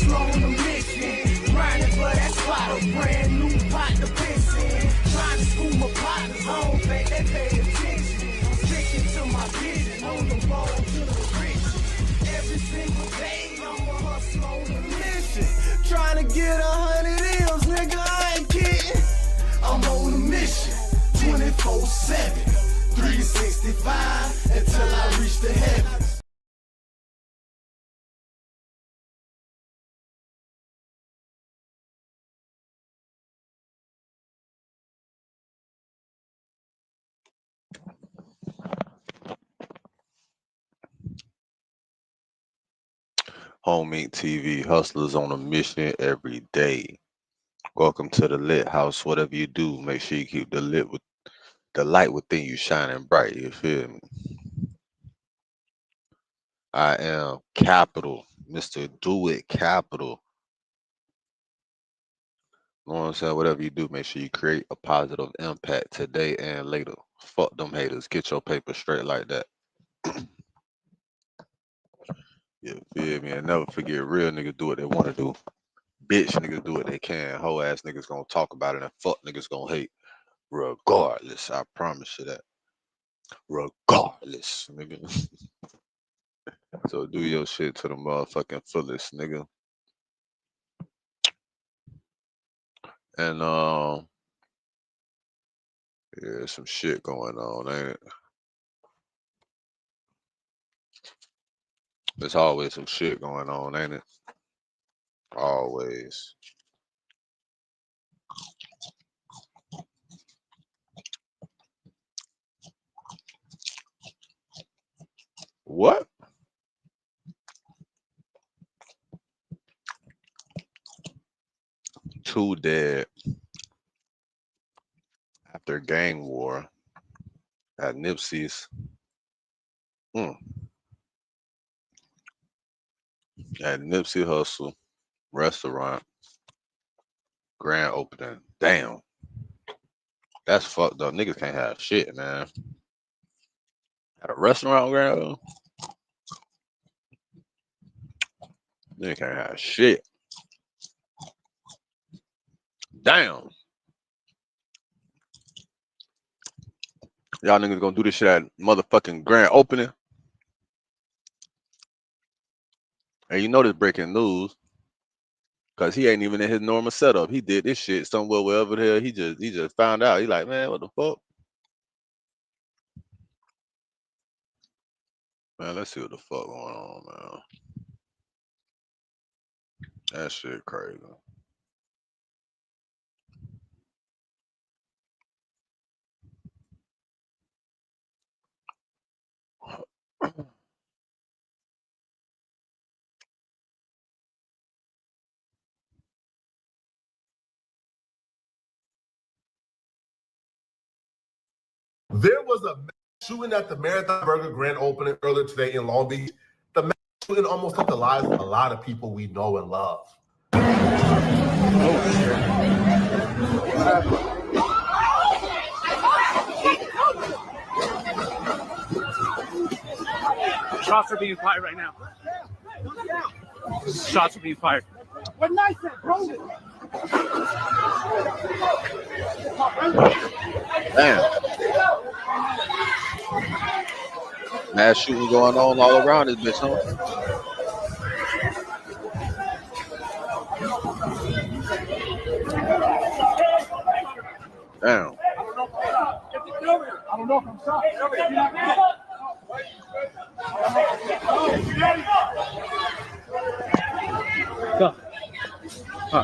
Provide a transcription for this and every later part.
hustle on a mission. Grinding for that spot, a brand new pot to piss in. Trying to school my partners, I don't think they pay attention. I'm sticking to my vision, on the road to the riches. Every single day, I'm a hustle on a mission. Trying to get 100 M's, nigga, I ain't kidding. I'm on a mission, 24/7, 365, until I reach the heavens. Home Inc. TV, hustlers on a mission every day. Welcome to the lit house. Whatever you do, make sure you keep the light within you shining bright. You feel me? I am Capital, Mr. Do It Capital. You know what I'm saying? Whatever you do, make sure you create a positive impact today and later. Fuck them haters. Get your paper straight like that. You feel me? And never forget, real niggas do what they want to do. Bitch niggas do what they can. Hoe ass niggas gonna talk about it and fuck niggas gonna hate. Regardless, I promise you that. Regardless, nigga. So do your shit to the motherfucking fullest, nigga. And yeah, some shit going on, ain't it? There's always some shit going on, ain't it? Always. What? Two dead after gang war at NIPSEY's. At Nipsey Hustle restaurant grand opening. Damn. That's fucked up. Niggas can't have shit, man. At a restaurant grand, niggas can't have shit. Damn. Y'all niggas gonna do this shit at motherfucking grand opening? And you know this breaking news, cause he ain't even in his normal setup. He did this shit somewhere wherever the hell he just found out. He like, man, what the fuck? Man, let's see what the fuck going on, man. That shit crazy. There was a shooting at the Marathon Burger grand opening earlier today in Long Beach. The mass shooting almost took the lives of a lot of people we know and love. Shots are being fired right now. Shots are being fired. What nice that, bro? Damn. Mass shooting going on all around this bitch, huh? Damn. I don't know if I'm sorry. Go. Huh.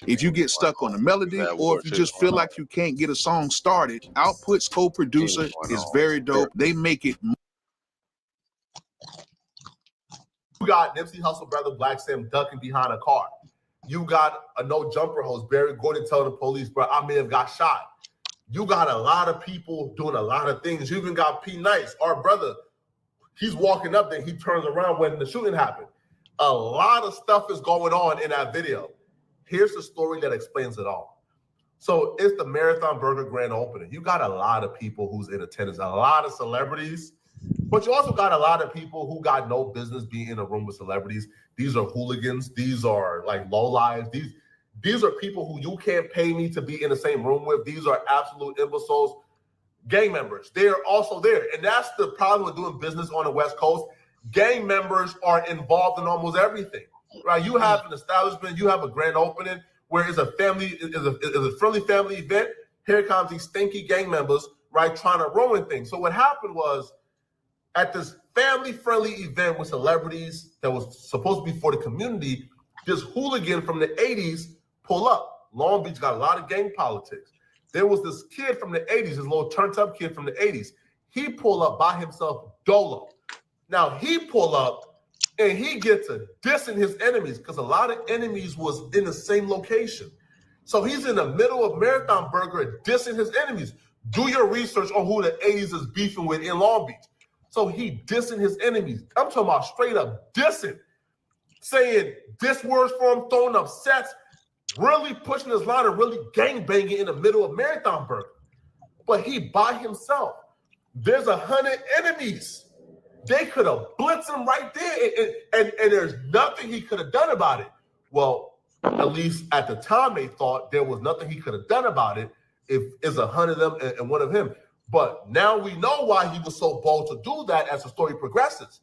If you get stuck on the melody, or if you just feel like you can't get a song started, Output's co-producer is very dope. They make it. You got Nipsey Hussle brother Black Sam ducking behind a car. You got a no jumper host, Barry Gordon, telling the police, bro, I may have got shot. You got a lot of people doing a lot of things. You even got P. Nice, our brother. He's walking up, then he turns around when the shooting happened. A lot of stuff is going on in that video. Here's the story that explains it all. So it's the Marathon Burger grand opening. You got a lot of people who's in attendance, a lot of celebrities, but you also got a lot of people who got no business being in a room with celebrities. These are hooligans. These are like lowlives. These are people who you can't pay me to be in the same room with. These are absolute imbeciles. Gang members, they're also there. And that's the problem with doing business on the West Coast. Gang members are involved in almost everything, right? You have an establishment, you have a grand opening where it's a friendly family event. Here comes these stinky gang members, right, trying to ruin things. So what happened was at this family-friendly event with celebrities that was supposed to be for the community, this hooligan from the 80s pull up. Long Beach got a lot of gang politics. There was this kid from the 80s, this little turned-up kid from the 80s. He pull up by himself, dolo. Now, he pull up, and he gets to dissing his enemies because a lot of enemies was in the same location. So he's in the middle of Marathon Burger dissing his enemies. Do your research on who the 80s is beefing with in Long Beach. So he dissing his enemies. I'm talking about straight up dissing, saying diss words for him, throwing up sets, really pushing his line and really gangbanging in the middle of Marathon Burger. But he by himself. There's 100 enemies. They could have blitzed him right there, and there's nothing he could have done about it. Well, at least at the time they thought there was nothing he could have done about it if it's 100 of them and one of him. But now we know why he was so bold to do that as the story progresses.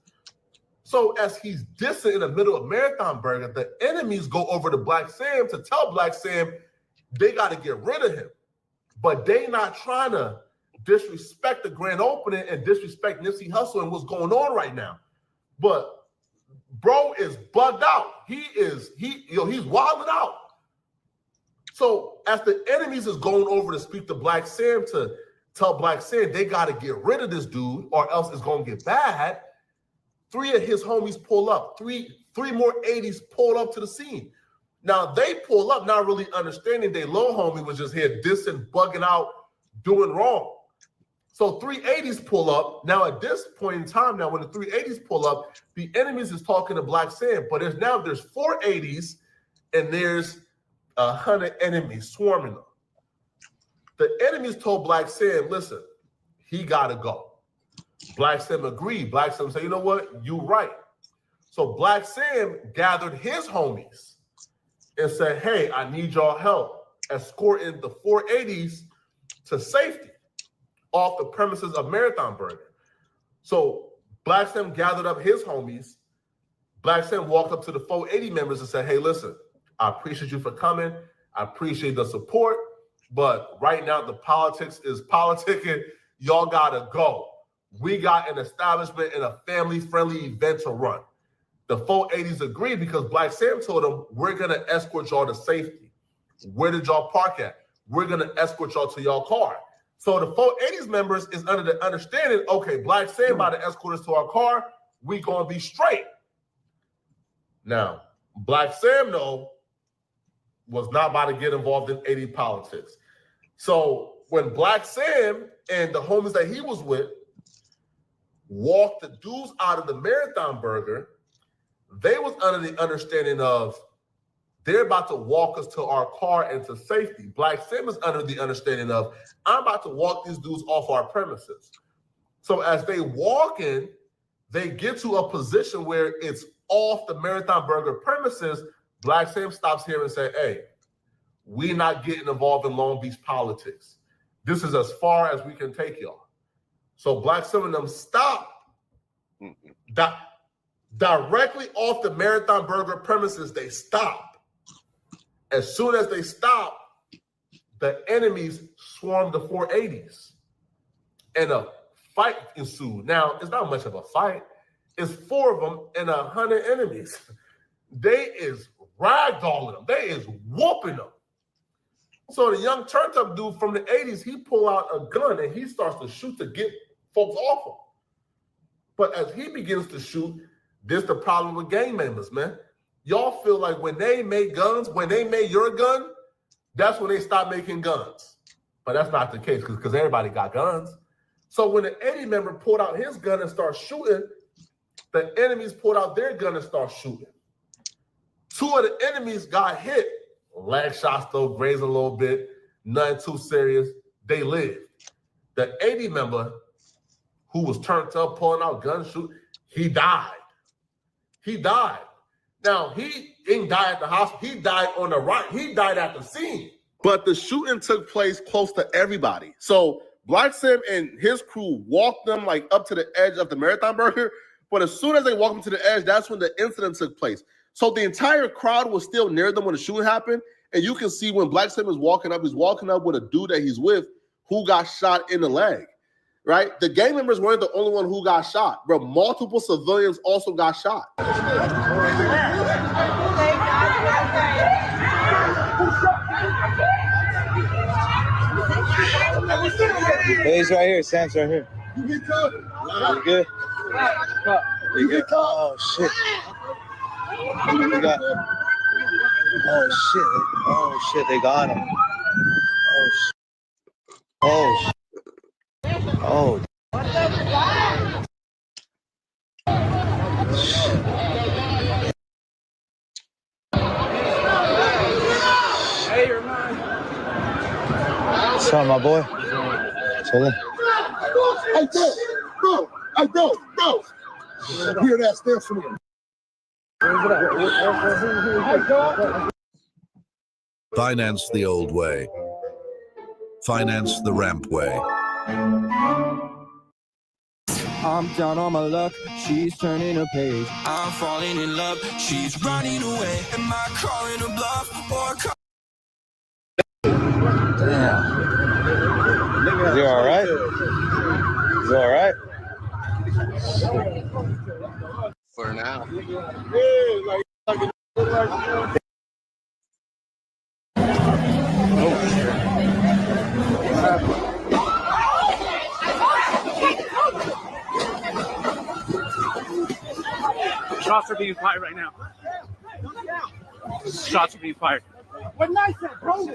So as he's dissing in the middle of Marathon Burger, the enemies go over to Black Sam to tell Black Sam they got to get rid of him. But they not trying to disrespect the grand opening and disrespect Nipsey Hussle and what's going on right now. But bro is bugged out. He's wilding out. So as the enemies is going over to speak to Black Sam to tell Black Sam they got to get rid of this dude or else it's going to get bad, 3 of his homies pull up. Three more 80s pulled up to the scene. Now they pull up not really understanding their little homie was just here dissing, bugging out, doing wrong. So 380s pull up. Now at this point in time, now when the 380s pull up, the enemies is talking to Black Sam, but there's 480s and there's 100 enemies swarming them. The enemies told Black Sam, listen, he gotta go. Black Sam agreed. Black Sam said, you know what? You right. So Black Sam gathered his homies and said, hey, I need y'all help escorting the 480s to safety off the premises of Marathon Burger. So Black Sam gathered up his homies. Black Sam walked up to the 480 members and said, hey, listen, I appreciate you for coming. I appreciate the support, but right now the politics is politicking. Y'all gotta go. We got an establishment and a family-friendly event to run. The 480s agreed because Black Sam told them, we're gonna escort y'all to safety. Where did y'all park at? We're gonna escort y'all to y'all car. So the 480s members is under the understanding, okay, Black Sam about to escort us to our car, we gonna be straight. Now, Black Sam, though, was not about to get involved in 80 politics. So when Black Sam and the homies that he was with walked the dudes out of the Marathon Burger, they was under the understanding of they're about to walk us to our car and to safety. Black Sam is under the understanding of I'm about to walk these dudes off our premises. So as they walk in, they get to a position where it's off the Marathon Burger premises. Black Sam stops here and says, hey, we not getting involved in Long Beach politics. This is as far as we can take y'all. So Black Sam and them stop directly off the Marathon Burger premises. They stop. As soon as they stop, the enemies swarmed the 480s. And a fight ensued. Now, it's not much of a fight. It's 4 of them and 100 enemies. They is ragdolling them. They is whooping them. So the young turned up dude from the 80s, he pull out a gun and he starts to shoot to get folks off him. But as he begins to shoot, there's the problem with gang members, man. Y'all feel like when they make guns, when they made your gun, that's when they stop making guns. But that's not the case because everybody got guns. So when the 80 member pulled out his gun and started shooting, the enemies pulled out their gun and started shooting. Two of the enemies got hit. Leg shots though, grazed a little bit, nothing too serious. They lived. The 80 member who was turned up, pulling out guns, shooting, he died. He died. Now, he didn't die at the hospital. He died on the right. He died at the scene. But the shooting took place close to everybody. So Black Sim and his crew walked them like up to the edge of the Marathon Burger. But as soon as they walked them to the edge, that's when the incident took place. So the entire crowd was still near them when the shooting happened. And you can see when Black Sim is walking up, he's walking up with a dude that he's with who got shot in the leg, right? The gang members weren't the only one who got shot, but multiple civilians also got shot. Hey, he's right here. Sam's right here. You good? You good? You good? Oh, shit. You got... Oh, shit. Oh, shit. They got him. Oh, shit. Oh, shit. Oh. Hey, you're mine. What's up, my boy? Chilling. Hey, bro. Hey, bro. Hear that stairs from here. Finance the old way. Finance the ramp way. I'm down on my luck, she's turning a page. I'm falling in love, she's running away. Am I calling a bluff or Damn. Is he all right? Is he all right? For now. Shots are being fired right now. Shots are being fired. What nice at, bro?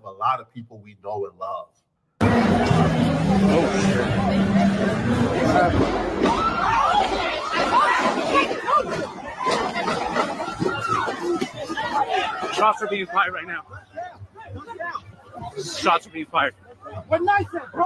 A lot of people we know and love. Shots are being fired right now. Shots are being fired. What nice at, bro?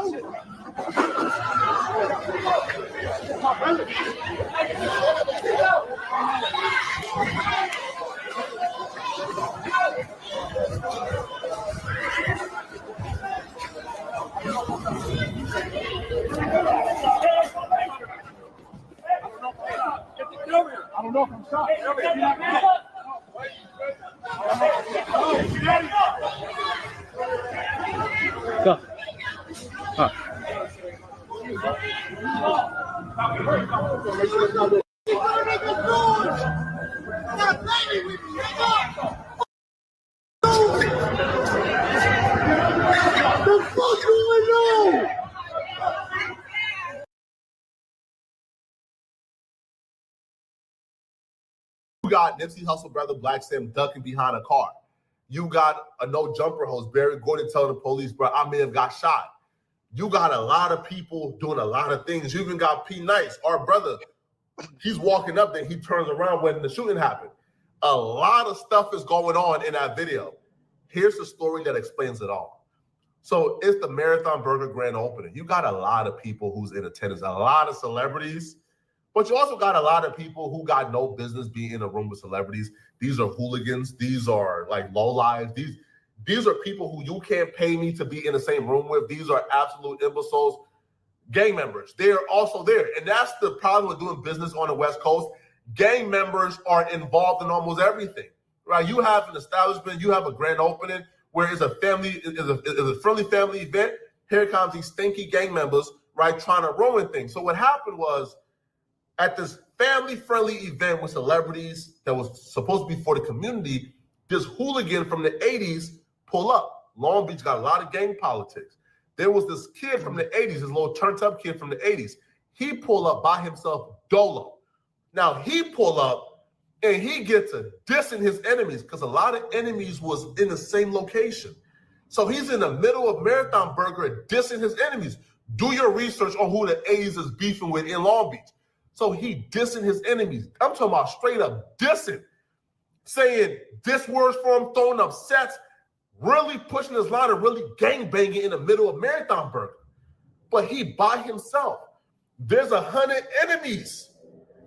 I don't know if I'm shot. Go. Huh. You got Nipsey Hussle brother Black Sam ducking behind a car. You got a no jumper host, Barry Gordon, telling the police, bro, I may have got shot. You got a lot of people doing a lot of things. You even got P. Nice, our brother. He's walking up there. He turns around when the shooting happened. A lot of stuff is going on in that video. Here's the story that explains it all. So it's the Marathon Burger grand opening. You got a lot of people who's in attendance, a lot of celebrities, but you also got a lot of people who got no business being in a room with celebrities. These are hooligans. These are like lowlives. These are people who you can't pay me to be in the same room with. These are absolute imbeciles, gang members. They're also there. And that's the problem with doing business on the West Coast. Gang members are involved in almost everything, right? You have an establishment, you have a grand opening where it's a family, it's a friendly family event. Here comes these stinky gang members, right, trying to ruin things. So what happened was, at this family-friendly event with celebrities that was supposed to be for the community, this hooligan from the 80s pull up. Long Beach got a lot of gang politics. There was this kid from the 80s, this little turned-up kid from the 80s. He pull up by himself, dolo. Now, he pull up, and he gets to dissing his enemies because a lot of enemies was in the same location. So he's in the middle of Marathon Burger dissing his enemies. Do your research on who the 80s is beefing with in Long Beach. So he dissing his enemies. I'm talking about straight up dissing, saying diss words for him, throwing up sets, really pushing his line and really gangbanging in the middle of Marathon Burger. But he by himself. There's 100 enemies.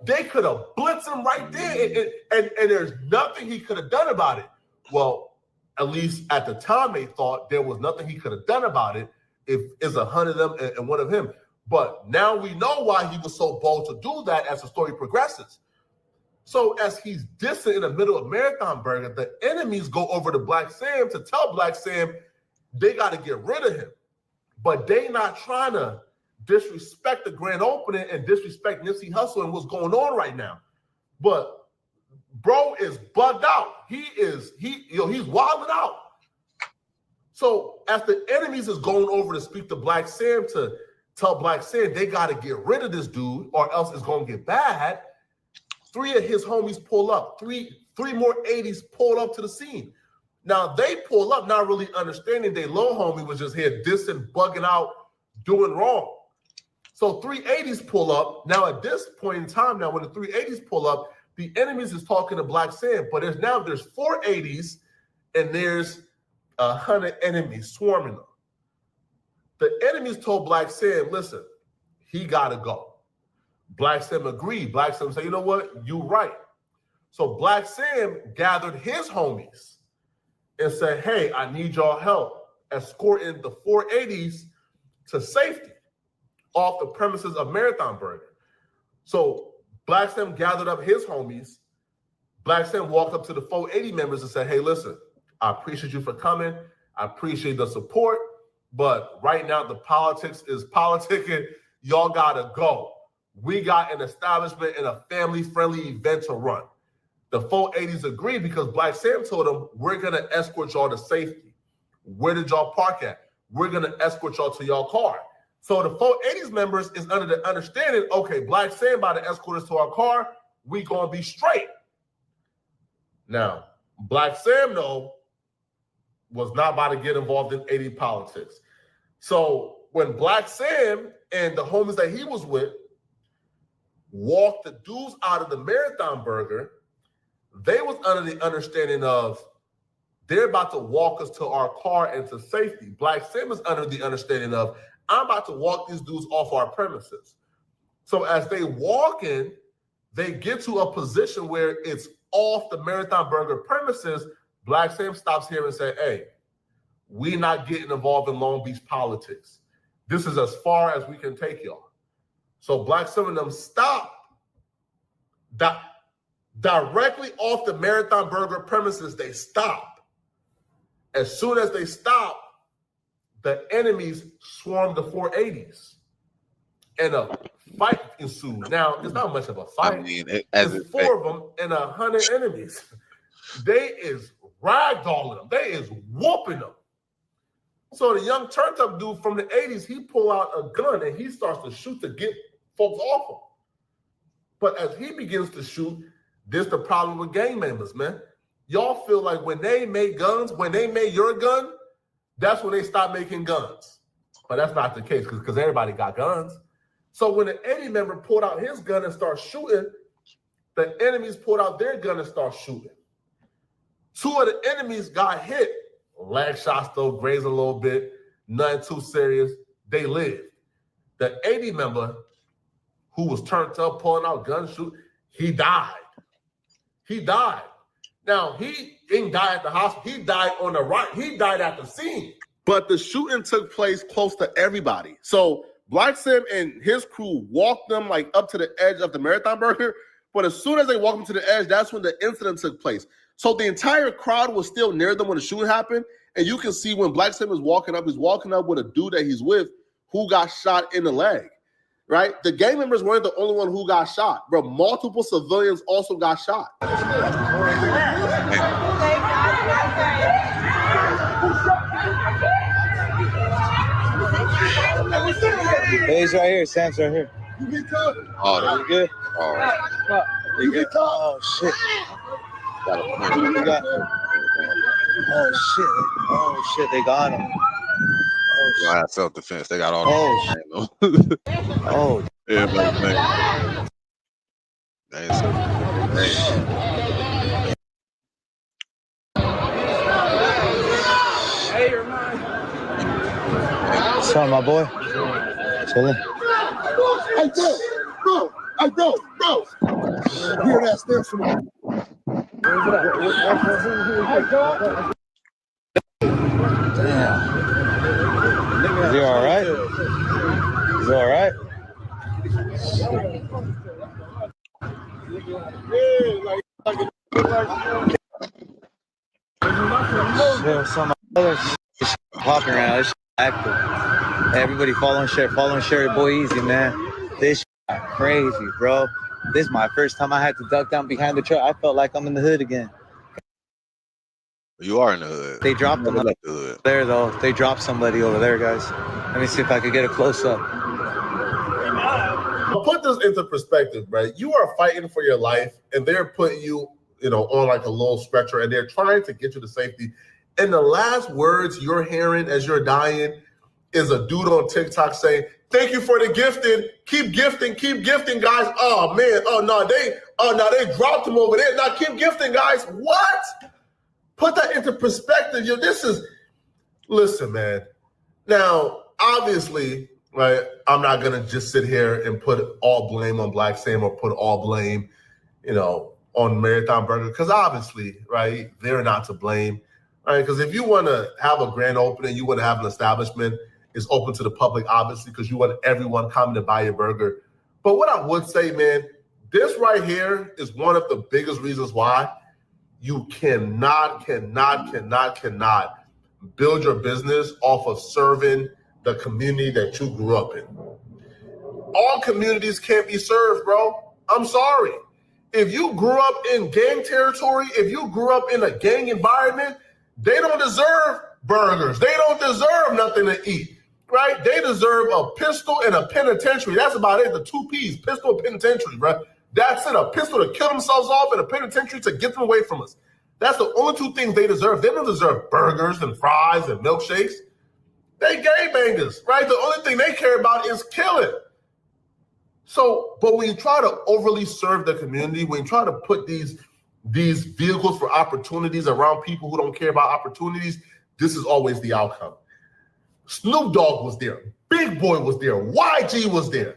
They could have blitzed him right there, and there's nothing he could have done about it. Well, at least at the time they thought there was nothing he could have done about it if it's 100 of them and one of him. But now we know why he was so bold to do that as the story progresses. So as he's dissing in the middle of Marathon Burger, the enemies go over to Black Sam to tell Black Sam they got to get rid of him. But they not trying to disrespect the grand opening and disrespect Nipsey Hussle and what's going on right now. But bro is bugged out. He's wilding out. So as the enemies is going over to speak to Black Sam to tell Black Sam they got to get rid of this dude or else it's going to get bad, 3 of his homies pull up. Three more 80s pull up to the scene. Now, they pull up not really understanding their little homie was just here dissing, bugging out, doing wrong. So 3 80s pull up. Now, at this point in time, now when the 3 80s pull up, the enemies is talking to Black Sam, but there's 4 80s and there's 100 enemies swarming them. The enemies told Black Sam, listen, he got to go. Black Sam agreed. Black Sam said, you know what? You right. So Black Sam gathered his homies and said, hey, I need y'all help escorting the 4 80s to safety off the premises of Marathon Burger. So Black Sam gathered up his homies. Black Sam walked up to the 480 members and said, hey, listen, I appreciate you for coming. I appreciate the support. But right now, the politics is politicking. Y'all got to go. We got an establishment and a family-friendly event to run. The 480s agreed because Black Sam told them, we're going to escort y'all to safety. Where did y'all park at? We're going to escort y'all to y'all car. So the 480s members is under the understanding, okay, Black Sam about to escort us to our car. We going to be straight. Now, Black Sam, though, was not about to get involved in 80 politics. So when Black Sam and the homies that he was with walked the dudes out of the Marathon Burger, they was under the understanding of they're about to walk us to our car and to safety. Black Sam is under the understanding of I'm about to walk these dudes off our premises. So as they walk in, they get to a position where it's off the Marathon Burger premises. Black Sam stops here and says, hey, we not getting involved in Long Beach politics. This is as far as we can take y'all. So Black Sam and them stop directly off the Marathon Burger premises. They stop. As soon as they stop, the enemies swarmed the 480s. And a fight ensued. Now, it's not much of a fight. I mean, it's 4 of them and 100 enemies. They is ragdolling them. They is whooping them. So the young turned up dude from the 80s, he pull out a gun and he starts to shoot to get folks off him. But as he begins to shoot, this the problem with gang members, man. Y'all feel like when they make guns, when they made your gun, that's when they stop making guns. But that's not the case because everybody got guns. So when the 80 member pulled out his gun and started shooting, the enemies pulled out their gun and started shooting. 2 of the enemies got hit. Leg shots though, grazed a little bit, nothing too serious. They lived. The 80 member who was turned up, pulling out guns, shooting, he died. He died. Now, he didn't die at the hospital. He died on the right. He died at the scene. But the shooting took place close to everybody. So Black Sam and his crew walked them like up to the edge of the Marathon Burger. But as soon as they walked them to the edge, that's when the incident took place. So the entire crowd was still near them when the shooting happened. And you can see when Black Sam is walking up, he's walking up with a dude that he's with who got shot in the leg, right? The gang members weren't the only one who got shot, bro. Multiple civilians also got shot. He's right here. Sam's right here. Oh, You good? oh, You good? Oh, shit. You got, oh, shit. They got him. you know, I have self-defense. They got all Oh, the oh. yeah, but man. Hey, you're mine. What's up, my boy? Chilling. Hey, bro. Hey, bro. Hear that stairs from me. Damn. Is he all right? Is he all right? Shit, some other shit popping around. This shit active. Everybody follow and share. Boy, easy, man. This shit crazy, bro. This is my first time I had to duck down behind the truck. I felt like I'm in the hood again. You are in the hood. They dropped them the hood. there, though. They dropped somebody over there, guys. Let me see if I could get a close-up. I'll put this into perspective, right? You are fighting for your life, and they're putting you, on like a little stretcher, and they're trying to get you to safety. And the last words you're hearing as you're dying is a dude on TikTok saying, "Thank you for the gifting. Keep gifting, guys." Oh man, they dropped him over there. Now keep gifting, guys. What? Put that into perspective. Listen, man. Now, obviously, right, I'm not gonna just sit here and put all blame on Black Sam or put all blame, on Marathon Burger, because obviously, right, they're not to blame. Right? Because if you want to have a grand opening, you want to have an establishment, it's open to the public, obviously, because you want everyone coming to buy your burger. But what I would say, man, this right here is one of the biggest reasons why you cannot build your business off of serving the community that you grew up in. All communities can't be served, bro. I'm sorry. If you grew up in gang territory, if you grew up in a gang environment, they don't deserve burgers. They don't deserve nothing to eat, right? They deserve a pistol and a penitentiary. That's about it, the 2 Ps, pistol and penitentiary, right? That's it, a pistol to kill themselves off and a penitentiary to get them away from us. That's the only two things they deserve. They don't deserve burgers and fries and milkshakes. They gangbangers, right? The only thing they care about is killing. So, but when you try to overly serve the community, when you try to put these vehicles for opportunities around people who don't care about opportunities, this is always the outcome. Snoop Dogg was there. Big Boy was there. YG was there.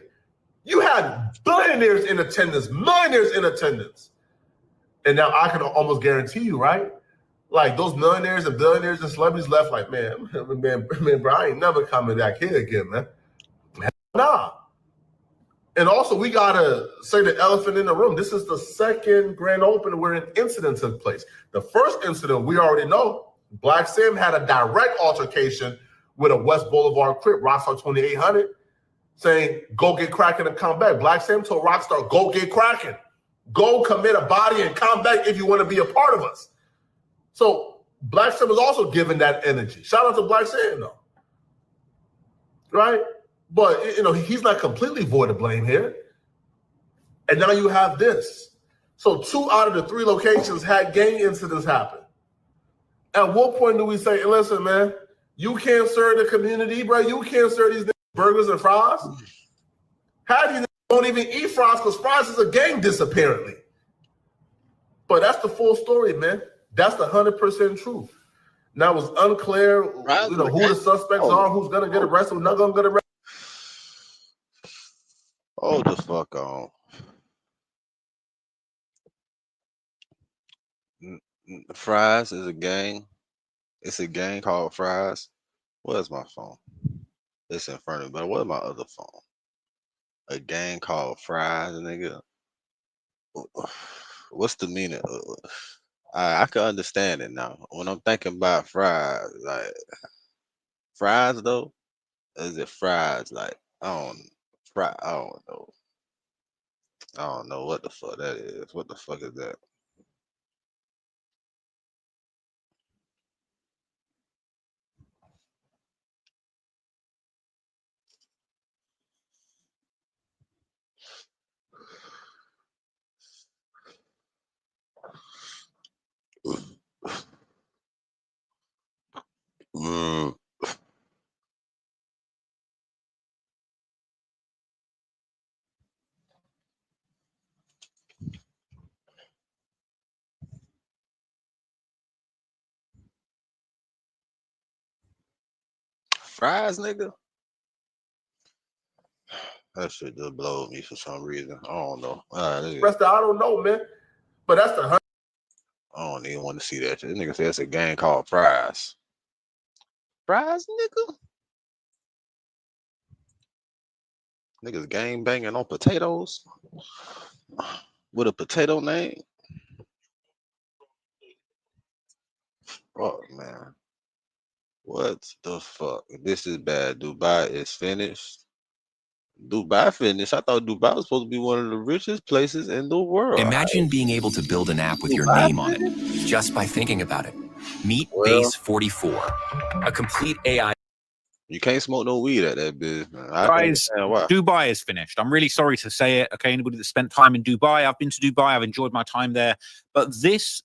You had billionaires in attendance, millionaires in attendance. And now I can almost guarantee you, right? Like those millionaires and billionaires and celebrities left like, man, bro, I ain't never coming back here again, man. Nah. And also, we got to say the elephant in the room. This is the second grand opening where an incident took place. The first incident, we already know, Black Sam had a direct altercation with a West Boulevard Crip, Rockstar 2800, saying, go get cracking and come back. Black Sam told Rockstar, go get cracking. Go commit a body and come back if you want to be a part of us. So Black Sam was also given that energy. Shout out to Black Sam, though. Right? But, you know, he's not completely void of blame here. And now you have this. So 2 out of the 3 locations had gang incidents happen. At what point do we say, hey, listen, man, you can't serve the community, bro. You can't serve these burgers and fries. How do you don't even eat fries because fries is a gang diss, apparently. But that's the full story, man. That's the 100% truth. Now it's unclear, you know, who the suspects are, who's going to get arrested, who's not going to get arrested. Hold the fuck on. Fries is a gang. It's a gang called Fries. Where's my phone? It's in front of me, but where's my other phone? A gang called Fries, nigga. What's the meaning? I can understand it now. When I'm thinking about fries, like fries though, is it fries? Like I don't know. I don't know what the fuck that is. What the fuck is that? Fries, nigga. That shit just blows me for some reason. I don't know. Rest of I don't know, man. But that's the. I don't even want to see that shit. This nigga said it's a gang called Fries. Fries, nigga. Niggas gang banging on potatoes with a potato name. Oh man, what the fuck? This is bad. Dubai is finished. Dubai finished. I thought Dubai was supposed to be one of the richest places in the world. Imagine being able to build an app with your name on it just by thinking about it. Meet Base 44, a complete AI. You can't smoke no weed at that business. Guys, Dubai is finished. I'm really sorry to say it. Okay, anybody that spent time in Dubai, I've been to Dubai. I've enjoyed my time there. But this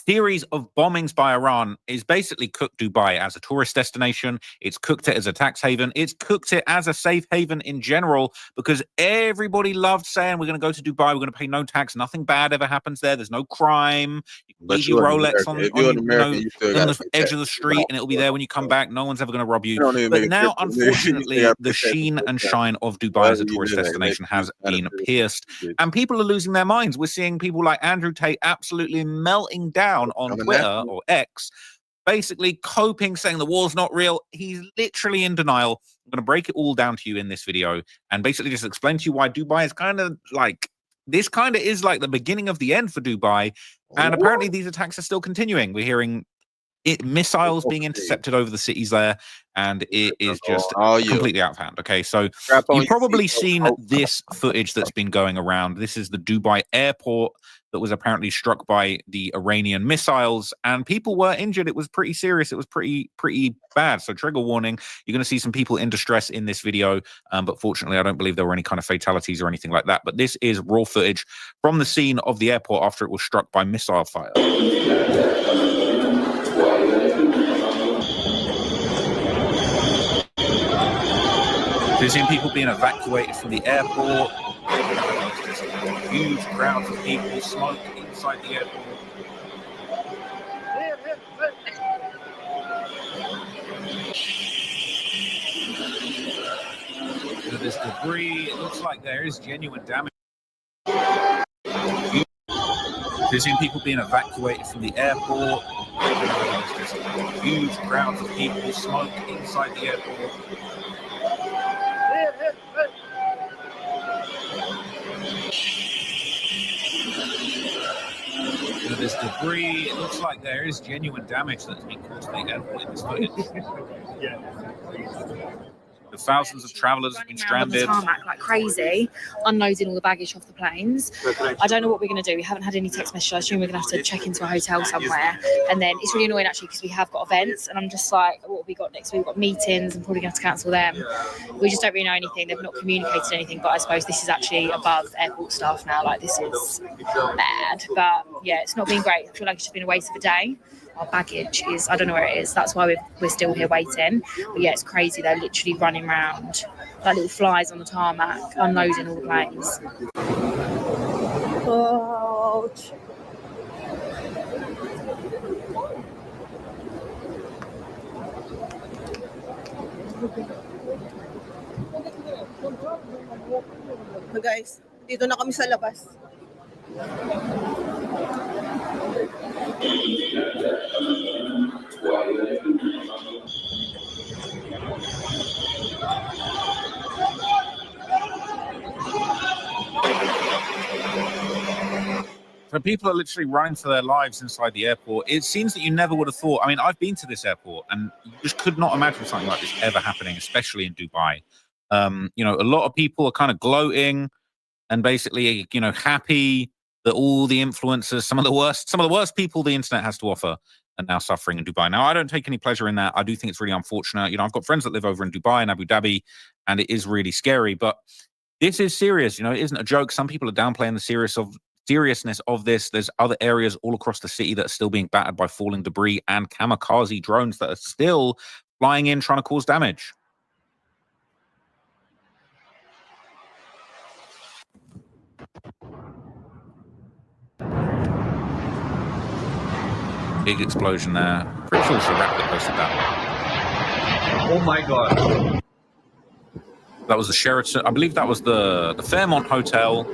series of bombings by Iran is basically cooked Dubai as a tourist destination. It's cooked it as a tax haven. It's cooked it as a safe haven in general because everybody loved saying we're going to go to Dubai. We're going to pay no tax. Nothing bad ever happens there. There's no crime. You can leave your Rolex on the edge of the street and it'll be there when you come back. No one's ever going to rob you. But now, unfortunately, the sheen and shine of Dubai as a tourist destination has been pierced and people are losing their minds. We're seeing people like Andrew Tate absolutely melting down on Twitter or X, basically coping, saying the war's not real. He's literally in denial. I'm going to break it all down to you in this video and basically just explain to you why Dubai is kind of like, this kind of is like the beginning of the end for Dubai. And apparently these attacks are still continuing. We're hearing missiles being intercepted over the cities there, and it is just completely out of hand. Okay, so you've probably seen this footage that's been going around. This is the Dubai airport that was apparently struck by the Iranian missiles, and people were injured. It was pretty serious. It was pretty bad. So trigger warning, you're going to see some people in distress in this video, but fortunately I don't believe there were any kind of fatalities or anything like that. But this is raw footage from the scene of the airport after it was struck by missile fire. We've seen people being evacuated from the airport. There's just huge crowds of people, smoke inside the airport. There's debris. It looks like there is genuine damage. We've seen people being evacuated from the airport. There's just huge crowds of people, smoke inside the airport. There's debris. It looks like there is genuine damage that's been caused to the airport in this footage. The thousands of travelers have been stranded. On the tarmac like crazy, unloading all the baggage off the planes. I don't know what we're going to do. We haven't had any text messages. I assume we're going to have to check into a hotel somewhere. And then it's really annoying actually because we have got events, and I'm just like, what have we got next week? We've got meetings and probably going to have to cancel them. We just don't really know anything. They've not communicated anything, but I suppose this is actually above airport staff now. Like, this is bad. But yeah, it's not been great. I feel like it's just been a waste of a day. Our baggage is, I don't know where it is. That's why we're still here waiting. But yeah, it's crazy. They're literally running around like little flies on the tarmac, unloading all the planes. Oh. So guys, dito na kami sa labas. So people are literally running for their lives inside the airport. It seems that you never would have thought. I mean, I've been to this airport, and you just could not imagine something like this ever happening, especially in Dubai. You know, a lot of people are kind of gloating and basically, you know, happy that all the influencers, some of the worst people the internet has to offer, are now suffering in Dubai. Now, I don't take any pleasure in that. I do think it's really unfortunate. You know, I've got friends that live over in Dubai and Abu Dhabi, and it is really scary. But this is serious. You know, it isn't a joke. Some people are downplaying the seriousness of this. There's other areas all across the city that are still being battered by falling debris and kamikaze drones that are still flying in trying to cause damage. Big explosion there. Pretty sure it's a rocket that posted that. Oh my god. That was the Sheraton. I believe that was the Fairmont Hotel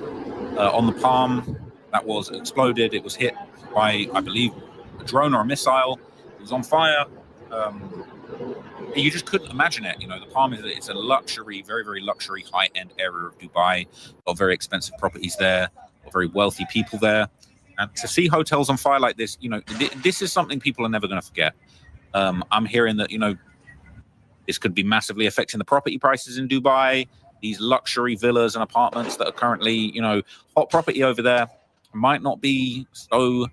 on the Palm. That was exploded. It was hit by, I believe, a drone or a missile. It was on fire. You just couldn't imagine it. You know, the Palm it's a luxury, very, very luxury, high-end area of Dubai. Got very expensive properties there. Got very wealthy people there. And to see hotels on fire like this, you know, this is something people are never going to forget. I'm hearing that, you know, this could be massively affecting the property prices in Dubai. These luxury villas and apartments that are currently, you know, hot property over there might not be so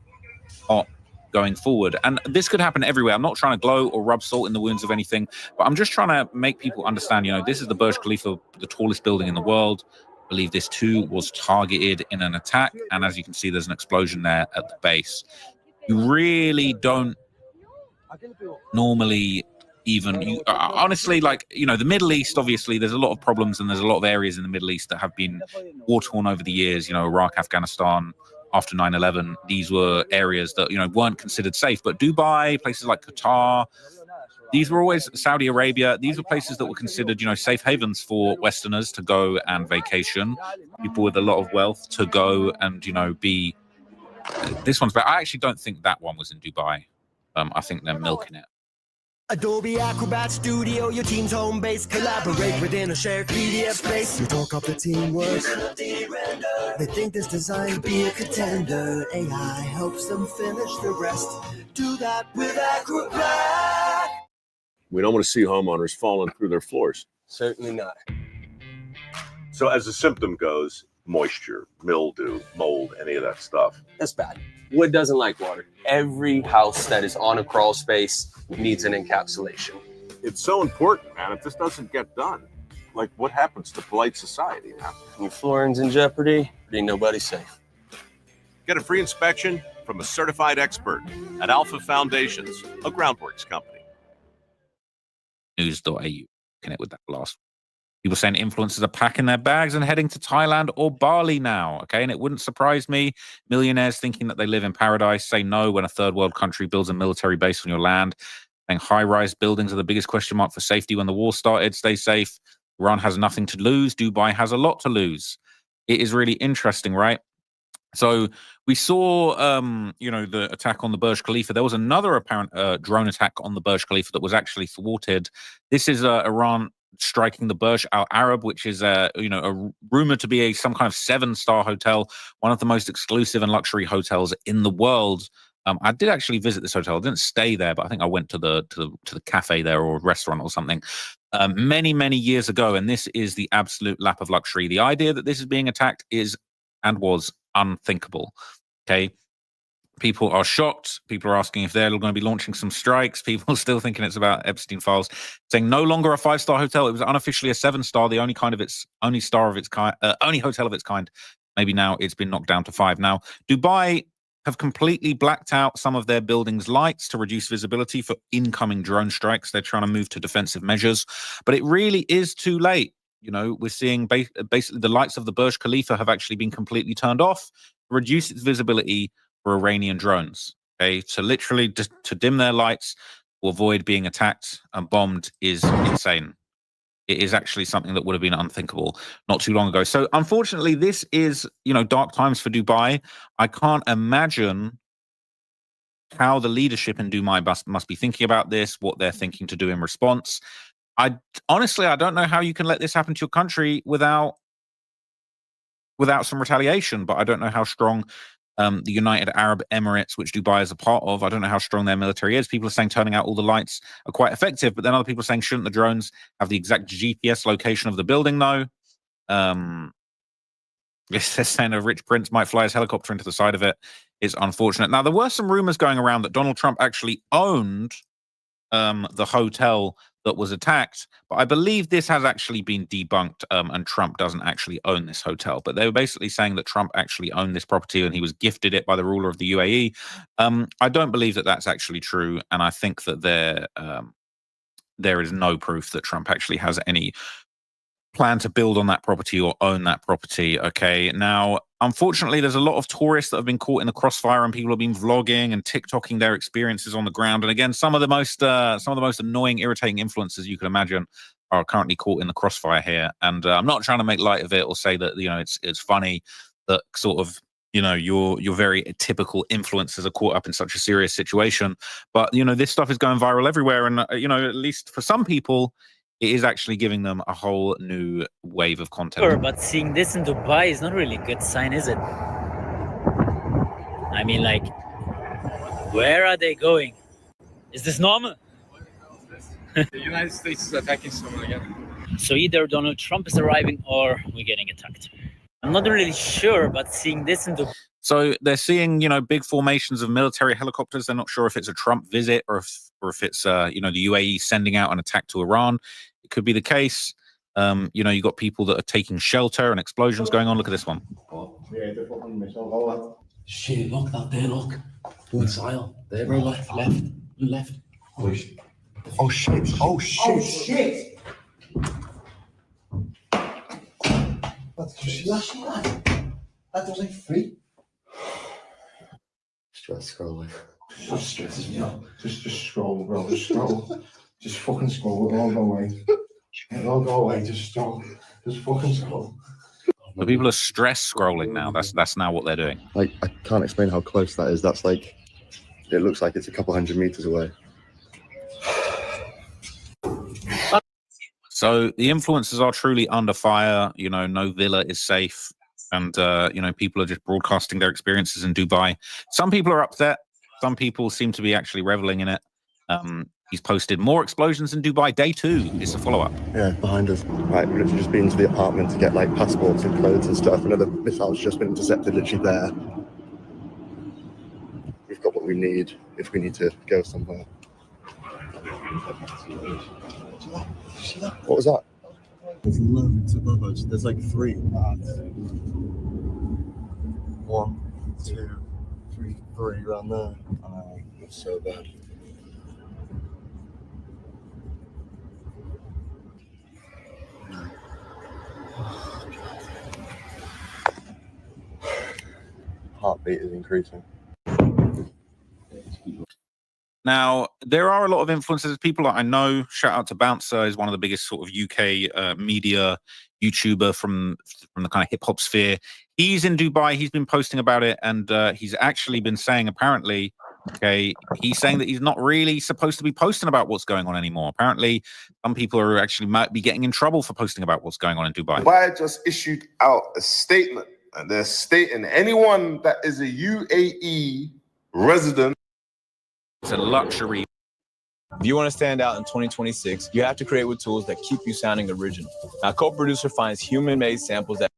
hot going forward. And this could happen everywhere. I'm not trying to glow or rub salt in the wounds of anything, but I'm just trying to make people understand, you know, this is the Burj Khalifa, the tallest building in the world. I believe this too was targeted in an attack. And as you can see, there's an explosion there at the base. You really don't normally even, honestly, like, you know, the Middle East, obviously, there's a lot of problems and there's a lot of areas in the Middle East that have been war-torn over the years, you know, Iraq, Afghanistan, after 9/11, these were areas that, you know, weren't considered safe. But Dubai, places like Qatar, these were always, Saudi Arabia, these were places that were considered, you know, safe havens for Westerners to go and vacation, people with a lot of wealth to go and, you know, be, this one's, but I actually don't think that one was in Dubai. I think they're milking it. Adobe Acrobat Studio, your team's home base. Collaborate within a shared PDF space. You talk up the teamwork. They think this design be a contender. AI helps them finish the rest. Do that with Acrobat. We don't want to see homeowners falling through their floors. Certainly not. So as the symptom goes, moisture, mildew, mold, any of that stuff. That's bad. Wood doesn't like water. Every house that is on a crawl space needs an encapsulation. It's so important, man. If this doesn't get done, like what happens to polite society now? When flooring's in jeopardy, ain't nobody safe. Get a free inspection from a certified expert at Alpha Foundations, a groundworks company. News.au, connect with that last. People saying influencers are packing their bags and heading to Thailand or Bali now. Okay, and it wouldn't surprise me. Millionaires thinking that they live in paradise say no when a third world country builds a military base on your land. Saying high-rise buildings are the biggest question mark for safety when the war started. Stay safe. Iran has nothing to lose. Dubai has a lot to lose. It is really interesting, right? So we saw, the attack on the Burj Khalifa. There was another apparent drone attack on the Burj Khalifa that was actually thwarted. This is Iran striking the Burj Al Arab, which is rumored to be some kind of 7-star hotel, one of the most exclusive and luxury hotels in the world. I did actually visit this hotel. I didn't stay there, but I think I went to the cafe there or restaurant or something many years ago. And this is the absolute lap of luxury. The idea that this is being attacked is and was unthinkable. Okay. People are shocked. People are asking if they're going to be launching some strikes. People are still thinking it's about Epstein files. Saying no longer a 5-star hotel. It was unofficially a 7-star, the only hotel of its kind. Maybe now it's been knocked down to 5. Now, Dubai have completely blacked out some of their buildings' lights to reduce visibility for incoming drone strikes. They're trying to move to defensive measures, but it really is too late. We're seeing basically the lights of the Burj Khalifa have actually been completely turned off, reduce its visibility for Iranian drones. Okay, so literally just to dim their lights to avoid being attacked and bombed is insane. It is actually something that would have been unthinkable not too long ago. So unfortunately, this is, dark times for Dubai. I can't imagine how the leadership in Dubai must be thinking about this, what they're thinking to do in response. I don't know how you can let this happen to your country without some retaliation, but I don't know how strong the United Arab Emirates, which Dubai is a part of, I don't know how strong their military is. People are saying turning out all the lights are quite effective, but then other people are saying, shouldn't the drones have the exact GPS location of the building, though? They're saying a rich prince might fly his helicopter into the side of it. It's unfortunate. Now, there were some rumors going around that Donald Trump actually owned the hotel that was attacked, but I believe this has actually been debunked, and Trump doesn't actually own this hotel. But they were basically saying that Trump actually owned this property and he was gifted it by the ruler of the UAE. I don't believe that that's actually true, and I think that there is no proof that Trump actually has any plan to build on that property or own that property. Okay, now unfortunately there's a lot of tourists that have been caught in the crossfire, and people have been vlogging and TikToking their experiences on the ground. And again, some of the most annoying, irritating influencers you can imagine are currently caught in the crossfire here. And I'm not trying to make light of it or say that it's funny that sort of your very typical influencers are caught up in such a serious situation, but this stuff is going viral everywhere, and at least for some people it is actually giving them a whole new wave of content. Sure, but seeing this in Dubai is not really a good sign, is it? I mean, where are they going? Is this normal? The United States is attacking someone again. So either Donald Trump is arriving or we're getting attacked. I'm not really sure, but seeing this in Dubai. So they're seeing, big formations of military helicopters. They're not sure if it's a Trump visit or if it's, the UAE sending out an attack to Iran. It could be the case. You got people that are taking shelter and explosions going on. Look at this one. Shit, look out there, look. Go inside. There, bro, left. Oh shit. Oh shit. That was like free. Stress scrolling. Just stresses me out. Just scroll, bro. Just scroll. Just fucking scroll. It'll all go away. It'll all go away. Just scroll. Just fucking scroll. The people are stress scrolling now. That's now what they're doing. I can't explain how close that is. That's it looks like it's a couple hundred meters away. So the influencers are truly under fire. No villa is safe. And, people are just broadcasting their experiences in Dubai. Some people are upset. Some people seem to be actually reveling in it. He's posted more explosions in Dubai. Day 2 is the follow-up. Yeah, behind us. Right, we've literally just been to the apartment to get like passports and clothes and stuff. Another missile's just been intercepted literally there. We've got what we need if we need to go somewhere. What was that? There's loads above us. There's like 3. 1, 2, 3, 3 around there. Oh, that's so bad. Heartbeat is increasing. Now, there are a lot of influencers, people that I know. Shout out to Bouncer, is one of the biggest sort of UK media YouTuber from the kind of hip hop sphere. He's in Dubai. He's been posting about it, and he's actually been saying, apparently, okay, he's saying that he's not really supposed to be posting about what's going on anymore. Apparently, some people are actually might be getting in trouble for posting about what's going on in Dubai. Dubai just issued out a statement, and they're stating anyone that is a UAE resident. It's a luxury. If you want to stand out in 2026, you have to create with tools that keep you sounding original. Now, co-producer finds human-made samples that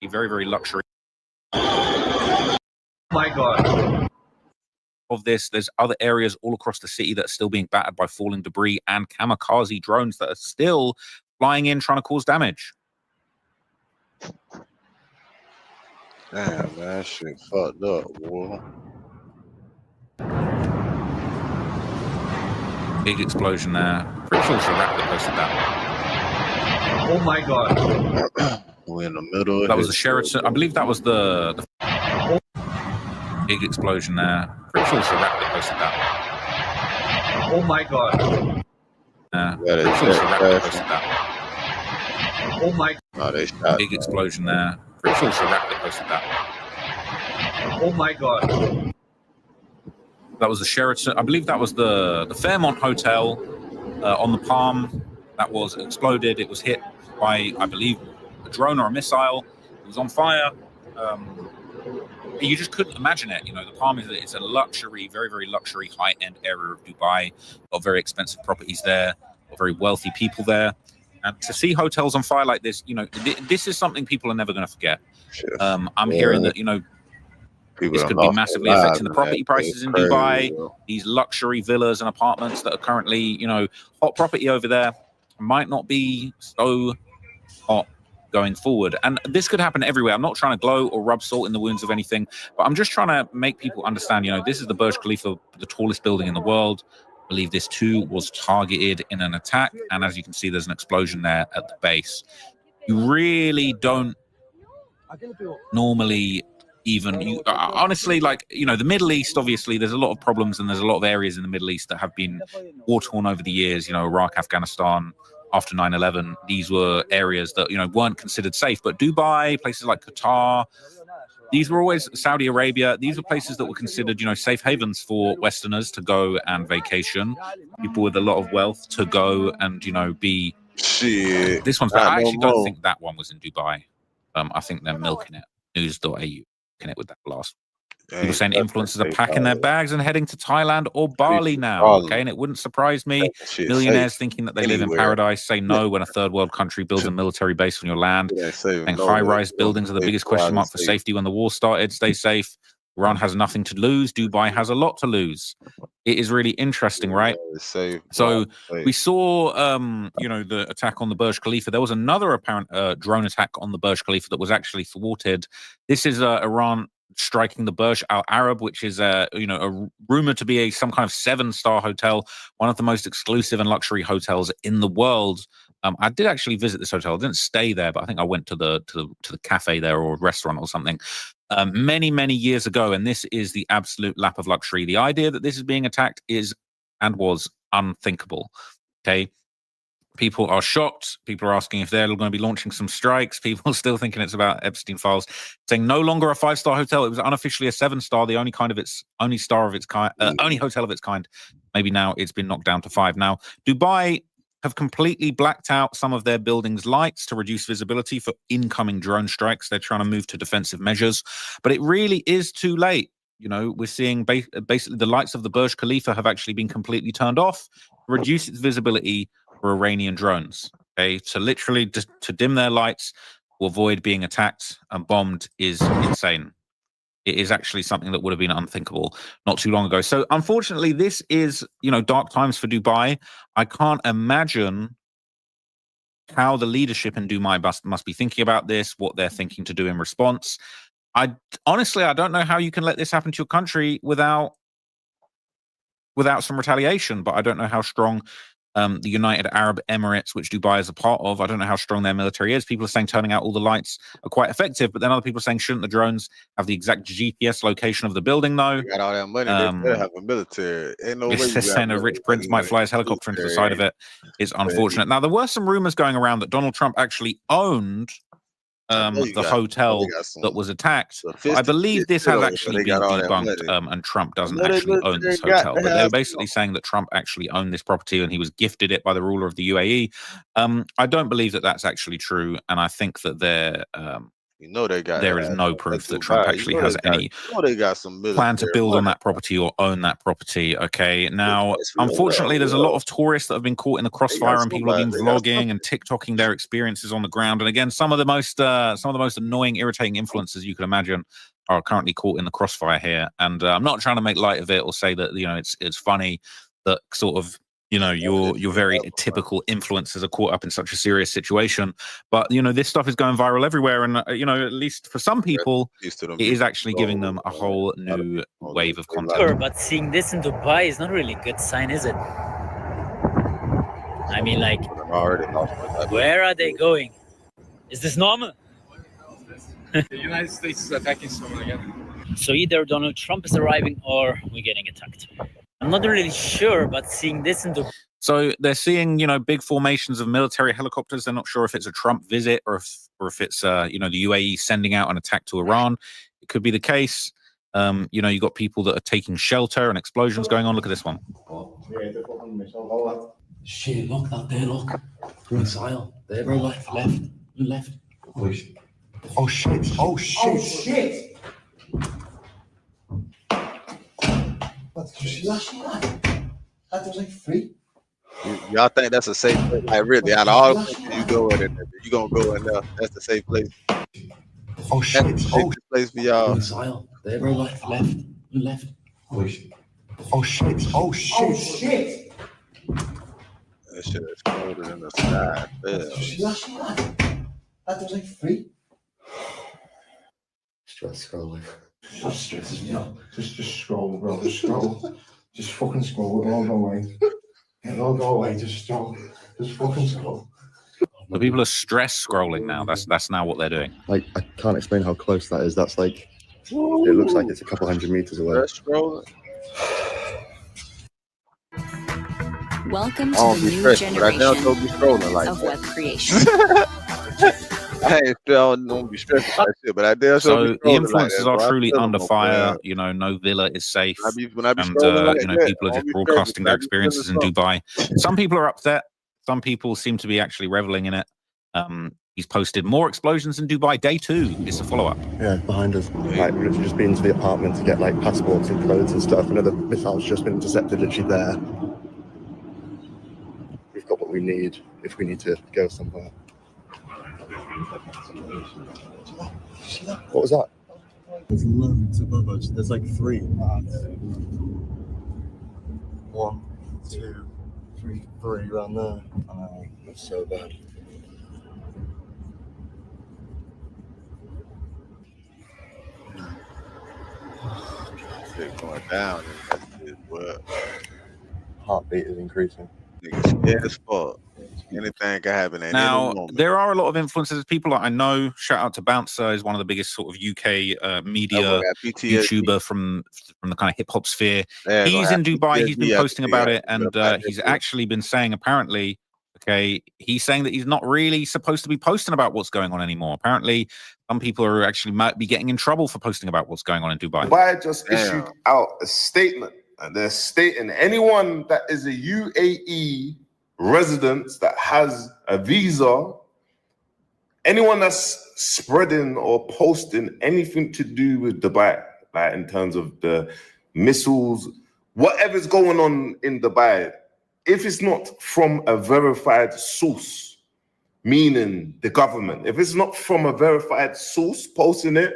very, very luxury. Oh my God. Of this, there's other areas all across the city that are still being battered by falling debris and kamikaze drones that are still flying in trying to cause damage. Damn, man, that shit fucked up, boy. Big explosion there. Pretty sure it's a wrap that posted that. Oh my God. We're in the middle of that was the Sheraton. I believe that was the big explosion there. Pretty sure it's a wrap that posted that. Oh my God. Pretty sure it's a wrap that posted that. Oh my God. They shot big explosion there. Pretty sure it's a wrap that posted that. Oh my God. That was the Sheraton. I believe that was the Fairmont Hotel on the Palm that was exploded. It was hit by, I believe, a drone or a missile. It was on fire. You just couldn't imagine it. You know, the Palm it's a luxury, very, very luxury, high-end area of Dubai. Got very expensive properties there. Got very wealthy people there. And to see hotels on fire like this, you know, this is something people are never going to forget. I'm hearing that, you know, this could be massively affecting the property prices in Dubai. These luxury villas and apartments that are currently, you know, hot property over there might not be so hot going forward. And this could happen everywhere. I'm not trying to glow or rub salt in the wounds of anything, but I'm just trying to make people understand, you know, this is the Burj Khalifa, the tallest building in the world. I believe this too was targeted in an attack. And as you can see, there's an explosion there at the base. You really don't normally even honestly, like, you know, the Middle East, obviously there's a lot of problems and there's a lot of areas in the Middle East that have been war-torn over the years, you know, Iraq, Afghanistan, after 9/11. These were areas that, you know, weren't considered safe. But Dubai, places like Qatar, these were always, Saudi Arabia, these were places that were considered, you know, safe havens for Westerners to go and vacation, people with a lot of wealth to go and, you know, be shit. This one's I actually don't think that one was in Dubai. I think they're milking it. News.au it with that last. People saying influencers are packing their bags and heading to Thailand or Bali now. Okay, and it wouldn't surprise me. Millionaires thinking that they live in paradise say no when a third world country builds a military base on your land. And high-rise buildings are the biggest question mark for safety when the war started. Stay safe. Iran has nothing to lose. Dubai has a lot to lose. It is really interesting, right? So we saw, you know, the attack on the Burj Khalifa. There was another apparent drone attack on the Burj Khalifa that was actually thwarted. This is Iran striking the Burj Al Arab, which is you know, rumored to be some kind of 7-star hotel, one of the most exclusive and luxury hotels in the world. I did actually visit this hotel. I didn't stay there, but I think I went to the cafe there or restaurant or something many years ago. And this is the absolute lap of luxury. The idea that this is being attacked is and was unthinkable. Okay. People are shocked. People are asking if they're going to be launching some strikes. People are still thinking it's about Epstein files. Saying no longer a 5-star hotel. It was unofficially a 7-star, the only star of its kind, only hotel of its kind. Maybe now it's been knocked down to 5. Now, Dubai have completely blacked out some of their buildings' lights to reduce visibility for incoming drone strikes. They're trying to move to defensive measures, but it really is too late. you know, we're seeing basically the lights of the Burj Khalifa have actually been completely turned off, reduce its visibility for Iranian drones. Okay, so literally just to dim their lights to avoid being attacked and bombed is insane. It is actually something that would have been unthinkable not too long ago. So unfortunately, this is, you know, dark times for Dubai. I can't imagine how the leadership in Dubai must be thinking about this, what they're thinking to do in response. Honestly, I don't know how you can let this happen to your country without some retaliation, but I don't know how strong the United Arab Emirates, which Dubai is a part of, I don't know how strong their military is. People are saying turning out all the lights are quite effective, but then other people are saying shouldn't the drones have the exact GPS location of the building though? They got all that money, they better have a military. Ain't no way you It's saying a rich prince might fly his helicopter into the side of it. It's unfortunate. Now, there were some rumors going around that Donald Trump actually owned the hotel that was attacked. I believe this has actually been debunked, and Trump doesn't actually own this hotel. But they were basically saying that Trump actually owned this property and he was gifted it by the ruler of the UAE. I don't believe that that's actually true, and I think that there is no proof that Trump actually has any plan to build on that property or own that property. Okay, now unfortunately, there's a lot of tourists that have been caught in the crossfire, and people have been vlogging and TikToking their experiences on the ground. And again, some of the most annoying, irritating influencers you can imagine are currently caught in the crossfire here. And I'm not trying to make light of it or say that, you know, it's funny that sort of, you know, your very typical influencers are caught up in such a serious situation. But, you know, this stuff is going viral everywhere. And, you know, at least for some people, it is actually giving them a whole new wave of content. Sure, but seeing this in Dubai is not really a good sign, is it? I mean, like, where are they going? Is this normal? The United States is attacking someone again. So either Donald Trump is arriving or we're getting attacked. I'm not really sure, but seeing this in Dubai. So they're seeing, you know, big formations of military helicopters. They're not sure if it's a Trump visit or if it's, you know, the UAE sending out an attack to Iran. It could be the case. You know, you got people that are taking shelter and explosions going on. Look at this one. Shit, look out there, look. Missile. There, bro, left. Oh shit. What, did you see that shit? That was like free. Y'all think that's a safe place? Like, really, out of all the places you go in there, you gonna go in there? That's the safe place. Oh shit. That's the safest place for y'all. Missile. There, bro, left. Oh shit. That shit exploded in the sky. Did you see that shit? That was like free. Stress scrolling. That stresses me out. Just scroll, bro. Just scroll. Just fucking scroll. It'll all go away. It'll all go away. Just scroll. Just fucking scroll. The people are stress scrolling now. That's now what they're doing. Like, I can't explain how close that is. That's like, it looks like it's a couple hundred meters away. Stress scrolling. Welcome to the new generation of web creation. I ain't don't be stressed about that shit, but I dare so the influencers are truly under fire. You know, no villa is safe, and you know, people are just broadcasting their experiences in Dubai. Some people are upset. Some people seem to be actually reveling in it. He's posted more explosions in Dubai. Day 2 is a follow-up. Yeah, behind us. Like, we've literally just been to the apartment to get like passports and clothes and stuff. Another missile's just been intercepted literally there. We've got what we need if we need to go somewhere. What was that? There's loads above us. There's like 3. 1, 2, 3 around there. That's so bad. Shit going down. Heartbeat is increasing. Niggas scared as fuck. Anything can happen. Now, there are a lot of influencers, people that I know. Shout out to Bouncer, is one of the biggest sort of UK media YouTuber from the kind of hip hop sphere. He's in Dubai. He's been posting about it, and he's actually been saying, apparently, okay, he's saying that he's not really supposed to be posting about what's going on anymore. Apparently, some people are actually might be getting in trouble for posting about what's going on in Dubai. Dubai just issued out a statement, and they're stating anyone that is a UAE resident that has a visa, anyone that's spreading or posting anything to do with Dubai, like in terms of the missiles, whatever's going on in Dubai, if it's not from a verified source, meaning the government, if it's not from a verified source posting it,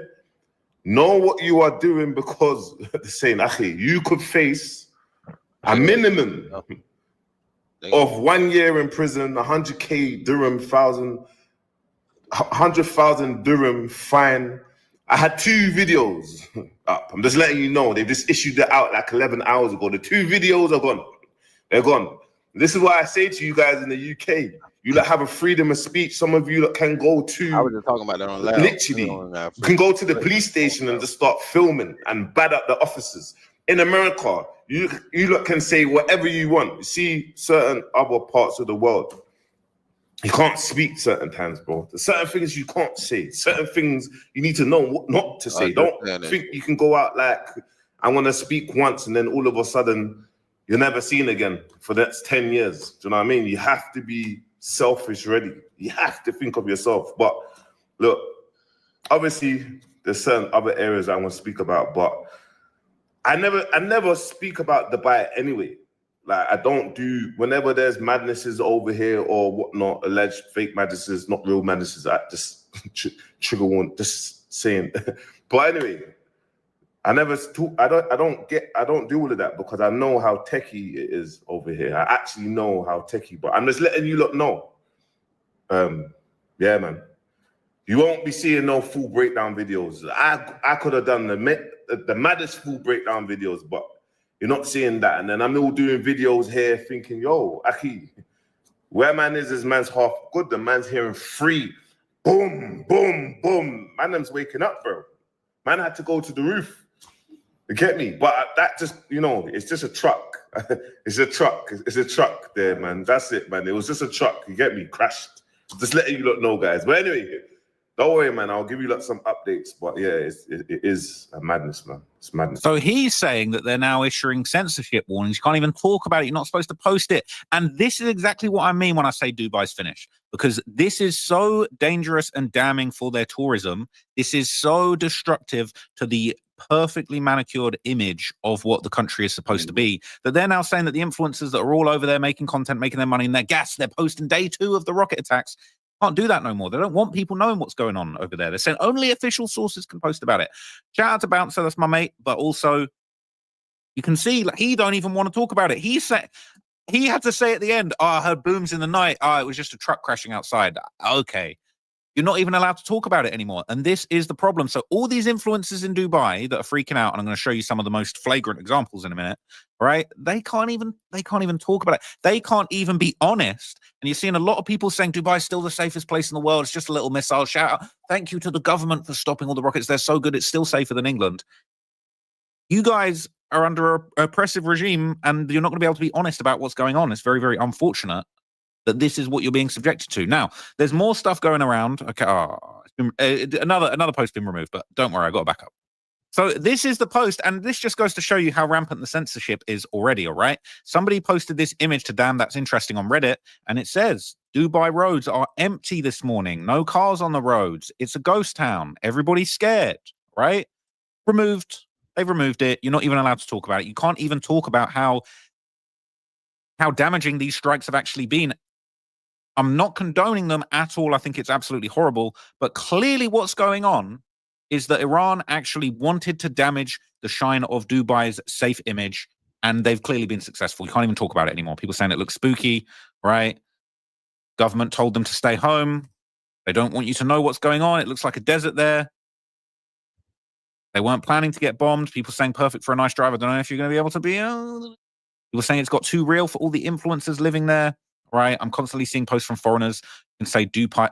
know what you are doing, because they're saying, Akhi, you could face a minimum of 1 year in prison, 100K dirham, 100,000 dirham fine. I had 2 videos up. I'm just letting you know. They just issued it out like 11 hours ago. The 2 videos are gone. They're gone. This is why I say to you guys in the UK, you like have a freedom of speech. Some of you can go to, I was just talking about that on loud. literally, you can go to the police station and just start filming and bad up the officers. In America, you lot can say whatever you want. You see certain other parts of the world, you can't speak certain times, bro. There's certain things you can't say. Certain things you need to know what not to say. Don't think you can go out like, I want to speak once and then all of a sudden you're never seen again for the next 10 years. Do you know what I mean? You have to be selfish ready. You have to think of yourself. But look, obviously there's certain other areas I want to speak about, but I never speak about Dubai anyway. Like, I don't do, whenever there's madnesses over here or whatnot, alleged fake madnesses, not real madnesses, I just trigger one, just saying. But anyway, I never talk, I don't do all of that because I know how techie it is over here. I actually know how techie, but I'm just letting you lot know. Yeah, man. You won't be seeing no full breakdown videos. I could have done the maddest full breakdown videos, but you're not seeing that. And then I'm all doing videos here thinking, yo, Aki, where man is man's half good. The man's hearing 3. Boom, boom, boom. Man's waking up, bro. Man had to go to the roof. You get me? But that just, you know, it's just a truck. It's a truck. It's a truck there, man. That's it, man. It was just a truck. You get me? Crashed. Just letting you lot know, guys. But anyway, don't worry, man. I'll give you like some updates. But yeah, it is a madness, man. It's madness. So he's saying that they're now issuing censorship warnings. You can't even talk about it. You're not supposed to post it. And this is exactly what I mean when I say Dubai's finished. Because this is so dangerous and damning for their tourism. This is so destructive to the perfectly manicured image of what the country is supposed to be, that they're now saying that the influencers that are all over there making content, making their money in their gas, they're posting day 2 of the rocket attacks, can't do that no more. They don't want people knowing what's going on over there. They're saying only official sources can post about it. Shout out to Bouncer, that's my mate, but also you can see like, he don't even want to talk about it. He said he had to say at the end, I heard booms in the night. It was just a truck crashing outside. Okay. You're not even allowed to talk about it anymore. And this is the problem. So all these influencers in Dubai that are freaking out, and I'm going to show you some of the most flagrant examples in a minute, right? They can't even talk about it. They can't even be honest. And you're seeing a lot of people saying Dubai's still the safest place in the world. It's just a little missile shout out. Thank you to the government for stopping all the rockets. They're so good. It's still safer than England. You guys are under an oppressive regime and you're not going to be able to be honest about what's going on. It's very, very unfortunate that this is what you're being subjected to. Now, there's more stuff going around. Okay, another post been removed, but don't worry, I got a backup. So this is the post, and this just goes to show you how rampant the censorship is already, all right? Somebody posted this image to Damn That's Interesting on Reddit, and it says, Dubai roads are empty this morning. No cars on the roads. It's a ghost town. Everybody's scared, right? Removed. They've removed it. You're not even allowed to talk about it. You can't even talk about how damaging these strikes have actually been. I'm not condoning them at all. I think it's absolutely horrible. But clearly what's going on is that Iran actually wanted to damage the shine of Dubai's safe image, and they've clearly been successful. You can't even talk about it anymore. People saying it looks spooky, right? Government told them to stay home. They don't want you to know what's going on. It looks like a desert there. They weren't planning to get bombed. People saying perfect for a nice drive. I don't know if you're going to be able to be... People saying it's got too real for all the influencers living there. Right, I'm constantly seeing posts from foreigners and say Dubai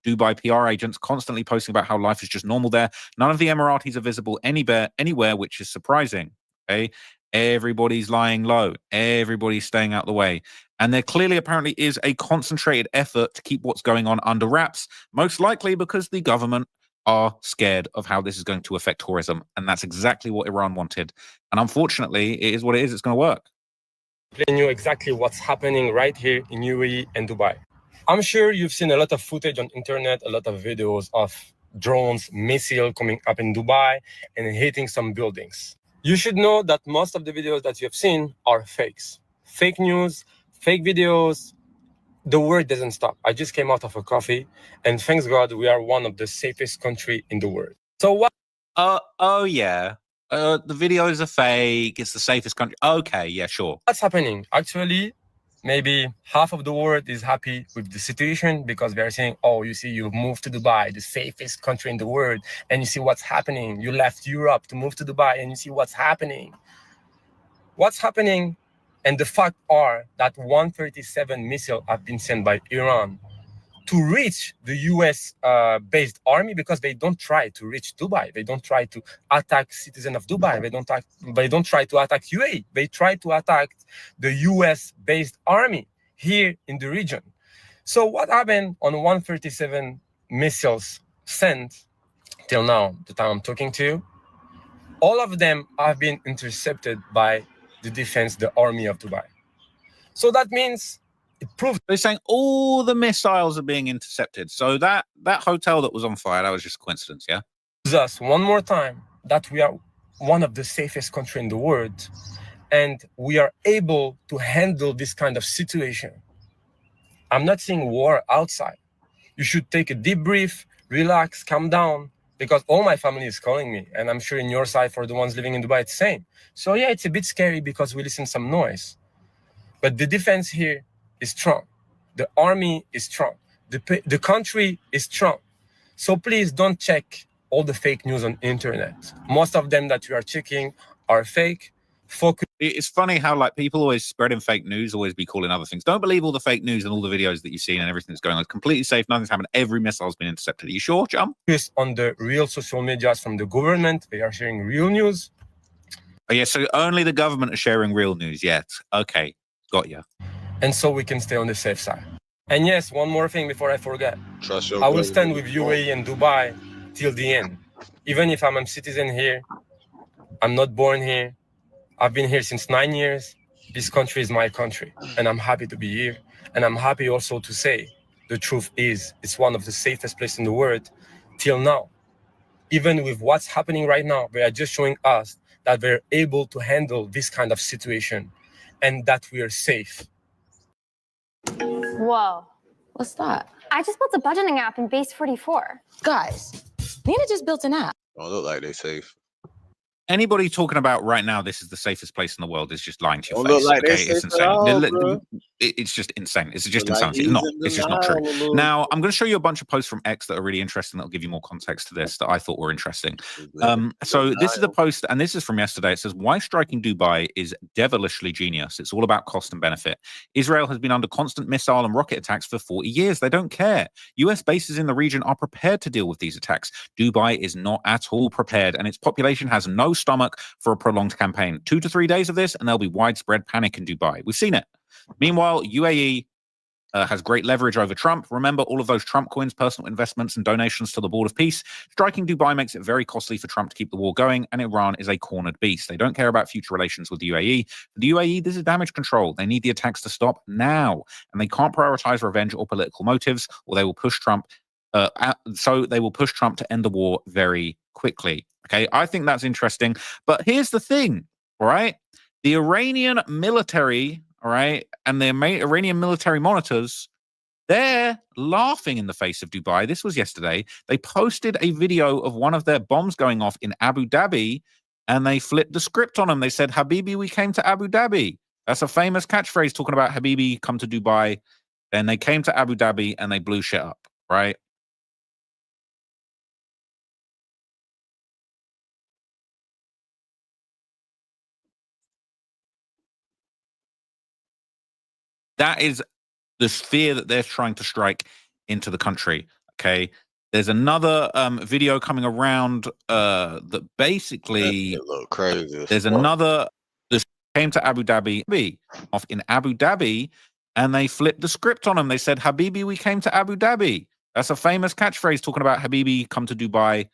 PR agents constantly posting about how life is just normal there. None of the Emiratis are visible anywhere, which is surprising. Okay, everybody's lying low, everybody's staying out the way, and there clearly apparently is a concentrated effort to keep what's going on under wraps. Most likely because the government are scared of how this is going to affect tourism, and that's exactly what Iran wanted. And unfortunately, it is what it is. It's going to work. Explain you exactly what's happening right here in UAE and Dubai. I'm sure you've seen a lot of footage on internet, a lot of videos of drones, missile coming up in Dubai and hitting some buildings. You should know that most of the videos that you have seen are fakes. Fake news, fake videos. The word doesn't stop. I just came out of a coffee, and thanks God, we are one of the safest country in the world. So what? Oh yeah. The videos are fake. It's the safest country. Okay, yeah, sure. What's happening? Actually, maybe half of the world is happy with the situation because they're saying, oh, you see, you moved to Dubai, the safest country in the world, and you see what's happening. You left Europe to move to Dubai, and you see what's happening. What's happening? And the fact are that 137 missiles have been sent by Iran to reach the US based army, because they don't try to reach Dubai. They don't try to attack citizens of Dubai. They don't try to attack UAE. They try to attack the US based army here in the region. So what happened on 137 missiles sent till now, the time I'm talking to you? All of them have been intercepted by the defense, the army of Dubai. So that means it proves they're saying all the missiles are being intercepted. So that hotel that was on fire, that was just coincidence, yeah? Us one more time that we are one of the safest countries in the world, and we are able to handle this kind of situation. I'm not saying war outside. You should take a deep breath, relax, calm down, because all my family is calling me, and I'm sure in your side for the ones living in Dubai, it's the same. So yeah, it's a bit scary because we listen to some noise. But the defense here is strong. The army is strong. The country is strong. So please don't check all the fake news on internet. Most of them that you are checking are fake. Focus. It's funny how like people always spreading fake news, always be calling other things. Don't believe all the fake news and all the videos that you've seen and everything that's going on. It's completely safe. Nothing's happened. Every missile has been intercepted. Are you sure, Jum? Focus on the real social medias from the government. They are sharing real news. Oh yeah, so only the government are sharing real news yet. Okay, got you. And so we can stay on the safe side. And yes, one more thing before I forget. Trust your I will stand with UAE and Dubai till the end. Even if I'm a citizen here, I'm not born here. I've been here since 9 years. This country is my country, and I'm happy to be here. And I'm happy also to say the truth is it's one of the safest places in the world till now. Even with what's happening right now, they are just showing us that we're able to handle this kind of situation and that we are safe. Whoa. What's that? I just built a budgeting app in Base 44. Guys, Nina just built an app. Don't look like they're safe. Anybody talking about right now this is the safest place in the world is just lying to your Don't face. look like Okay, they're it's safe insane. at all, bro. It's just insane. It's just Look like insanity. he's It's not. in It's just not denial, true. little. Now I'm going to show you a bunch of posts from X that are really interesting. That'll give you more context to this that I thought were interesting. So this is a post, and this is from yesterday. It says, "Why striking Dubai is devilishly genius. It's all about cost and benefit. Israel has been under constant missile and rocket attacks for 40 years. They don't care. US bases in the region are prepared to deal with these attacks. Dubai is not at all prepared, and its population has no stomach for a prolonged campaign. 2 to 3 days of this, and there'll be widespread panic in Dubai. We've seen it. Meanwhile, UAE has great leverage over Trump. Remember all of those Trump coins, personal investments, and donations to the Board of Peace. Striking Dubai makes it very costly for Trump to keep the war going, and Iran is a cornered beast. They don't care about future relations with the UAE. For the UAE, this is damage control. They need the attacks to stop now, and they can't prioritize revenge or political motives, or they will push Trump. So they will push Trump to end the war very quickly. Okay, I think that's interesting. But here's the thing, all right? The Iranian military, all right, and the Iranian military monitors, they're laughing in the face of Dubai. This was yesterday. They posted a video of one of their bombs going off in Abu Dhabi, and they flipped the script on them. They said, Habibi, we came to Abu Dhabi. That's a famous catchphrase talking about Habibi, come to Dubai. And they came to Abu Dhabi, and they blew shit up, right? That is the sphere that they're trying to strike into the country. Okay. There's another video coming around that basically look crazy. There's another that came to Abu Dhabi off in Abu Dhabi, and they flipped the script on them. They said, Habibi, we came to Abu Dhabi. That's a famous catchphrase talking about Habibi, come to Dubai.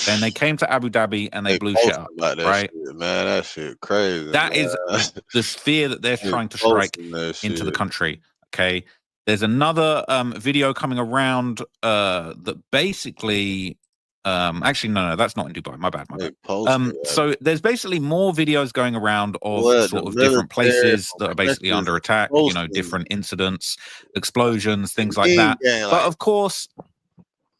Then they came to Abu Dhabi and they blew shit up, right? Shit, man, that shit crazy. That is the sphere that they're trying to strike into the country. Okay. There's another video coming around that basically Actually, no, that's not in Dubai. My bad. Posted, So there's basically more videos going around of What, sort the of different military places that are basically countries under attack. You know, posting. different incidents, explosions, things like Mean that. gang, But like, of course,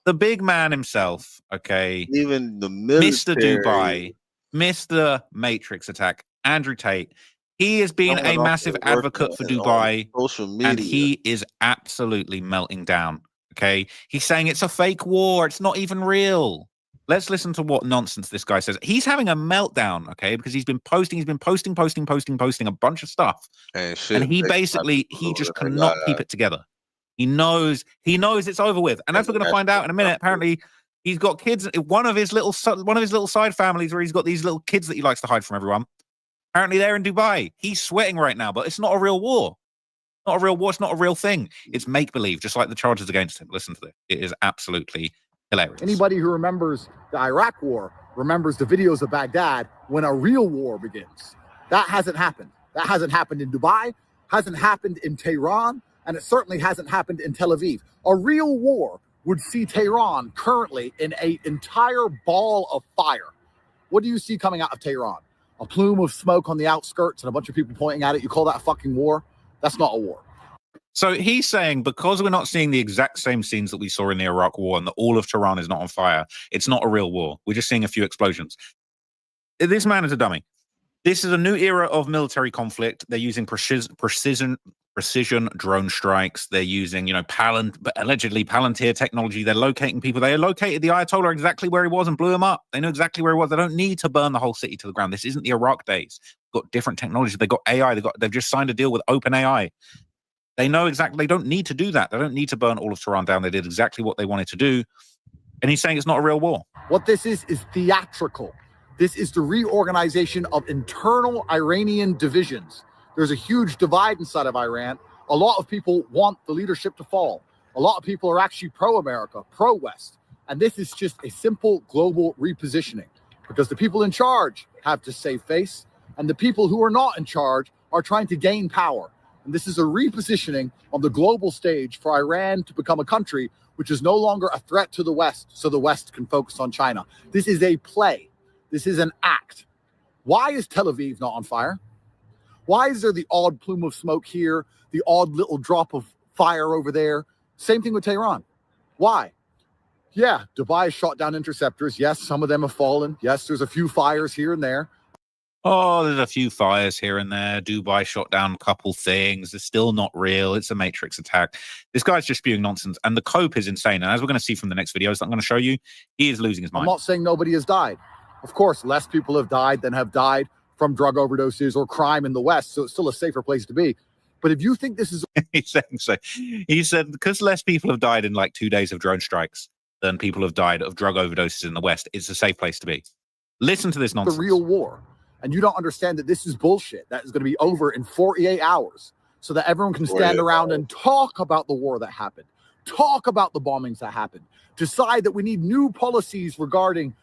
the big man himself, okay, even the Mr. military Dubai, Mr. Matrix Attack, Andrew Tate, he has been someone a off massive there working advocate for on Dubai, social and media. he is absolutely melting down. Okay, he's saying it's a fake war, it's not even real. Let's listen to what nonsense this guy says. He's having a meltdown, okay, because he's been posting a bunch of stuff, and he basically just cannot keep it together. He knows it's over with, and as we're going to find out in a minute, apparently he's got kids. One of his little side families where he's got these little kids that he likes to hide from everyone. Apparently they're in Dubai. He's sweating right now, but it's not a real war. Not a real war. It's not a real thing. It's make believe, just like the charges against him. Listen to this. It is absolutely hilarious. Anybody who remembers the Iraq War remembers the videos of Baghdad when a real war begins. That hasn't happened. That hasn't happened in Dubai, hasn't happened in Tehran, and it certainly hasn't happened in Tel Aviv. A real war would see Tehran currently in an entire ball of fire. What do you see coming out of Tehran? A plume of smoke on the outskirts and a bunch of people pointing at it. You call that a fucking war? That's not a war. So he's saying because we're not seeing the exact same scenes that we saw in the Iraq War and that all of Tehran is not on fire, it's not a real war. We're just seeing a few explosions. This man is a dummy. This is a new era of military conflict. They're using precision drone strikes. They're using, allegedly Palantir technology. They're locating people. They located the Ayatollah exactly where he was and blew him up. They know exactly where he was. They don't need to burn the whole city to the ground. This isn't the Iraq days. They've got different technology. They've got AI. They've just signed a deal with OpenAI. They know exactly. They don't need to do that. They don't need to burn all of Tehran down. They did exactly what they wanted to do. And he's saying it's not a real war. What this is theatrical. This is the reorganization of internal Iranian divisions. There's a huge divide inside of Iran. A lot of people want the leadership to fall. A lot of people are actually pro-America, pro-West. And this is just a simple global repositioning because the people in charge have to save face and the people who are not in charge are trying to gain power. And this is a repositioning on the global stage for Iran to become a country which is no longer a threat to the West so the West can focus on China. This is a play. This is an act. Why is Tel Aviv not on fire? Why is there the odd plume of smoke here, the odd little drop of fire over there? Same thing with Tehran. Why? Yeah, Dubai shot down interceptors. Yes, some of them have fallen. Yes, there's a few fires here and there. Oh, there's a few fires here and there. Dubai shot down a couple things. It's still not real. It's a Matrix attack. This guy's just spewing nonsense. And the cope is insane. And as we're going to see from the next videos that I'm going to show you, he is losing his mind. I'm not saying nobody has died. Of course, less people have died than have died from drug overdoses or crime in the West. So it's still a safer place to be. But if you think this is... He's saying so. He said, because less people have died in like 2 days of drone strikes than people have died of drug overdoses in the West, it's a safe place to be. Listen to this nonsense. The real war. And you don't understand that this is bullshit. That is going to be over in 48 hours so that everyone can stand around and talk about the war that happened, talk about the bombings that happened, decide that we need new policies regarding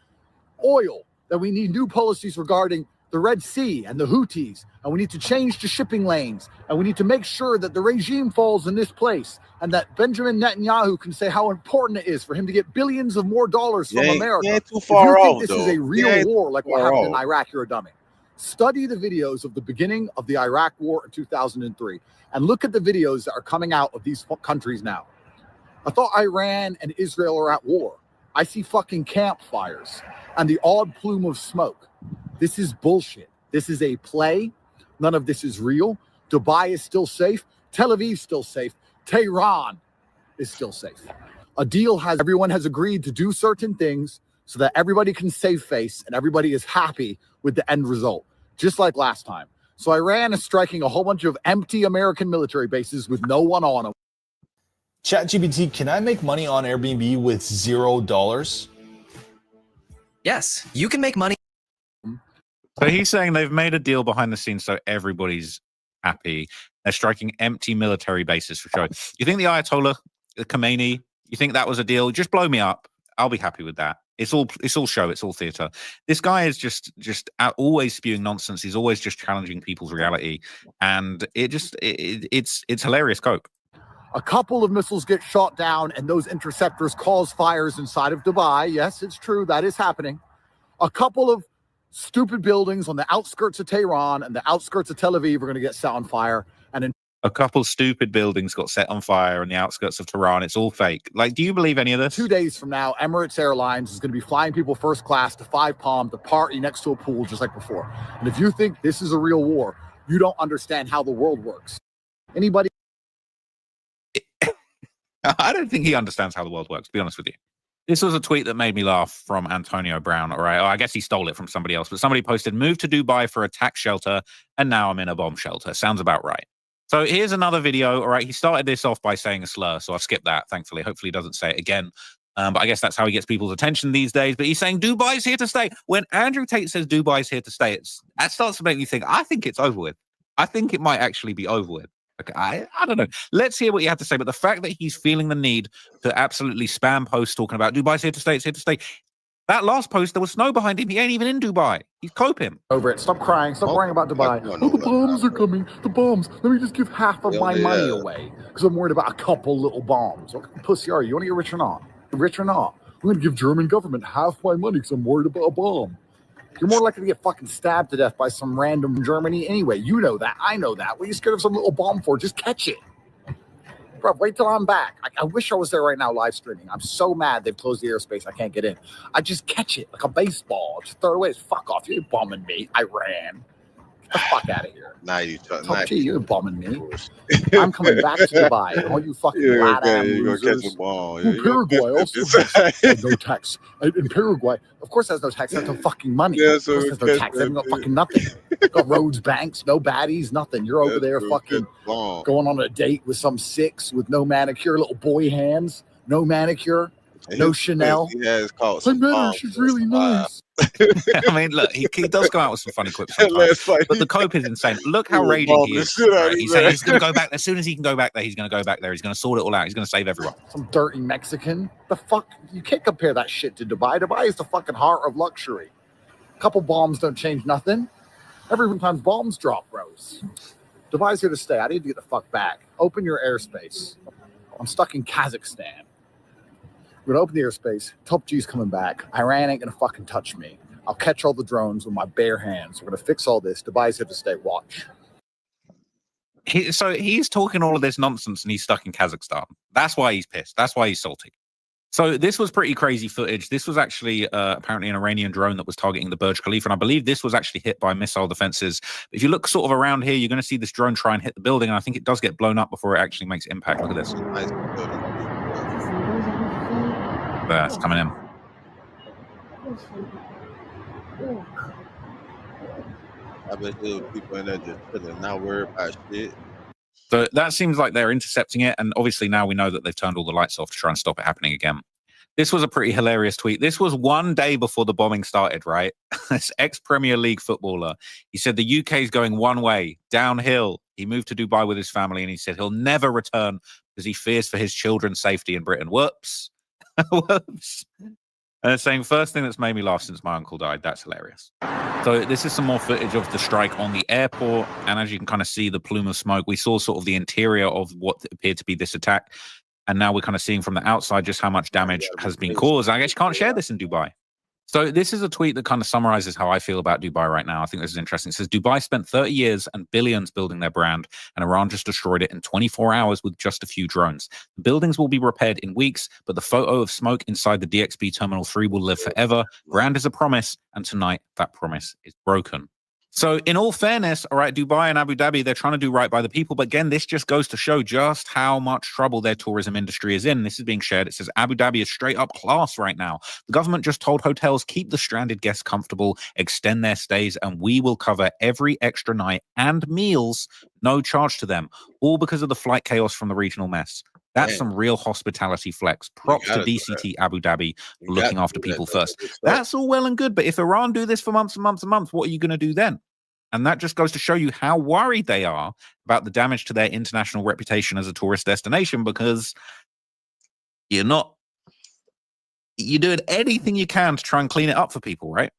oil, that we need new policies regarding the Red Sea and the Houthis, and we need to change the shipping lanes, and we need to make sure that the regime falls in this place, and that Benjamin Netanyahu can say how important it is for him to get billions of more dollars from America. You ain't too far if you off, think this though. is a real war like what happened in off. Iraq, you're a dummy. Study the videos of the beginning of the Iraq War in 2003 and look at the videos that are coming out of these countries now. I thought Iran and Israel are at war. I see fucking campfires and the odd plume of smoke. This is bullshit. This is a play. None of this is real. Dubai is still safe. Tel Aviv is still safe. Tehran is still safe. A deal has, everyone has agreed to do certain things so that everybody can save face and everybody is happy with the end result, just like last time. So Iran is striking a whole bunch of empty American military bases with no one on them. ChatGPT, can I make money on Airbnb with $0? Yes, you can make money. So he's saying they've made a deal behind the scenes so everybody's happy. They're striking empty military bases for show. You think the Ayatollah, the Khomeini, you think that was a deal? Just blow me up. I'll be happy with that. It's all show. It's all theater. This guy is just always spewing nonsense. He's always just challenging people's reality, and it's hilarious. Cope. A couple of missiles get shot down, and those interceptors cause fires inside of Dubai. Yes, it's true. That is happening. A couple of stupid buildings on the outskirts of Tehran and the outskirts of Tel Aviv are going to get set on fire. And a couple stupid buildings got set on fire on the outskirts of Tehran. It's all fake. Like, do you believe any of this? 2 days from now, Emirates Airlines is going to be flying people first class to 5 Palm to party next to a pool just like before. And if you think this is a real war, you don't understand how the world works. Anybody? I don't think he understands how the world works, to be honest with you. This was a tweet that made me laugh from Antonio Brown, all right? Oh, I guess he stole it from somebody else, but somebody posted, moved to Dubai for a tax shelter, and now I'm in a bomb shelter. Sounds about right. So here's another video, all right? He started this off by saying a slur, so I've skipped that, thankfully. Hopefully he doesn't say it again. But I guess that's how he gets people's attention these days. But he's saying Dubai's here to stay. When Andrew Tate says Dubai's here to stay, that starts to make me think, I think it's over with. I think it might actually be over with. Okay, I don't know. Let's hear what you have to say. But the fact that he's feeling the need to absolutely spam posts talking about Dubai's here to stay, it's here to stay. That last post, there was snow behind him. He ain't even in Dubai. He's coping. Over it. Stop crying. Stop worrying about Dubai. Oh, the bombs are coming. The bombs. Let me just give half of my money away because I'm worried about a couple little bombs. What kind of pussy are you? You want to get rich or not? Rich or not? I'm going to give German government half my money because I'm worried about a bomb. You're more likely to get fucking stabbed to death by some random Germany anyway. You know that. I know that. What are you scared of some little bomb for? Just catch it. Bro, wait till I'm back. I wish I was there right now live streaming. I'm so mad they've closed the airspace. I can't get in. I just catch it like a baseball. Just throw it away. Fuck off. You ain't bombing me. I ran. Get the fuck out of here. Now you try. You ain't bombing me. I'm coming back to Dubai. And all you fucking losers. Paraguay also has no tax. In Paraguay, of course, has no tax. There's no fucking money. Yeah, of course, there's no tax. They've got fucking nothing. Got roads, banks, no baddies, nothing. You're over there fucking going on a date with some six with no manicure, little boy hands, no manicure, no Chanel. He has caught I met her. She's really nice. I mean, look, he does come out with some funny quips sometimes, but the cope is insane. Look how raging he is. Right? He's saying he's going to go back. As soon as he can go back there, he's going to go back there. He's going to sort it all out. He's going to save everyone. Some dirty Mexican. The fuck? You can't compare that shit to Dubai. Dubai is the fucking heart of luxury. A couple bombs don't change nothing. Every time bombs drop, bros. Dubai's here to stay. I need to get the fuck back. Open your airspace. I'm stuck in Kazakhstan. We're gonna open the airspace. Top G's coming back. Iran ain't gonna fucking touch me. I'll catch all the drones with my bare hands. We're gonna fix all this. Dubai's here to stay. Watch. So he's talking all of this nonsense and he's stuck in Kazakhstan. That's why he's pissed. That's why he's salty. So this was pretty crazy footage. This was actually apparently an Iranian drone that was targeting the Burj Khalifa. And I believe this was actually hit by missile defenses. If you look sort of around here, you're going to see this drone try and hit the building. And I think it does get blown up before it actually makes impact. Look at this. There, it's coming in. I bet there were people in there just chilling, not worried about shit. So that seems like they're intercepting it. And obviously now we know that they've turned all the lights off to try and stop it happening again. This was a pretty hilarious tweet. This was one day before the bombing started, right? This ex-Premier League footballer. He said the UK is going one way, downhill. He moved to Dubai with his family and he said he'll never return because he fears for his children's safety in Britain. Whoops. Whoops. And saying, first thing that's made me laugh since my uncle died. That's hilarious. So this is some more footage of the strike on the airport. And as you can kind of see the plume of smoke, we saw sort of the interior of what appeared to be this attack. And now we're kind of seeing from the outside just how much damage has been caused. I guess you can't share this in Dubai. So this is a tweet that kind of summarizes how I feel about Dubai right now. I think this is interesting. It says, Dubai spent 30 years and billions building their brand, and Iran just destroyed it in 24 hours with just a few drones. The buildings will be repaired in weeks, but the photo of smoke inside the DXB Terminal 3 will live forever. Brand is a promise, and tonight that promise is broken. So in all fairness, all right, Dubai and Abu Dhabi, they're trying to do right by the people. But again, this just goes to show just how much trouble their tourism industry is in. This is being shared. It says Abu Dhabi is straight up class right now. The government just told hotels, keep the stranded guests comfortable, extend their stays, and we will cover every extra night and meals, no charge to them, all because of the flight chaos from the regional mess. That's some real hospitality flex. Props to DCT Abu Dhabi for looking after people first. That's all well and good, but if Iran do this for months and months and months, what are you going to do then? And that just goes to show you how worried they are about the damage to their international reputation as a tourist destination, because you're doing anything you can to try and clean it up for people, right?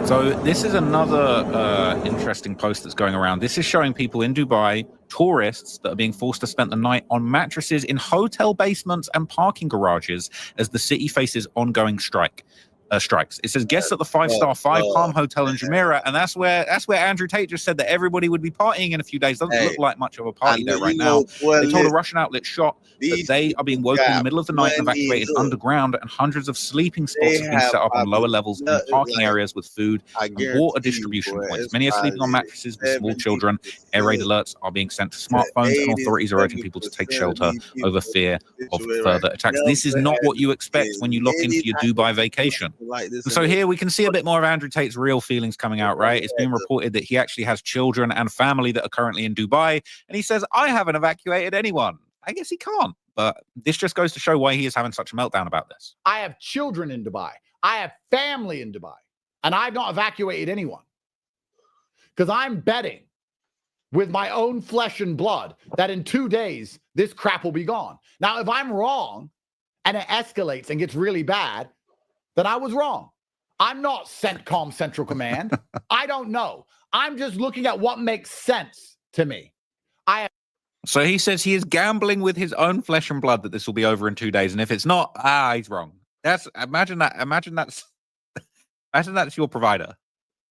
So this is another interesting post that's going around. This is showing people in Dubai, tourists that are being forced to spend the night on mattresses in hotel basements and parking garages as the city faces ongoing strikes. It says guests at the five-star Five Palm Hotel in Jumeirah, and that's where Andrew Tate just said that everybody would be partying in a few days. Doesn't look like much of a party there right now. They told a Russian outlet Shot that they are being woken in the middle of the night and evacuated underground, and hundreds of sleeping spots have been set up on lower levels in parking areas with food and water distribution points. Many are sleeping on mattresses with small children. Air raid alerts are being sent to smartphones, and authorities are urging people to take shelter over fear of further attacks. This is not what you expect when you lock into your Dubai vacation. So here we can see a bit more of Andrew Tate's real feelings coming out, right? It's been reported that he actually has children and family that are currently in Dubai, and he says, I haven't evacuated anyone. I guess he can't, but this just goes to show why he is having such a meltdown about this. I have children in Dubai. I have family in Dubai, and I've not evacuated anyone because I'm betting with my own flesh and blood that in 2 days, this crap will be gone. Now, if I'm wrong and it escalates and gets really bad, then I was wrong. I'm not CENTCOM Central Command. I don't know. I'm just looking at what makes sense to me. So he says he is gambling with his own flesh and blood that this will be over in 2 days, and if it's not, he's wrong. Imagine that's your provider.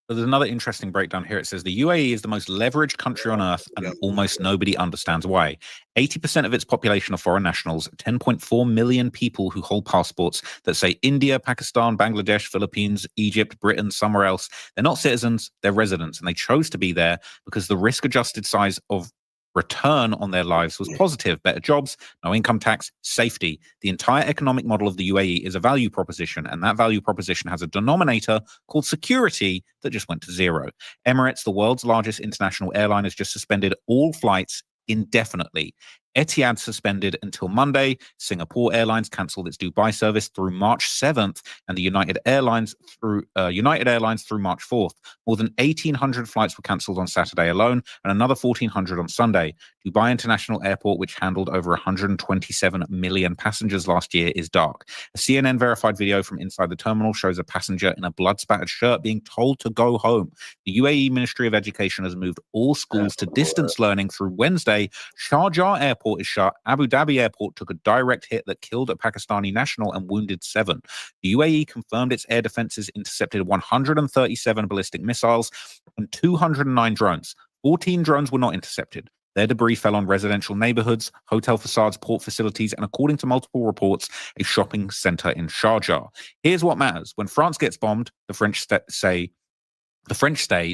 But there's another interesting breakdown here. It says the UAE is the most leveraged country on earth, and almost nobody understands why. 80% of its population are foreign nationals, 10.4 million people who hold passports that say India, Pakistan, Bangladesh, Philippines, Egypt, Britain, somewhere else. They're not citizens, they're residents, and they chose to be there because the risk-adjusted size of return on their lives was positive. Better jobs, no income tax, safety. The entire economic model of the UAE is a value proposition, and that value proposition has a denominator called security that just went to zero. Emirates, the world's largest international airline, has just suspended all flights indefinitely. Etihad suspended until Monday. Singapore Airlines cancelled its Dubai service through March 7th, and the United Airlines through March 4th. More than 1,800 flights were cancelled on Saturday alone, and another 1,400 on Sunday. Dubai International Airport, which handled over 127 million passengers last year, is dark. A CNN-verified video from inside the terminal shows a passenger in a blood-spattered shirt being told to go home. The UAE Ministry of Education has moved all schools to distance learning through Wednesday. Sharjah Airport is shut. Abu Dhabi Airport took a direct hit that killed a Pakistani national and wounded 7. The UAE confirmed its air defenses intercepted 137 ballistic missiles and 209 drones. 14 drones were not intercepted. Their debris fell on residential neighborhoods, hotel facades, port facilities, and according to multiple reports, a shopping center in Sharjah. Here's what matters. When France gets bombed, the French stay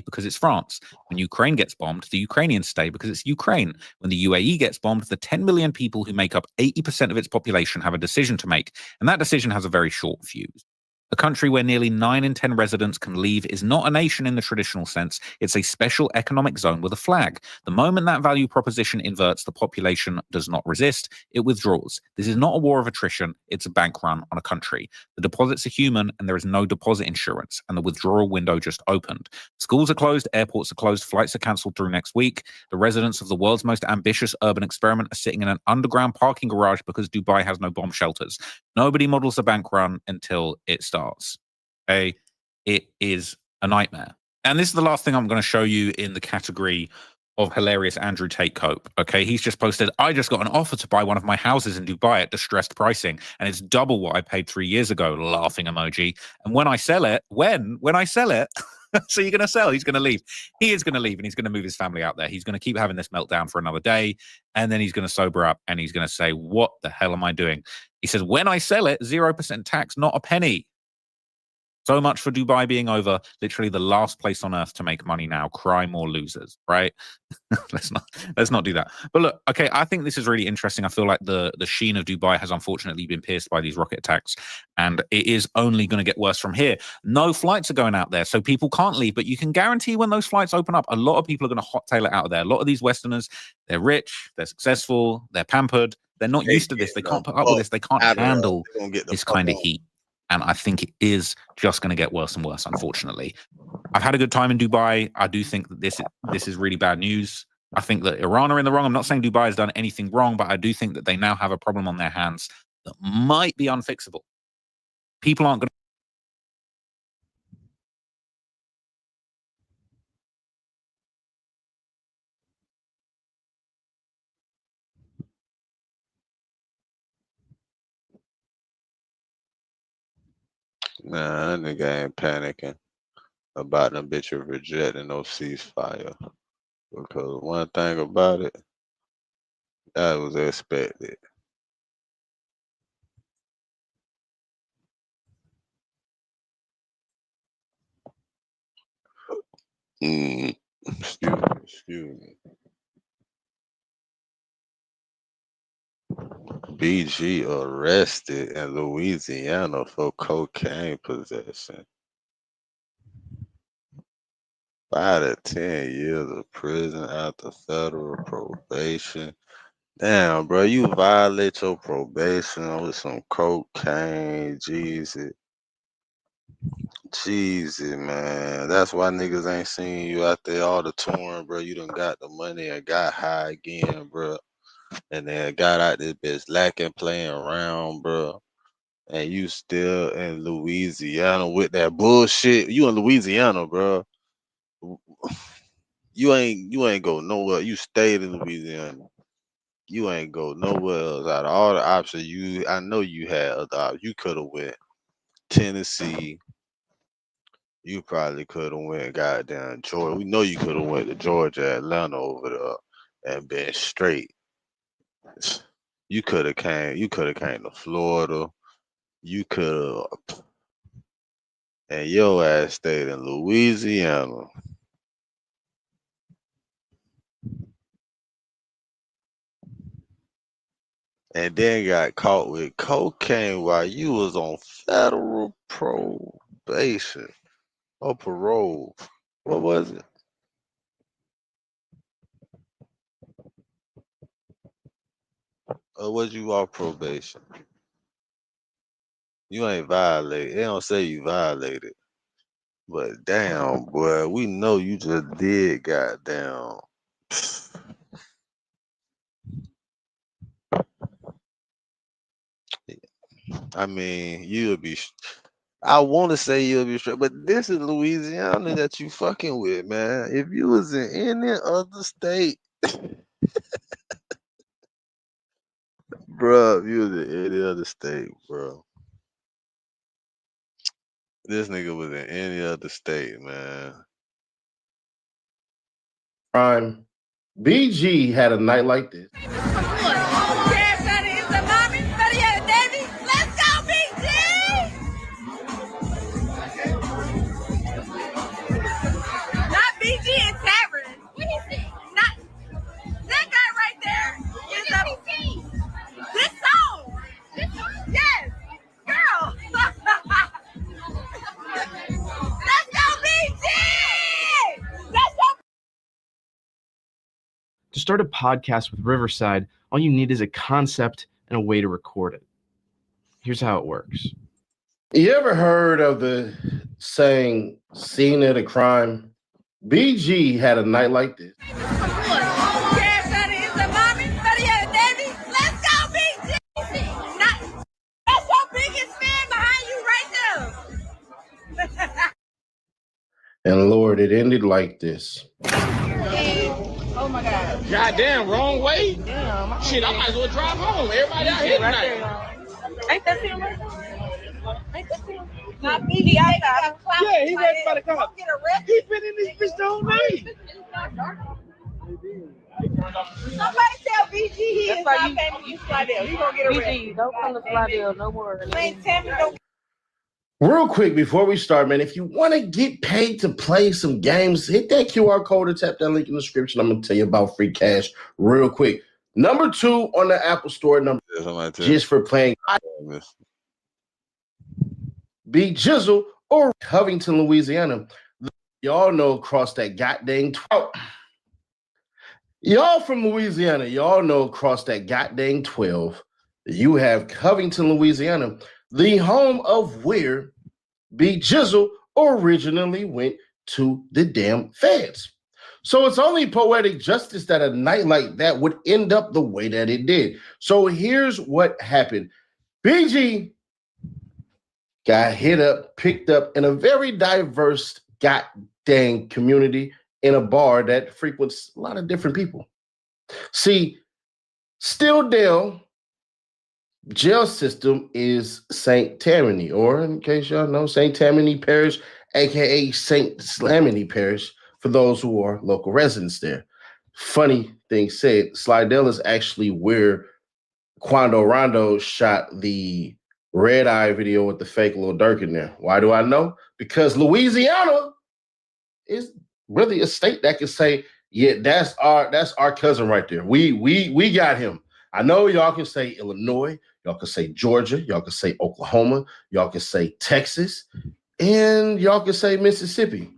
because it's France. When Ukraine gets bombed, the Ukrainians stay because it's Ukraine. When the UAE gets bombed, the 10 million people who make up 80% of its population have a decision to make, and that decision has a very short fuse. A country where nearly 9 in 10 residents can leave is not a nation in the traditional sense. It's a special economic zone with a flag. The moment that value proposition inverts, the population does not resist. It withdraws. This is not a war of attrition. It's a bank run on a country. The deposits are human, and there is no deposit insurance, and the withdrawal window just opened. Schools are closed. Airports are closed. Flights are cancelled through next week. The residents of the world's most ambitious urban experiment are sitting in an underground parking garage because Dubai has no bomb shelters. Nobody models a bank run until it starts. Okay? It is a nightmare. And this is the last thing I'm going to show you in the category of hilarious Andrew Tate cope. Okay, he's just posted, I just got an offer to buy one of my houses in Dubai at distressed pricing, and it's double what I paid 3 years ago. Laughing emoji. And when I sell it, when I sell it, so you're going to sell, he's going to leave. He is going to leave, and he's going to move his family out there. He's going to keep having this meltdown for another day, and then he's going to sober up, and he's going to say, what the hell am I doing? He says, when I sell it, 0% tax, not a penny. So much for Dubai being over. Literally the last place on earth to make money now. Crime or losers, right? let's not do that. But look, okay, I think this is really interesting. I feel like the sheen of Dubai has unfortunately been pierced by these rocket attacks, and it is only going to get worse from here. No flights are going out there, so people can't leave. But you can guarantee when those flights open up, a lot of people are going to hot tail it out of there. A lot of these Westerners, they're rich, they're successful, they're pampered. They're not used to this. They can't put up with this. They can't handle this kind of heat. And I think it is just going to get worse and worse, unfortunately. I've had a good time in Dubai. I do think that this is really bad news. I think that Iran are in the wrong. I'm not saying Dubai has done anything wrong, but I do think that they now have a problem on their hands that might be unfixable. People aren't going to Nah, that nigga ain't panicking about them bitches rejecting no ceasefire. Because one thing about it, that was expected. Excuse me. BG arrested in Louisiana for cocaine possession. 5 to 10 years of prison after federal probation. Damn, bro, you violate your probation with some cocaine. Jesus, man. That's why niggas ain't seen you out there all the touring, bro. You done got the money and got high again, bro. And then got out this bitch lacking playing around, bro. And you still in Louisiana with that bullshit. You in Louisiana, bro. You ain't go nowhere. You stayed in Louisiana. You ain't go nowhere else. Out of all the options, I know you had other options. You could have went Tennessee. You probably could have went goddamn Georgia. We know you could have went to Georgia, Atlanta over there and been straight. You could have came. You could have came to Florida. You could have, and your ass stayed in Louisiana. And then got caught with cocaine while you was on federal probation or parole. What was it? Or was you off probation? You ain't violated. They don't say you violated. But damn, boy, we know you just did goddamn. I mean, you'll be. I want to say you'll be straight, but this is Louisiana that you fucking with, man. If you was in any other state, bro, if you was in any other state, bro. This nigga was in any other state, man. Prime. BG had a night like this. Not BG and Tavern. What is it? Not that guy right there. Is this song? This song? Yes, girl. Let's go, BG. Let's go. To start a podcast with Riverside, all you need is a concept and a way to record it. Here's how it works. You ever heard of the saying, scene at a crime? BG had a night like this. That's your biggest fan behind you right there. And Lord, it ended like this. Oh my God. Goddamn, wrong way. Damn. Shit, I might as well drive home. Everybody out here tonight. Ain't that film right there? Ain't that film? Not BG outside. Yeah, he ready by the car. Get arrested. He been in this bitch the whole night. Somebody tell BG he is not famous in Slidell. He gonna get arrested. BG, don't come to Slidell no more. Man, Tammy don't. Real quick before we start, man, if you want to get paid to play some games, hit that QR code or tap that link in the description. I'm going to tell you about free cash real quick. Number 2 on the Apple Store, just for playing Be Jizzle or Covington, Louisiana. Y'all know across that goddamn 12. Y'all from Louisiana, y'all know across that goddamn 12, you have Covington, Louisiana, the home of where B Jizzle originally went to the damn feds. So it's only poetic justice that a night like that would end up the way that it did. So here's what happened. BG got hit up, picked up in a very diverse goddamn community in a bar that frequents a lot of different people. See, Stilldale jail system is St. Tammany, or in case y'all know, St. Tammany Parish, aka St. Slaminy Parish, for those who are local residents there. Funny thing said, Slidell is actually where Quando Rondo shot the Red Eye video with the fake Lil Durk in there. Why do I know? Because Louisiana is really a state that can say, yeah, that's our cousin right there. We got him. I know y'all can say Illinois, y'all can say Georgia, y'all can say Oklahoma, y'all can say Texas, and y'all can say Mississippi.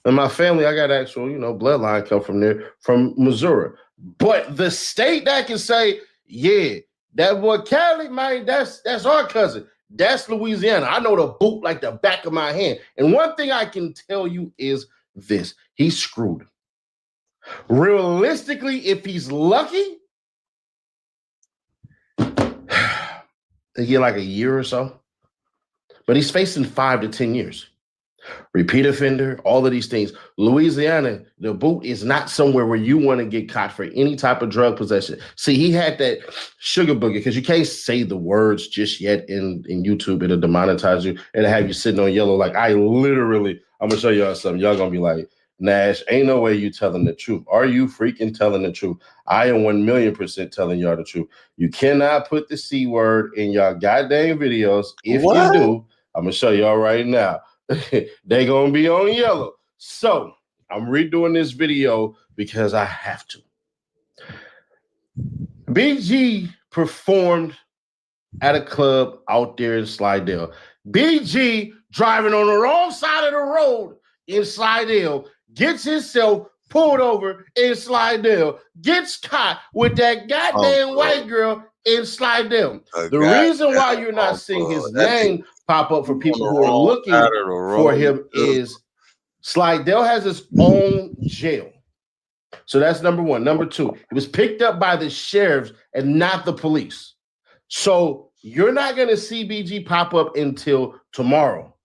And my family, I got actual, bloodline come from there, from Missouri. But the state that can say, yeah, that boy Cali, man, that's our cousin. That's Louisiana. I know the boot like the back of my hand. And one thing I can tell you is this. He's screwed. Realistically, if he's lucky, they get like a year or so. But he's facing 5 to 10 years. Repeat offender, all of these things. Louisiana, the boot is not somewhere where you want to get caught for any type of drug possession. See, he had that sugar boogie, because you can't say the words just yet in YouTube. It'll demonetize you. It'll have you sitting on yellow. Like, I'm going to show y'all something. Y'all going to be like, Nash, ain't no way you telling the truth. Are you freaking telling the truth? I am 1,000,000% telling y'all the truth. You cannot put the C word in y'all goddamn videos. If you do, I'm going to show y'all right now. They gonna be on yellow. So I'm redoing this video because I have to. BG performed at a club out there in Slidell. BG driving on the wrong side of the road in Slidell, gets himself pulled over in Slidell, gets caught with that goddamn white girl in Slidell. The reason why you're not seeing his name pop up for people who are looking for him is Slidell has its own jail. So that's number one. Number two, it was picked up by the sheriffs and not the police. So you're not going to see BG pop up until tomorrow.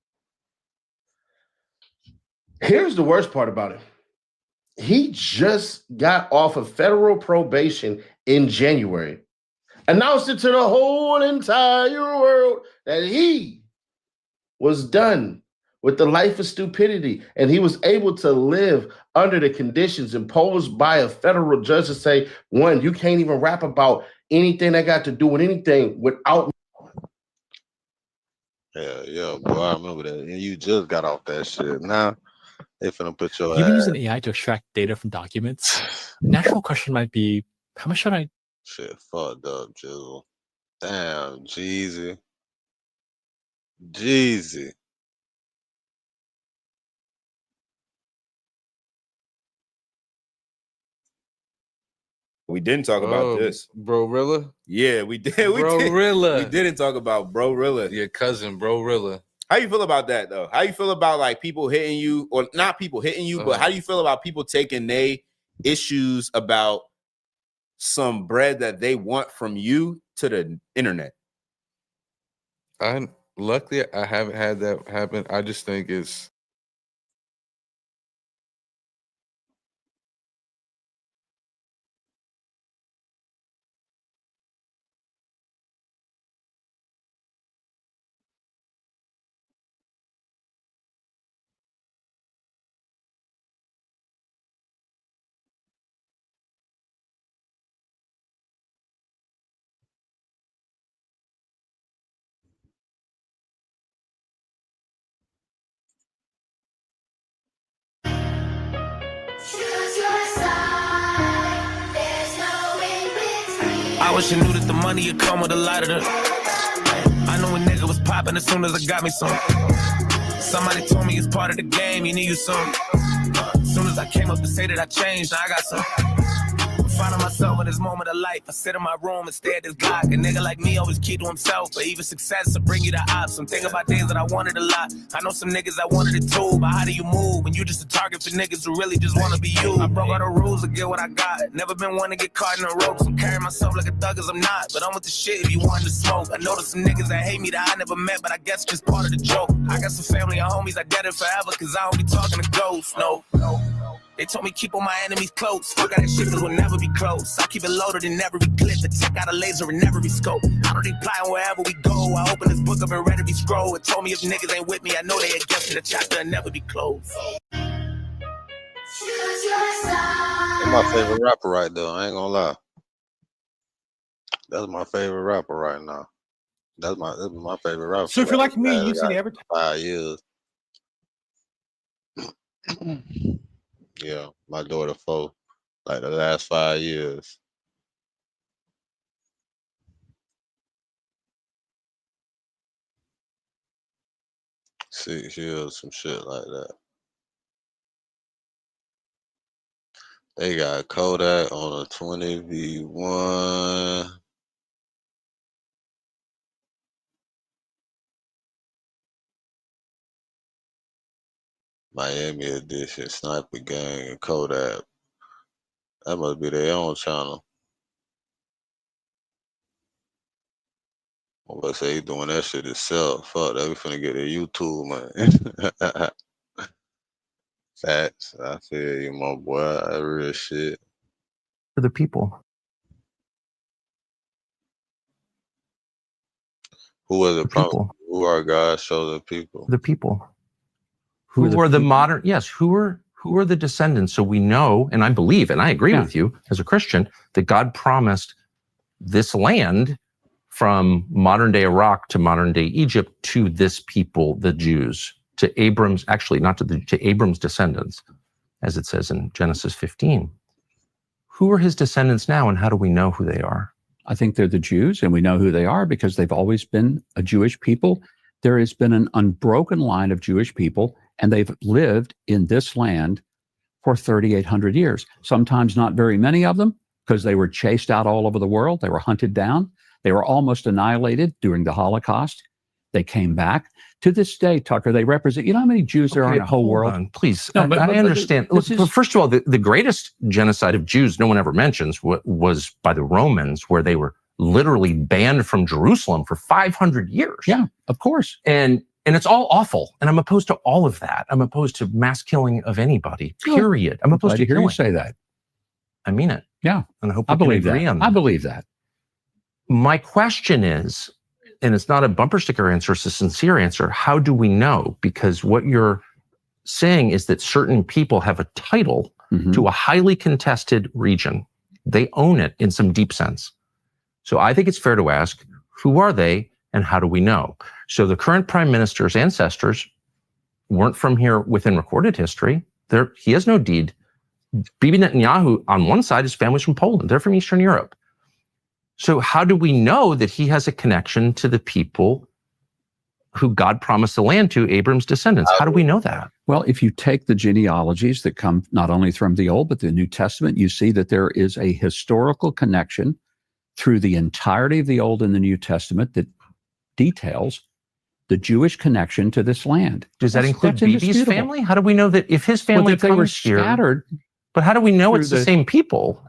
Here's the worst part about it. He just got off of federal probation in January. Announced it to the whole entire world that he was done with the life of stupidity. And he was able to live under the conditions imposed by a federal judge to say, one, you can't even rap about anything that got to do with anything without. Yeah, boy, I remember that. And you just got off that shit. Now they finna put your You've been using AI to extract data from documents. Natural question might be, how much should I? Shit fucked up, Jizzle. Damn, Jeezy. We didn't talk about this. Bro-Rilla? Yeah, we did. Bro-Rilla. We didn't talk about Bro-Rilla. Your cousin, Bro-Rilla. How you feel about that, though? How you feel about, like, people hitting you, or not people hitting you, but how do you feel about people taking their issues about some bread that they want from you to the internet? Luckily, I haven't had that happen. I just think it's I wish you knew that the money would come with a lot of the. I knew a nigga was popping as soon as I got me some. Somebody told me it's part of the game, you need you some. As soon as I came up to say that I changed, now I got some. Finding myself in this moment of life. I sit in my room and stare at this Glock. A nigga like me always keep to himself, but even success will bring you the odds. I'm thinking about days that I wanted a lot. I know some niggas that wanted it too, but how do you move when you just a target for niggas who really just want to be you? I broke all the rules to get what I got. Never been one to get caught in the ropes. I'm carrying myself like a thug as I'm not, but I'm with the shit if you want to smoke. I know there's some niggas that hate me that I never met, but I guess just part of the joke. I got some family and homies I dead it forever, cause I don't be talking to ghosts, no. They told me keep all my enemies close. Fuck all that shit, cause we'll never be close. I keep it loaded in every clip, and take out a laser in every scope. I don't reply wherever we go. I open this book up and ready to be scroll. It told me if niggas ain't with me, I know they against me. The chapter will never be closed. That's my favorite rapper right there. I ain't gonna lie. That's my favorite rapper right now. That's my favorite rapper. So if you're like me, you've seen every 5 years. Yeah, my daughter 4, like the last 5 years. Six years, some shit like that. They got Kodak on a 20v1. Miami Edition, Sniper Gang, and Kodak. That must be their own channel. Let's say he doing that shit himself. Fuck that, we finna get a YouTube, man. Facts. I feel you, my boy. That real shit. For the people. Who are the people? Who are God? Show the people. The people. Who are the modern? Yes. Who are the descendants? So we know, and I believe, and I agree with you as a Christian, that God promised this land from modern day Iraq to modern day Egypt to this people, the Jews, to Abram's, actually not to Abram's descendants, as it says in Genesis 15. Who are his descendants now, and how do we know who they are? I think they're the Jews, and we know who they are because they've always been a Jewish people. There has been an unbroken line of Jewish people, and they've lived in this land for 3,800 years. Sometimes not very many of them, because they were chased out all over the world. They were hunted down. They were almost annihilated during the Holocaust. They came back. To this day, Tucker, they represent, you know how many Jews there are in the whole world? Please, no, I understand. Look, first of all, the greatest genocide of Jews no one ever mentions was by the Romans, where they were literally banned from Jerusalem for 500 years. Yeah, of course. And it's all awful. And I'm opposed to all of that. I'm opposed to mass killing of anybody, period. I'm opposed to hear killing. you say that. I mean it. Yeah. And I hope I we can believe agree that. on that. I believe that. My question is, and it's not a bumper sticker answer, it's a sincere answer. How do we know? Because what you're saying is that certain people have a title to a highly contested region. They own it in some deep sense. So I think it's fair to ask, who are they and how do we know? So the current prime minister's ancestors weren't from here within recorded history. He has no deed. Bibi Netanyahu, on one side, his family's from Poland. They're from Eastern Europe. So how do we know that he has a connection to the people who God promised the land to, Abram's descendants? How do we know that? Well, if you take the genealogies that come not only from the Old, but the New Testament, you see that there is a historical connection through the entirety of the Old and the New Testament that details the Jewish connection to this land. Does that include Bibi's family? How do we know that if his family they were comes here, scattered? But how do we know it's the same people?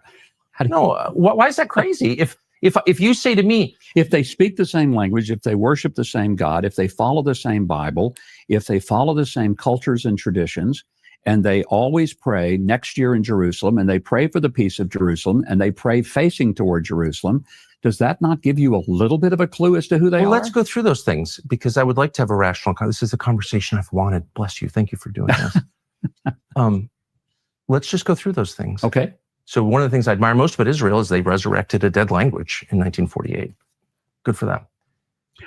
Why is that crazy? If you say to me, if they speak the same language, if they worship the same God, if they follow the same Bible, if they follow the same cultures and traditions, and they always pray next year in Jerusalem, and they pray for the peace of Jerusalem, and they pray facing toward Jerusalem, does that not give you a little bit of a clue as to who they are? Let's go through those things, because I would like to have a rational. This is a conversation I've wanted. Bless you. Thank you for doing this. Let's just go through those things. Okay. So one of the things I admire most about Israel is they resurrected a dead language in 1948. Good for them.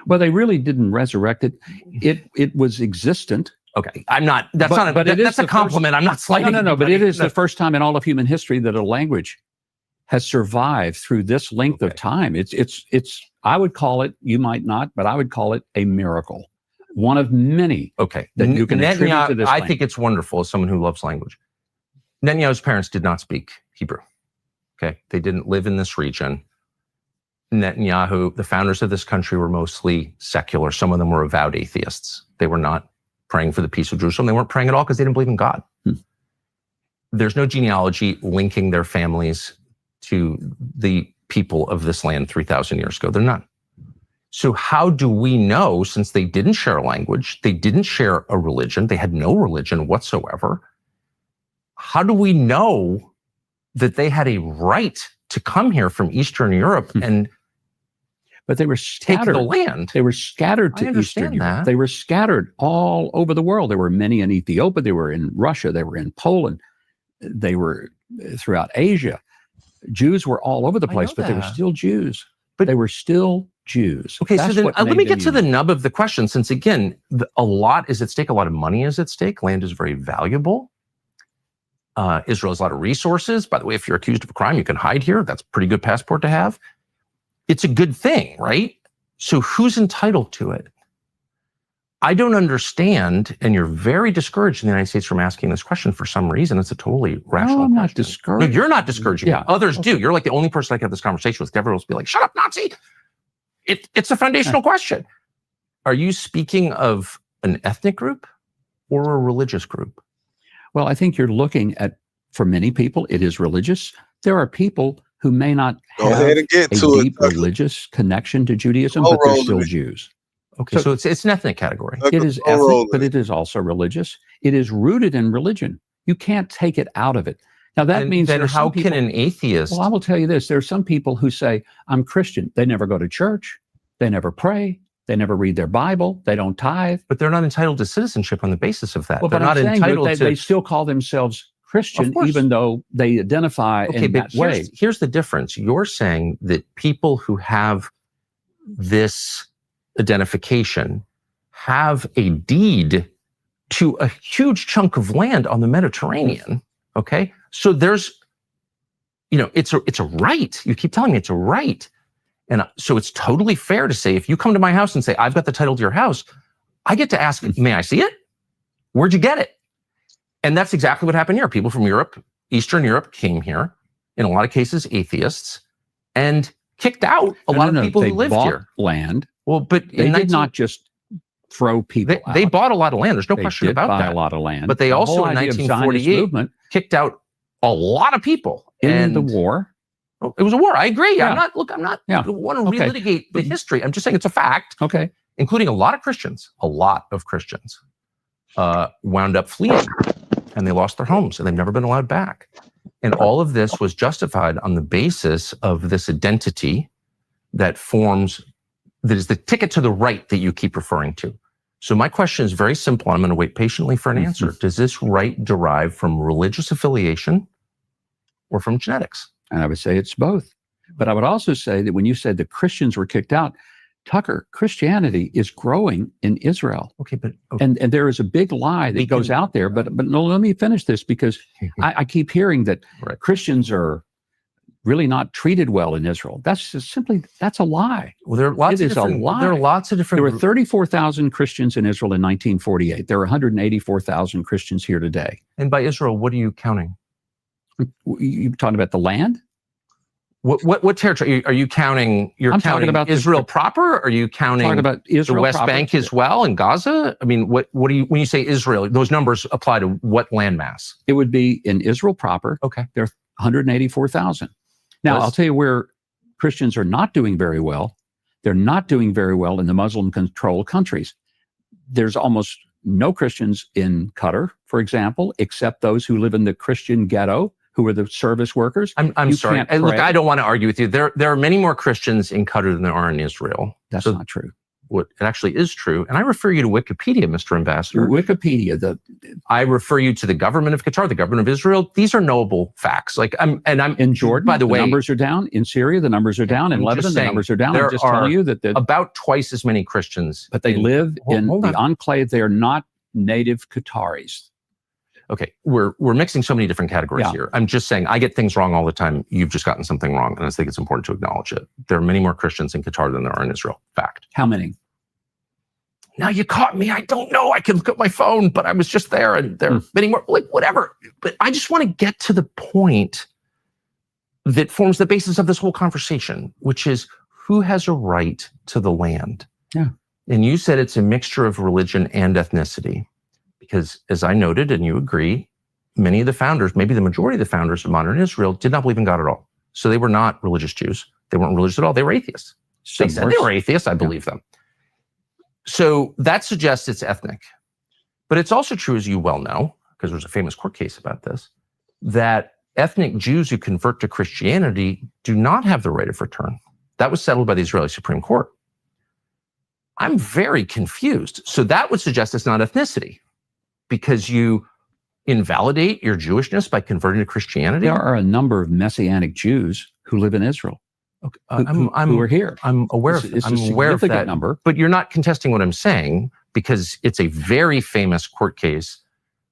Well, they really didn't resurrect it. It was existent. Okay, that's a compliment. I'm not slighting. No, but it is the first time in all of human history that a language has survived through this length of time. It's. I would call it. You might not, but I would call it a miracle. One of many. Okay, that you can attribute to this. I think it's wonderful as someone who loves language. Netanyahu's parents did not speak Hebrew. Okay, they didn't live in this region. Netanyahu, the founders of this country, were mostly secular. Some of them were avowed atheists. They were not praying for the peace of Jerusalem. They weren't praying at all because they didn't believe in God. There's no genealogy linking their families to the people of this land 3,000 years ago. They're not. So how do we know, since they didn't share a language, they didn't share a religion, they had no religion whatsoever, how do we know that they had a right to come here from Eastern Europe and but they were take scattered. the land? They were scattered to Eastern Europe. They were scattered all over the world. There were many in Ethiopia. They were in Russia. They were in Poland. They were throughout Asia. Jews were all over the place, but they were still Jews. But they were still Jews. Okay, That's so then what let made me them get to the unique. nub of the question, since again, a lot is at stake, a lot of money is at stake. Land is very valuable. Israel has a lot of resources. By the way, if you're accused of a crime, you can hide here. That's a pretty good passport to have. It's a good thing, right? So who's entitled to it? I don't understand, and you're very discouraged in the United States from asking this question for some reason. It's a totally rational I'm not question. discouraged. No, you're not discouraging. Yeah. Me. Others do. You're like the only person I can have this conversation with. Everyone will be like, shut up, Nazi. It's a foundational question. Are you speaking of an ethnic group or a religious group? Well, I think you're looking at, for many people, it is religious. There are people who may not Go have ahead and get a to it, deep religious connection to Judaism, Go but they're roll still it. Jews. Okay, so it's an ethnic category. It is Go roll ethnic, but it is also religious. It is rooted in religion. You can't take it out of it. Now that And means then there are how some people, can an atheist? Well, I will tell you this: there are some people who say, "I'm Christian." They never go to church. They never pray. They never read their Bible. They don't tithe. But they're not entitled to citizenship on the basis of that. Well, they're but not I'm saying entitled to. they still call themselves Christian, Of course. even though they identify Okay, in but that way. here's the difference. You're saying that people who have this identification have a deed to a huge chunk of land on the Mediterranean. Okay, so there's, it's a right. You keep telling me it's a right, and so it's totally fair to say if you come to my house and say I've got the title to your house, I get to ask, may I see it? Where'd you get it? And that's exactly what happened here. People from Europe, Eastern Europe, came here, in a lot of cases atheists, and kicked out a lot of people who lived here. Land. Well, but They did not just throw people out. They bought a lot of land. There's no They question did about buy that. a lot of land. But they The also whole in idea of Zionist 1948 movement kicked out a lot of people in the war. It was a war. I agree. Yeah. I'm not want to Okay. relitigate the history. I'm just saying it's a fact. Okay. Including a lot of Christians wound up fleeing, and they lost their homes, and they've never been allowed back. And all of this was justified on the basis of this identity that is the ticket to the right that you keep referring to. So my question is very simple. I'm going to wait patiently for an answer. Does this right derive from religious affiliation or from genetics? And I would say it's both. But I would also say that when you said the Christians were kicked out, Tucker, Christianity is growing in Israel. Okay, but and there is a big lie that goes out there. But no, let me finish this, because I keep hearing that Christians are really not treated well in Israel. That's a lie. Well, there are lots It of is a different. lie. There are lots of different. There were 34,000 Christians in Israel in 1948. There are 184,000 Christians here today. And by Israel, what are you counting? You talking about the land? What territory are you counting? I'm talking about Israel proper? Are you counting talking about Israel the West proper. Bank as well and Gaza? I mean, what do you, when you say Israel, those numbers apply to what landmass? It would be in Israel proper. Okay. There are 184,000. Now, I'll tell you where Christians are not doing very well. They're not doing very well in the Muslim-controlled countries. There's almost no Christians in Qatar, for example, except those who live in the Christian ghetto, who are the service workers. I'm sorry. Look, I don't want to argue with you. There are many more Christians in Qatar than there are in Israel. That's not true. What it actually is true, and I refer you to Wikipedia, Mr. Ambassador. Wikipedia. I refer you to the government of Qatar, the government of Israel. These are knowable facts. I'm in Jordan. By the way, numbers are down. In Syria, the numbers are down. In Lebanon, the numbers are down. I'm just telling you that about twice as many Christians, but they live in the enclave. They are not native Qataris. Okay, we're mixing so many different categories Yeah. here. I'm just saying I get things wrong all the time. You've just gotten something wrong, and I think it's important to acknowledge it. There are many more Christians in Qatar than there are in Israel. Fact. How many? Now you caught me. I don't know. I can look at my phone, but I was just there, and there are many more. Like whatever. But I just want to get to the point that forms the basis of this whole conversation, which is who has a right to the land. Yeah. And you said it's a mixture of religion and ethnicity. Because as I noted, and you agree, many of the founders, maybe the majority of the founders of modern Israel did not believe in God at all. So they were not religious Jews. They weren't religious at all. They were atheists. They said they were atheists. I believe them. So that suggests it's ethnic. But it's also true, as you well know, because there's a famous court case about this, that ethnic Jews who convert to Christianity do not have the right of return. That was settled by the Israeli Supreme Court. I'm very confused. So that would suggest it's not ethnicity, because you invalidate your Jewishness by converting to Christianity. There are a number of Messianic Jews who live in Israel. Who are here. I'm aware of It's I'm a aware of significant that number. But you're not contesting what I'm saying, because it's a very famous court case.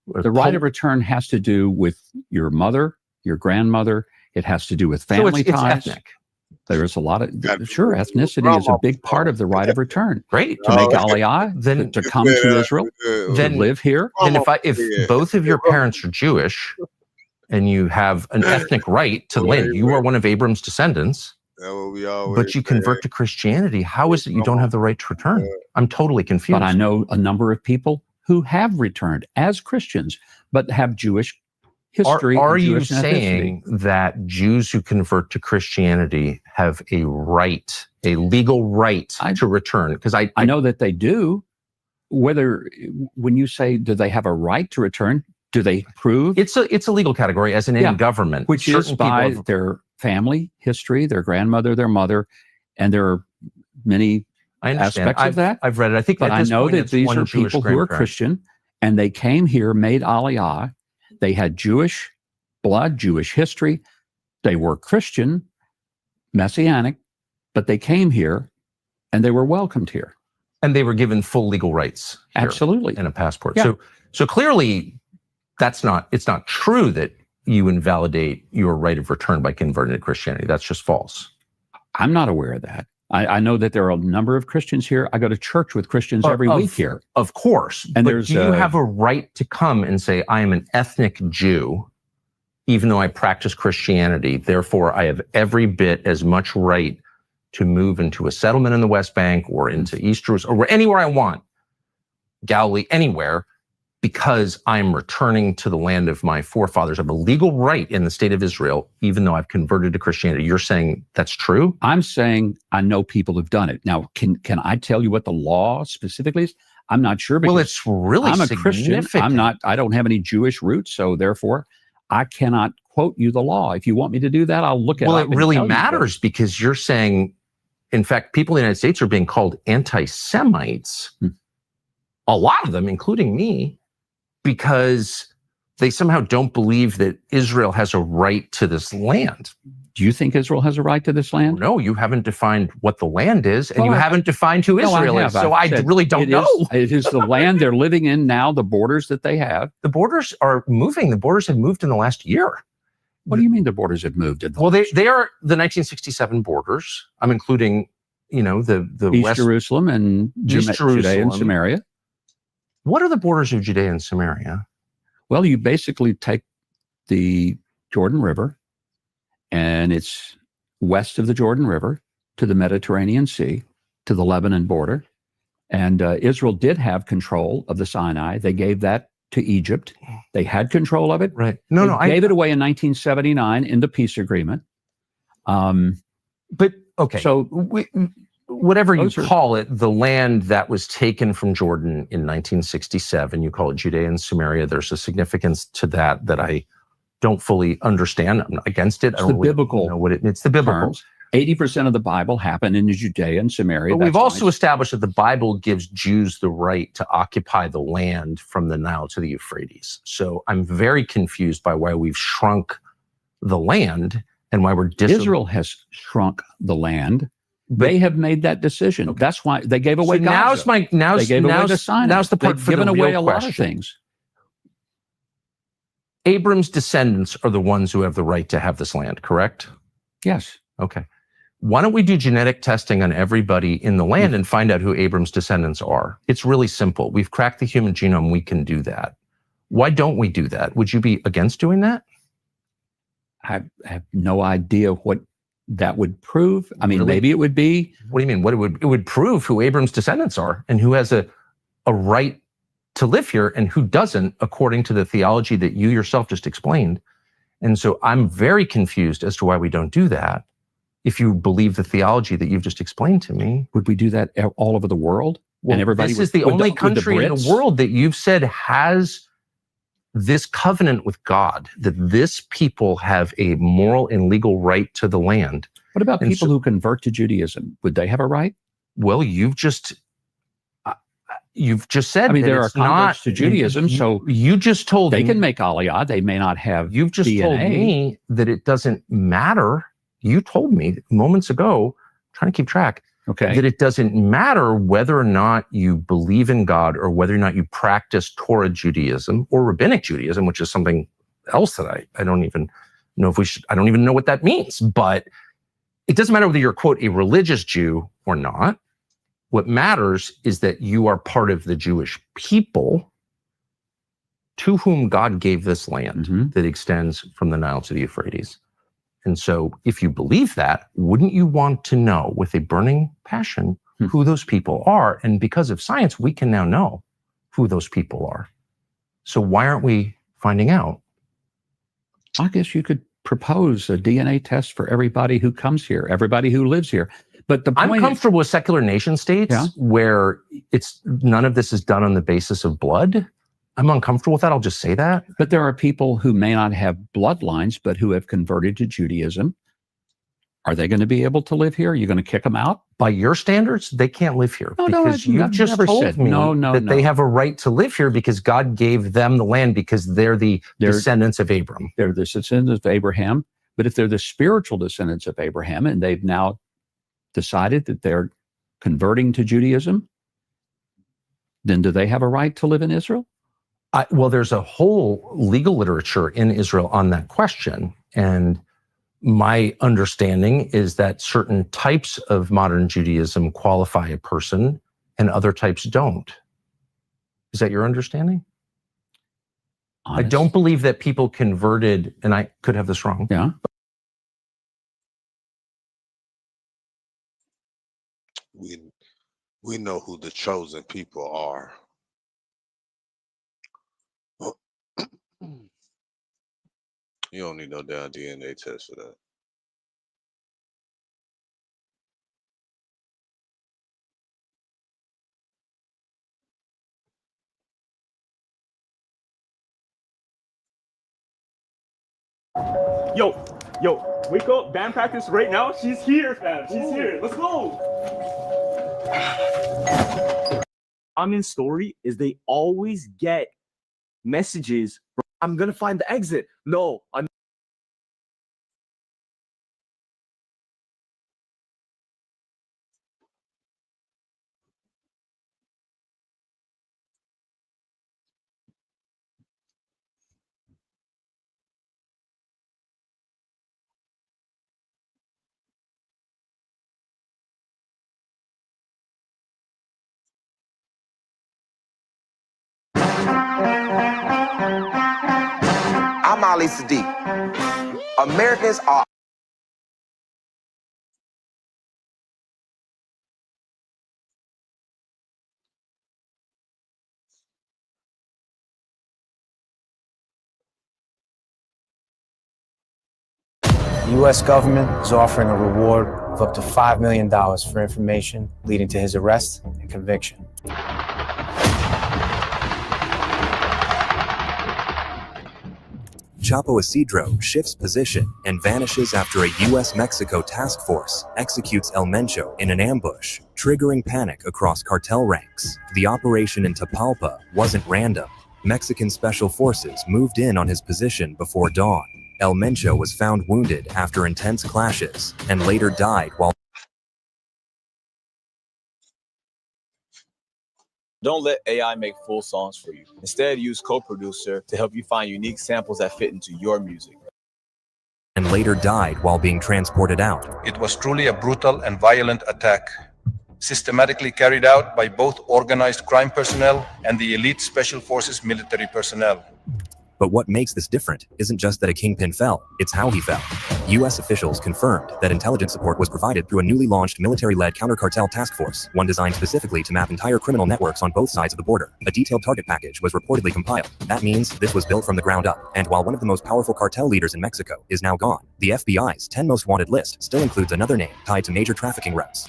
The right of return has to do with your mother, your grandmother. It has to do with So family it's ties. ethnic. There's a lot of ethnicity is a big part of the right of return. Great. To make aliyah, Then to come to Israel, to live here. Then if both of your parents are Jewish and you have an ethnic right to the land, you are one of Abram's descendants, but you convert to Christianity, how is it you don't have the right to return? I'm totally confused. But I know a number of people who have returned as Christians, but have Jewish history. Are and you Jewish ethnicity. saying that Jews who convert to Christianity have a right, a legal right to return? Because I know that they do. Whether, when you say, do they have a right to return? Do they prove? It's a legal category, as in any government. Which is Certain by people have- their family history, their grandmother, their mother, and there are many I understand. aspects of that. I've read it. I think but at I this know point that it's these one are Jewish people who are grandparent. Christian, and they came here, made aliyah. They had Jewish blood, Jewish history. They were Christian, Messianic, but they came here and they were welcomed here. And they were given full legal rights. here Absolutely. And a passport. Yeah. So clearly it's not true that you invalidate your right of return by converting to Christianity. That's just false. I'm not aware of that. I know that there are a number of Christians here. I go to church with Christians every week here. Of course. And but there's do you have a right to come and say, I am an ethnic Jew, even though I practice Christianity, therefore I have every bit as much right to move into a settlement in the West Bank or into East Jerusalem or anywhere I want, Galilee, anywhere, because I'm returning to the land of my forefathers. I have a legal right in the state of Israel, even though I've converted to Christianity. You're saying that's true? I'm saying I know people who've done it. Now, can I tell you what the law specifically is? I'm not sure. Well, because it's really I'm a Christian. significant. I don't have any Jewish roots, so therefore I cannot quote you the law. If you want me to do that, I'll look at it. Well, it really matters because you're saying, in fact, people in the United States are being called anti-Semites, a lot of them, including me, because they somehow don't believe that Israel has a right to this land. Do you think Israel has a right to this land? No, you haven't defined what the land is, and Well, you haven't defined who Israel is. So I really don't know. It is the land they're living in now, the borders that they have. The borders are moving. The borders have moved in the last year. What do you mean the borders have moved? Well, they are the 1967 borders. I'm including, the East West Jerusalem and East Judea and Jerusalem. Samaria. What are the borders of Judea and Samaria? Well, you basically take the Jordan River, and it's west of the Jordan River to the Mediterranean Sea, to the Lebanon border. And Israel did have control of the Sinai. They gave that to Egypt. They had control of it. Right. They gave it away in 1979 in the peace agreement. But okay. So whatever you call it, the land that was taken from Jordan in 1967, you call it Judea and Samaria. There's a significance to that I don't fully understand. I'm not against it. It's I the don't really biblical know what it's the biblical. terms. 80% of the Bible happened in Judea and Samaria. But we've That's also why- established that the Bible gives Jews the right to occupy the land from the Nile to the Euphrates. So I'm very confused by why we've shrunk the land and why we're Israel has shrunk the land. They have made that decision. That's why they gave away Gaza. They gave away the Sinai. Now's the part They've for the given away real a lot of question. things. Abram's descendants are the ones who have the right to have this land, correct? Yes. Okay. Why don't we do genetic testing on everybody in the land and find out who Abram's descendants are? It's really simple. We've cracked the human genome. We can do that. Why don't we do that? Would you be against doing that? I have no idea what that would prove. I mean, maybe it would be. What do you mean? It would prove who Abram's descendants are and who has a right to live here and who doesn't, according to the theology that you yourself just explained. And so I'm very confused as to why we don't do that. If you believe the theology that you've just explained to me. Would we do that all over the world? Well, And everybody this is the only country in the world that you've said has this covenant with God, that this people have a moral and legal right to the land. What about people who convert to Judaism? Would they have a right? Well, you've just said. I mean, that there are it's not converts to Judaism, so you just told they me can make Aliyah. They may not have. You've just DNA. told me that it doesn't matter. You told me moments ago, trying to keep track, that it doesn't matter whether or not you believe in God or whether or not you practice Torah Judaism or Rabbinic Judaism, which is something else that I don't even know if we should. I don't even know what that means, but it doesn't matter whether you're, quote, a religious Jew or not. What matters is that you are part of the Jewish people to whom God gave this land that extends from the Nile to the Euphrates. And so if you believe that, wouldn't you want to know with a burning passion who those people are? And because of science, we can now know who those people are. So why aren't we finding out? I guess you could propose a DNA test for everybody who comes here, everybody who lives here. But the point I'm comfortable with secular nation states where none of this is done on the basis of blood. I'm uncomfortable with that. I'll just say that. But there are people who may not have bloodlines, but who have converted to Judaism. Are they going to be able to live here? Are you going to kick them out? By your standards, they can't live here because I've you've just never told said me that they have a right to live here because God gave them the land because they're the descendants of Abram. They're the descendants of Abraham. But if they're the spiritual descendants of Abraham and they've now decided that they're converting to Judaism, then do they have a right to live in Israel? Well, there's a whole legal literature in Israel on that question. And my understanding is that certain types of modern Judaism qualify a person and other types don't. Is that your understanding? I don't believe that people converted, and I could have this wrong. Yeah. We know who the chosen people are. You don't need no damn DNA test for that. Yo, wake up, band practice right now. She's here, fam. She's here. Let's go. Common story is they always get messages. I'm gonna find the exit. No, I'm. I'm Ali Sadiq. Americans are. The U.S. government is offering a reward of up to $5 million for information leading to his arrest and conviction. Chapo Isidro shifts position and vanishes after a U.S.-Mexico task force executes El Mencho in an ambush, triggering panic across cartel ranks. The operation in Tapalpa wasn't random. Mexican special forces moved in on his position before dawn. El Mencho was found wounded after intense clashes and later died while. Don't let AI make full songs for you. Instead, use Co-Producer to help you find unique samples that fit into your music. And later died while being transported out. It was truly a brutal and violent attack, systematically carried out by both organized crime personnel and the elite special forces military personnel. But what makes this different isn't just that a kingpin fell, it's how he fell. U.S. officials confirmed that intelligence support was provided through a newly launched military-led counter-cartel task force, one designed specifically to map entire criminal networks on both sides of the border. A detailed target package was reportedly compiled. That means this was built from the ground up. And while one of the most powerful cartel leaders in Mexico is now gone, the FBI's 10 most wanted list still includes another name tied to major trafficking routes.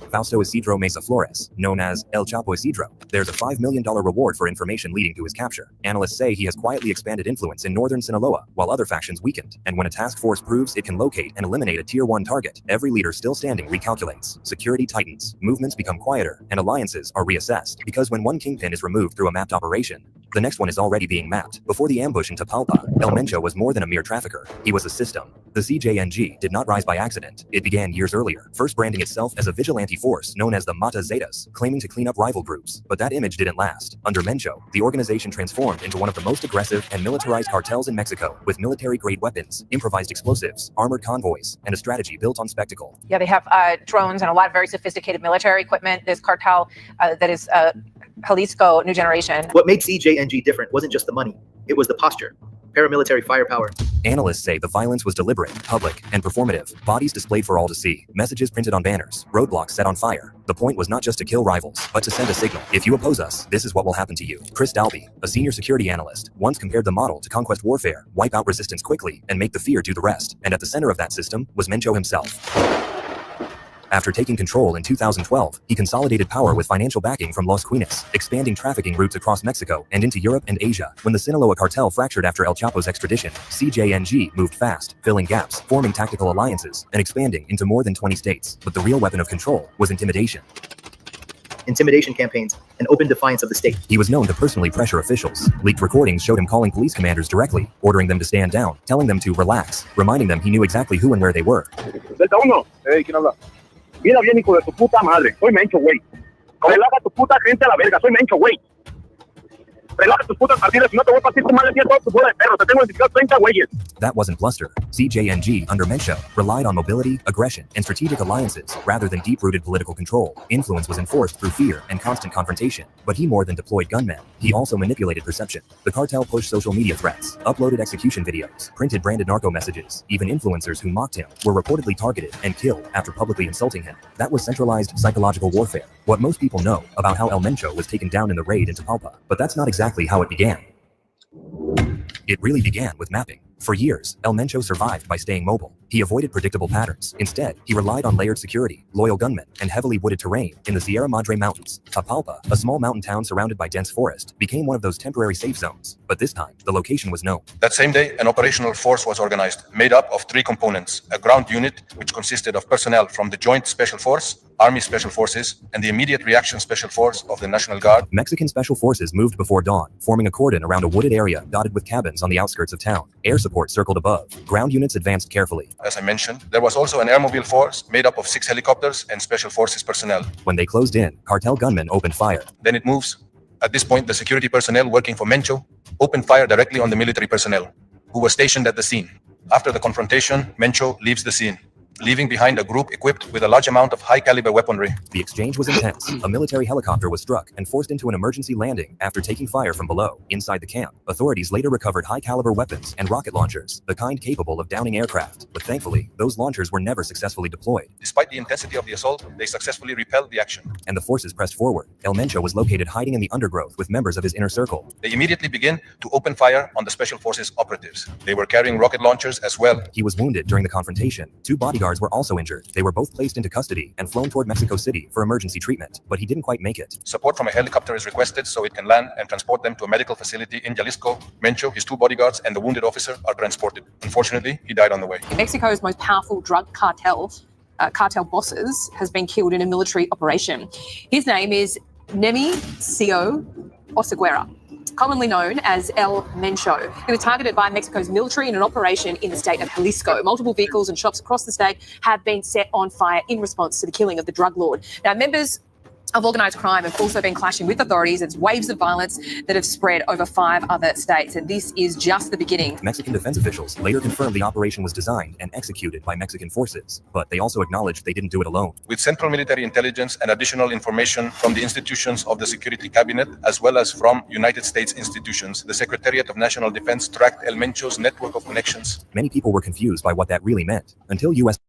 Fausto Isidro Mesa Flores, known as El Chapo Isidro. There's a $5 million reward for information leading to his capture. Analysts say he has quietly expanded influence in northern Sinaloa, while other factions weakened. And when a task force proves it can locate and eliminate a Tier 1 target, every leader still standing recalculates. Security tightens, movements become quieter, and alliances are reassessed. Because when one kingpin is removed through a mapped operation, the next one is already being mapped. Before the ambush in Tapalpa, El Mencho was more than a mere trafficker. He was a system. The CJNG did not rise by accident. It began years earlier, first branding itself as a vigilante force known as the Mata Zetas, claiming to clean up rival groups. But that image didn't last. Under Mencho, the organization transformed into one of the most aggressive and militarized cartels in Mexico, with military-grade weapons, improvised explosives, armored convoys, and a strategy built on spectacle. Yeah, they have drones and a lot of very sophisticated military equipment. This cartel that is Jalisco New Generation. What made CJNG different wasn't just the money, it was the posture. Paramilitary firepower. Analysts say the violence was deliberate, public, and performative. Bodies displayed for all to see, messages printed on banners, roadblocks set on fire. The point was not just to kill rivals, but to send a signal. If you oppose us, this is what will happen to you. Chris Dalby, a senior security analyst, once compared the model to conquest warfare: wipe out resistance quickly and make the fear do the rest. And at the center of that system was Mencho himself. After taking control in 2012, he consolidated power with financial backing from Los Quinas, expanding trafficking routes across Mexico and into Europe and Asia. When the Sinaloa cartel fractured after El Chapo's extradition, CJNG moved fast, filling gaps, forming tactical alliances, and expanding into more than 20 states. But the real weapon of control was intimidation. Intimidation campaigns, and open defiance of the state. He was known to personally pressure officials. Leaked recordings showed him calling police commanders directly, ordering them to stand down, telling them to relax, reminding them he knew exactly who and where they were. Mira bien, hijo de tu puta madre. Soy Mencho, güey. Relaja tu puta gente a la verga. Soy Mencho, güey. Relaja tus putas partidas. Si no te voy a partir tu madre a toda tu bola de perro. Te tengo identificado 30 güeyes. That wasn't bluster. CJNG, under Mencho, relied on mobility, aggression, and strategic alliances rather than deep-rooted political control. Influence was enforced through fear and constant confrontation. But he more than deployed gunmen. He also manipulated perception. The cartel pushed social media threats, uploaded execution videos, printed branded narco messages. Even influencers who mocked him were reportedly targeted and killed after publicly insulting him. That was centralized psychological warfare, what most people know about how El Mencho was taken down in the raid into Tapalpa. But that's not exactly how it began. It really began with mapping. For years, El Mencho survived by staying mobile. He avoided predictable patterns. Instead, he relied on layered security, loyal gunmen, and heavily wooded terrain. In the Sierra Madre Mountains, Tapalpa, a small mountain town surrounded by dense forest, became one of those temporary safe zones. But this time, the location was known. That same day, an operational force was organized, made up of 3 components: a ground unit, which consisted of personnel from the Joint Special Force, Army Special Forces, and the Immediate Reaction Special Force of the National Guard. Mexican Special Forces moved before dawn, forming a cordon around a wooded area dotted with cabins on the outskirts of town. Air support circled above. Ground units advanced carefully. As I mentioned, there was also an airmobile force made up of 6 helicopters and Special Forces personnel. When they closed in, cartel gunmen opened fire. Then it moves. At this point, the security personnel working for Mencho opened fire directly on the military personnel, who were stationed at the scene. After the confrontation, Mencho leaves the scene, leaving behind a group equipped with a large amount of high-caliber weaponry. The exchange was intense. A military helicopter was struck and forced into an emergency landing after taking fire from below. Inside the camp, authorities later recovered high-caliber weapons and rocket launchers, the kind capable of downing aircraft. But thankfully, those launchers were never successfully deployed. Despite the intensity of the assault, they successfully repelled the action. And the forces pressed forward. El Mencho was located hiding in the undergrowth with members of his inner circle. They immediately began to open fire on the Special Forces operatives. They were carrying rocket launchers as well. He was wounded during the confrontation. 2 bodyguards were also injured. They were both placed into custody and flown toward Mexico City for emergency treatment, but he didn't quite make it. Support from a helicopter is requested so it can land and transport them to a medical facility in Jalisco. Mencho, his 2 bodyguards, and the wounded officer are transported. Unfortunately, he died on the way. Mexico's most powerful drug cartel bosses has been killed in a military operation. His name is NIPSEY Oseguera, commonly known as El Mencho. He was targeted by Mexico's military in an operation in the state of Jalisco. Multiple vehicles and shops across the state have been set on fire in response to the killing of the drug lord. Now, members of organised crime have also been clashing with authorities. It's waves of violence that have spread over 5 other states, and this is just the beginning. Mexican defense officials later confirmed the operation was designed and executed by Mexican forces, but they also acknowledged they didn't do it alone. With central military intelligence and additional information from the institutions of the Security Cabinet, as well as from United States institutions, the Secretariat of National Defense tracked El Mencho's network of connections. Many people were confused by what that really meant, until U.S.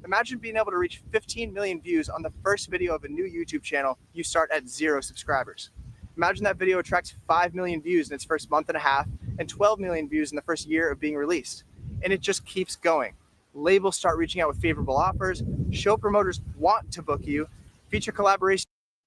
Imagine being able to reach 15 million views on the first video of a new YouTube channel. You start at 0 subscribers. Imagine that video attracts 5 million views in its first month and a half and 12 million views in the first year of being released. And it just keeps going. Labels start reaching out with favorable offers. Show promoters want to book you. feature collaboration.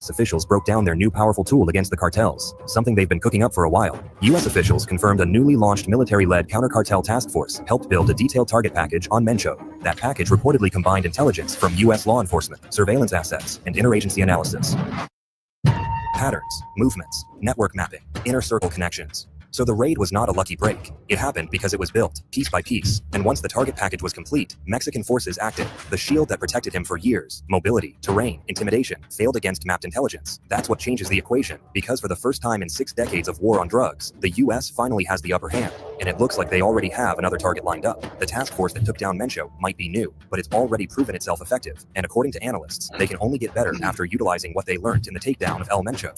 Officials broke down their new powerful tool against the cartels, something they've been cooking up for a while. U.S. officials confirmed a newly launched military-led counter-cartel task force helped build a detailed target package on Mencho. That package reportedly combined intelligence from U.S. law enforcement, surveillance assets, and interagency analysis. Patterns, movements, network mapping, inner circle connections. So the raid was not a lucky break. It happened because it was built, piece by piece, and once the target package was complete, Mexican forces acted. The shield that protected him for years, mobility, terrain, intimidation, failed against mapped intelligence. That's what changes the equation, because for the first time in 6 decades of war on drugs, the US finally has the upper hand, and it looks like they already have another target lined up. The task force that took down Mencho might be new, but it's already proven itself effective, and according to analysts, they can only get better after utilizing what they learned in the takedown of El Mencho.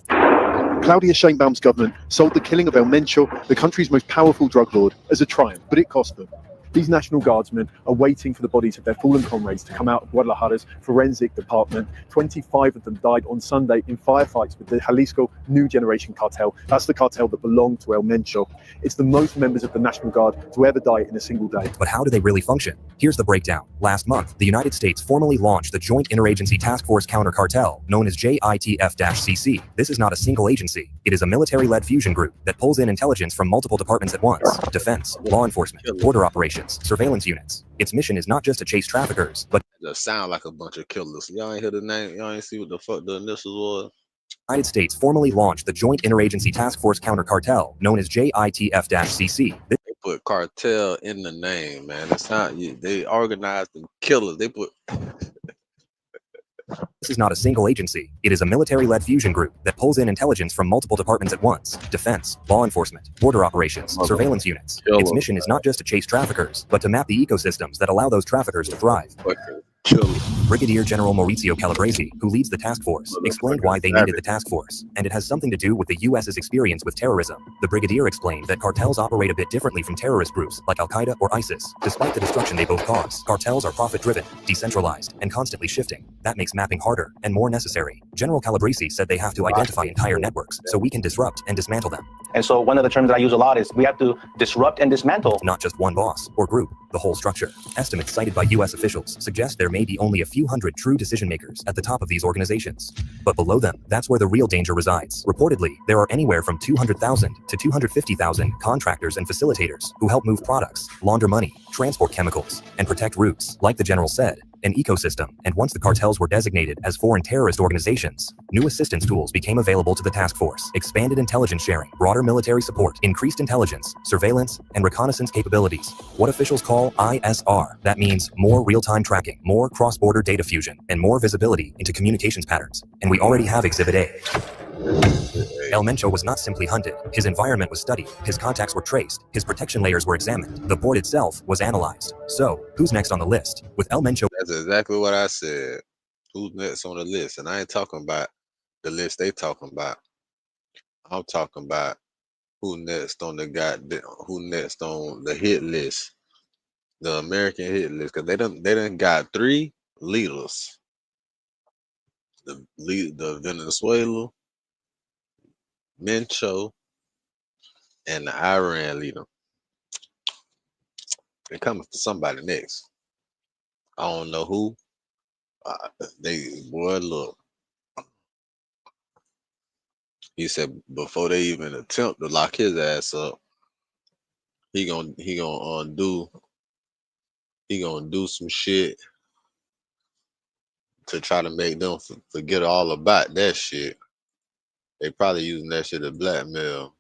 Claudia Sheinbaum's government sold the killing of El Mencho, the country's most powerful drug lord, as a triumph, but it cost them. These National Guardsmen are waiting for the bodies of their fallen comrades to come out of Guadalajara's forensic department. 25 of them died on Sunday in firefights with the Jalisco New Generation Cartel. That's the cartel that belonged to El Mencho. It's the most members of the National Guard to ever die in a single day. But how do they really function? Here's the breakdown. Last month, the United States formally launched the Joint Interagency Task Force Counter Cartel, known as JITF-CC. This is not a single agency. It is a military-led fusion group that pulls in intelligence from multiple departments at once: defense, law enforcement, border operations, surveillance units. Its mission is not just to chase traffickers, but That sound like a bunch of killers. Y'all ain't hear the name. Y'all ain't see what the fuck the initials was. the United States formally launched the Joint Interagency Task Force Counter Cartel, known as JITF-CC. They put cartel in the name, man. That's how they organized the killers. They put. This is not a single agency. It is a military-led fusion group that pulls in intelligence from multiple departments at once: defense, law enforcement, border operations, surveillance units. Its mission is not just to chase traffickers, but to map the ecosystems that allow those traffickers to thrive. Brigadier General Mauricio Calabresi, who leads the task force, explained why they needed the task force, and it has something to do with the U.S.'s experience with terrorism. The brigadier explained that cartels operate a bit differently from terrorist groups like Al-Qaeda or ISIS. Despite the destruction they both cause, cartels are profit-driven, decentralized, and constantly shifting. That makes mapping harder and more necessary. General Calabresi said they have to identify entire networks so we can disrupt and dismantle them. And so one of the terms that I use a lot is we have to disrupt and dismantle. Not just one boss or group, the whole structure. Estimates cited by U.S. officials suggest there may be only a few hundred true decision makers at the top of these organizations. But below them, that's where the real danger resides. Reportedly, there are anywhere from 200,000 to 250,000 contractors and facilitators who help move products, launder money, transport chemicals, and protect routes. Like the general said, an ecosystem. And once the cartels were designated as foreign terrorist organizations, new assistance tools became available to the task force: expanded intelligence sharing, broader military support, increased intelligence, surveillance, and reconnaissance capabilities. What officials call ISR. That means more real-time tracking, more cross-border data fusion, and more visibility into communications patterns. And we already have Exhibit A. El Mencho was not simply hunted. His environment was studied, his contacts were traced, his protection layers were examined, the board itself was analyzed. So, who's next on the list? With El Mencho... That's exactly what I said. Who's next on the list? And I ain't talking about the list they talking about. I'm talking about who next on the who next on the hit list, the American hit list, because they done got 3 leaders: the Venezuela, Mencho, and the Iran leader. They're coming for somebody next. I don't know who. Boy, look. He said before they even attempt to lock his ass up, he gonna do some shit to try to make them forget all about that shit. They probably using that shit to blackmail.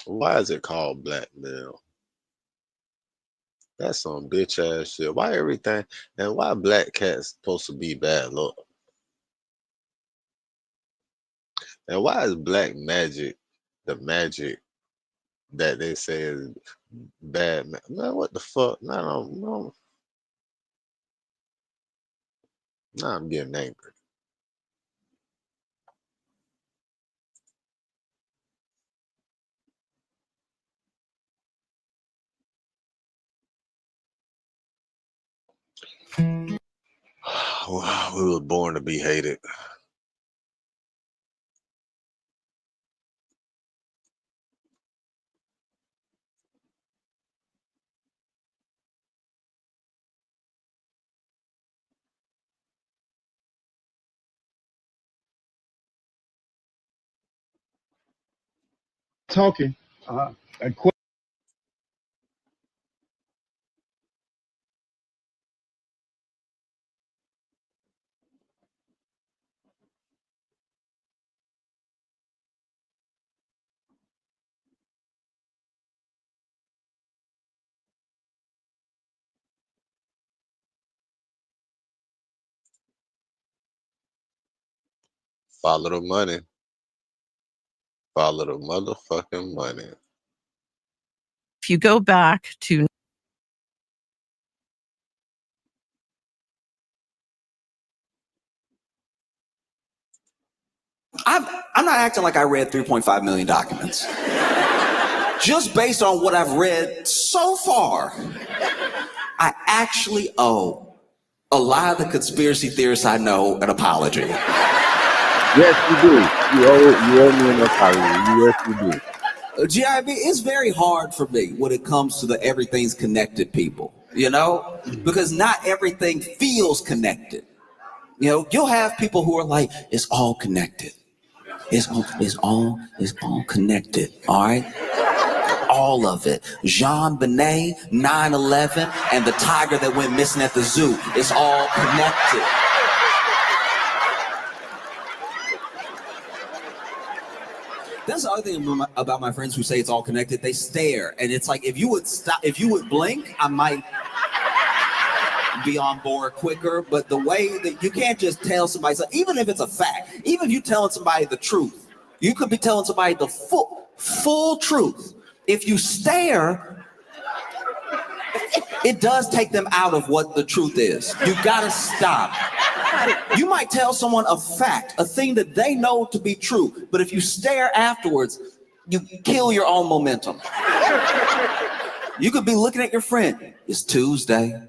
Why is it called blackmail? That's some bitch ass shit. Why everything, and why black cats supposed to be bad luck? And why is black magic the magic that they say is bad? Man, what the fuck? No. Now I'm getting angry. We were born to be hated. talking. Follow the money. Follow the motherfucking money. If you go back to I'm not acting like I read 3.5 million documents. Just based on what I've read so far, I actually owe a lot of the conspiracy theorists I know an apology. Yes, you do. You owe me an apology. Yes, you do. GIB, it's very hard for me when it comes to the everything's connected people, you know? Because not everything feels connected. You know, you'll have people who are like, it's all connected. It's all connected, all right? All of it. Jean Benet, 9/11, and the tiger that went missing at the zoo. It's all connected. That's the other thing about my friends who say it's all connected. They stare, and it's like, if you would blink, I might be on board quicker. But the way that you can't just tell somebody, even if it's a fact, even if you're telling somebody the truth, you could be telling somebody the full truth. If you stare, it does take them out of what the truth is. You gotta stop. You might tell someone a fact, a thing that they know to be true, but if you stare afterwards, you kill your own momentum. You could be looking at your friend. It's Tuesday.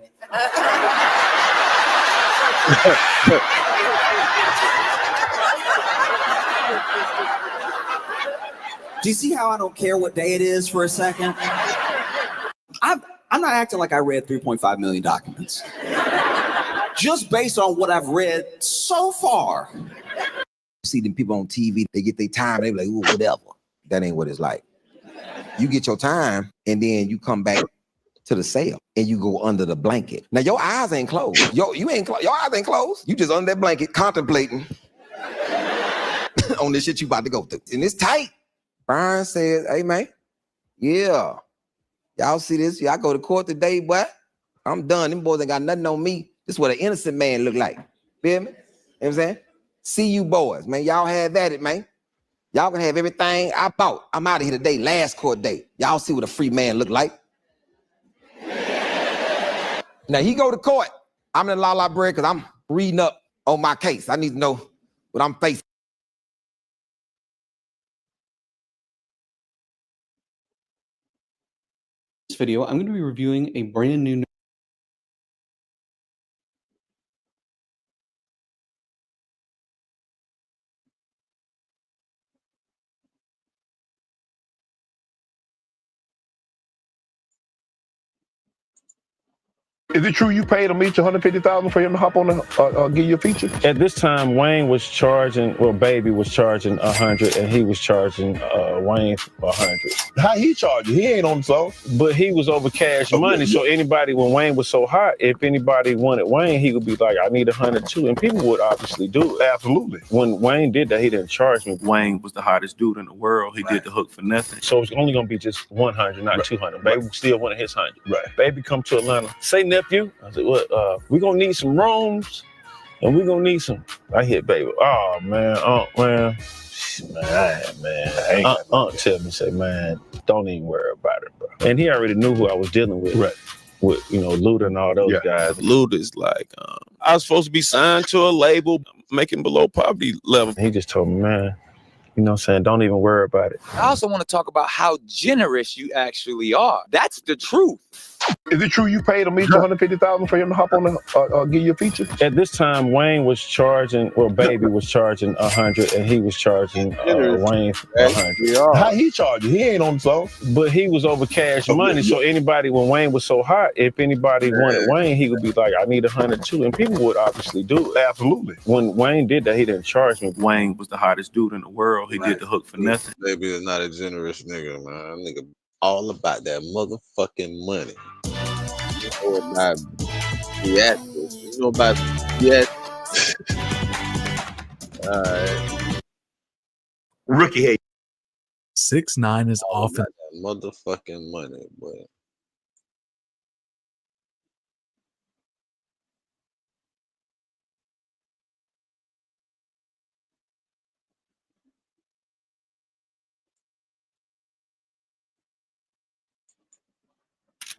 Do you see how I don't care what day it is for a second? I'm not acting like I read 3.5 million documents. Just based on what I've read so far. See them people on TV, they get their time, they be like, ooh, whatever. That ain't what it's like. You get your time, and then you come back to the cell, and you go under the blanket. Now, your eyes ain't closed. Your eyes ain't closed. You just under that blanket, contemplating on this shit you about to go through. And it's tight. Brian says, hey, man, yeah. Y'all see this? Y'all go to court today, boy. I'm done. Them boys ain't got nothing on me. This is what an innocent man look like. Feel me? You know what I'm saying? See you boys, man. Y'all have at it, man. Y'all can have everything I bought. I'm out of here today, last court date. Y'all see what a free man look like. Now, he go to court. I'm in La bread because I'm reading up on my case. I need to know what I'm facing. This video, I'm going to be reviewing a brand new Is it true you paid him each $150,000 for him to hop on the give you a feature? At this time, Wayne was charging, well, Baby was charging 100, and he was charging Wayne 100. How he charging? He ain't on the song. But he was over cash money, so anybody, when Wayne was so hot, if anybody wanted Wayne, he would be like, I need 100 too, and people would obviously do it. Absolutely. When Wayne did that, he didn't charge me. Wayne was the hottest dude in the world. He did the hook for nothing. So it's only gonna be just 100, not 200. Baby still wanted his 100. Right. Baby come to Atlanta, say nephew. I said, what? We gonna need some rooms, and we gonna need some. I hit Baby. Oh man, man. Tell me, say, man, don't even worry about it, bro. And he already knew who I was dealing with. Right. With, Luda and all those guys. Luda's like, I was supposed to be signed to a label, making below poverty level. He just told me, man, you know what I'm saying, don't even worry about it. I also want to talk about how generous you actually are. That's the truth. Is it true you paid him each $150,000 for him to hop on the give you a feature? At this time, Wayne was charging, or Baby was charging 100, and he was charging Wayne 100. How he charging? He ain't on the song. But he was over cash money, so anybody, when Wayne was so hot, if anybody wanted Wayne, he would be like, I need 100 too, and people would obviously do it. Absolutely. When Wayne did that, he didn't charge me. Wayne was the hottest dude in the world. He did the hook for nothing. Baby is not a generous nigga, man. That nigga all about that motherfucking money. You know about theatrics. You know about theatrics. Alright. Rookie hate. 6ix9ine is All often about that motherfucking money, boy.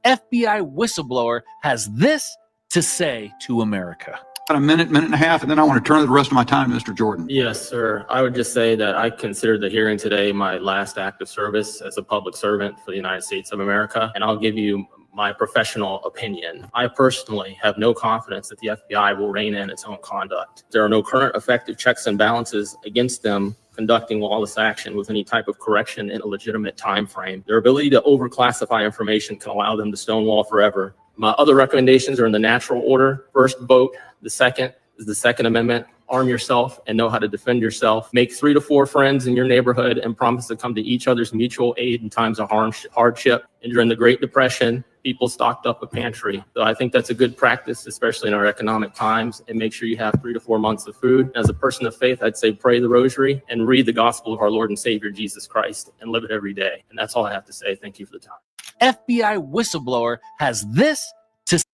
FBI whistleblower has this to say to America. About a minute and a half, and then I want to turn the rest of my time to Mr. Jordan. Yes, sir. I would just say that I consider the hearing today my last act of service as a public servant for the United States of America, and I'll give you my professional opinion. I personally have no confidence that the FBI will rein in its own conduct. There are no current effective checks and balances against them conducting lawless action with any type of correction in a legitimate time frame. Their ability to overclassify information can allow them to stonewall forever. My other recommendations are in the natural order. First, vote. The second is the Second Amendment. Arm yourself and know how to defend yourself. Make 3 to 4 friends in your neighborhood and promise to come to each other's mutual aid in times of hardship. And during the Great Depression, people stocked up a pantry. So I think that's a good practice, especially in our economic times, and make sure you have 3 to 4 months of food. As a person of faith, I'd say pray the rosary and read the gospel of our Lord and Savior, Jesus Christ, and live it every day. And that's all I have to say. Thank you for the time. FBI whistleblower has this to say.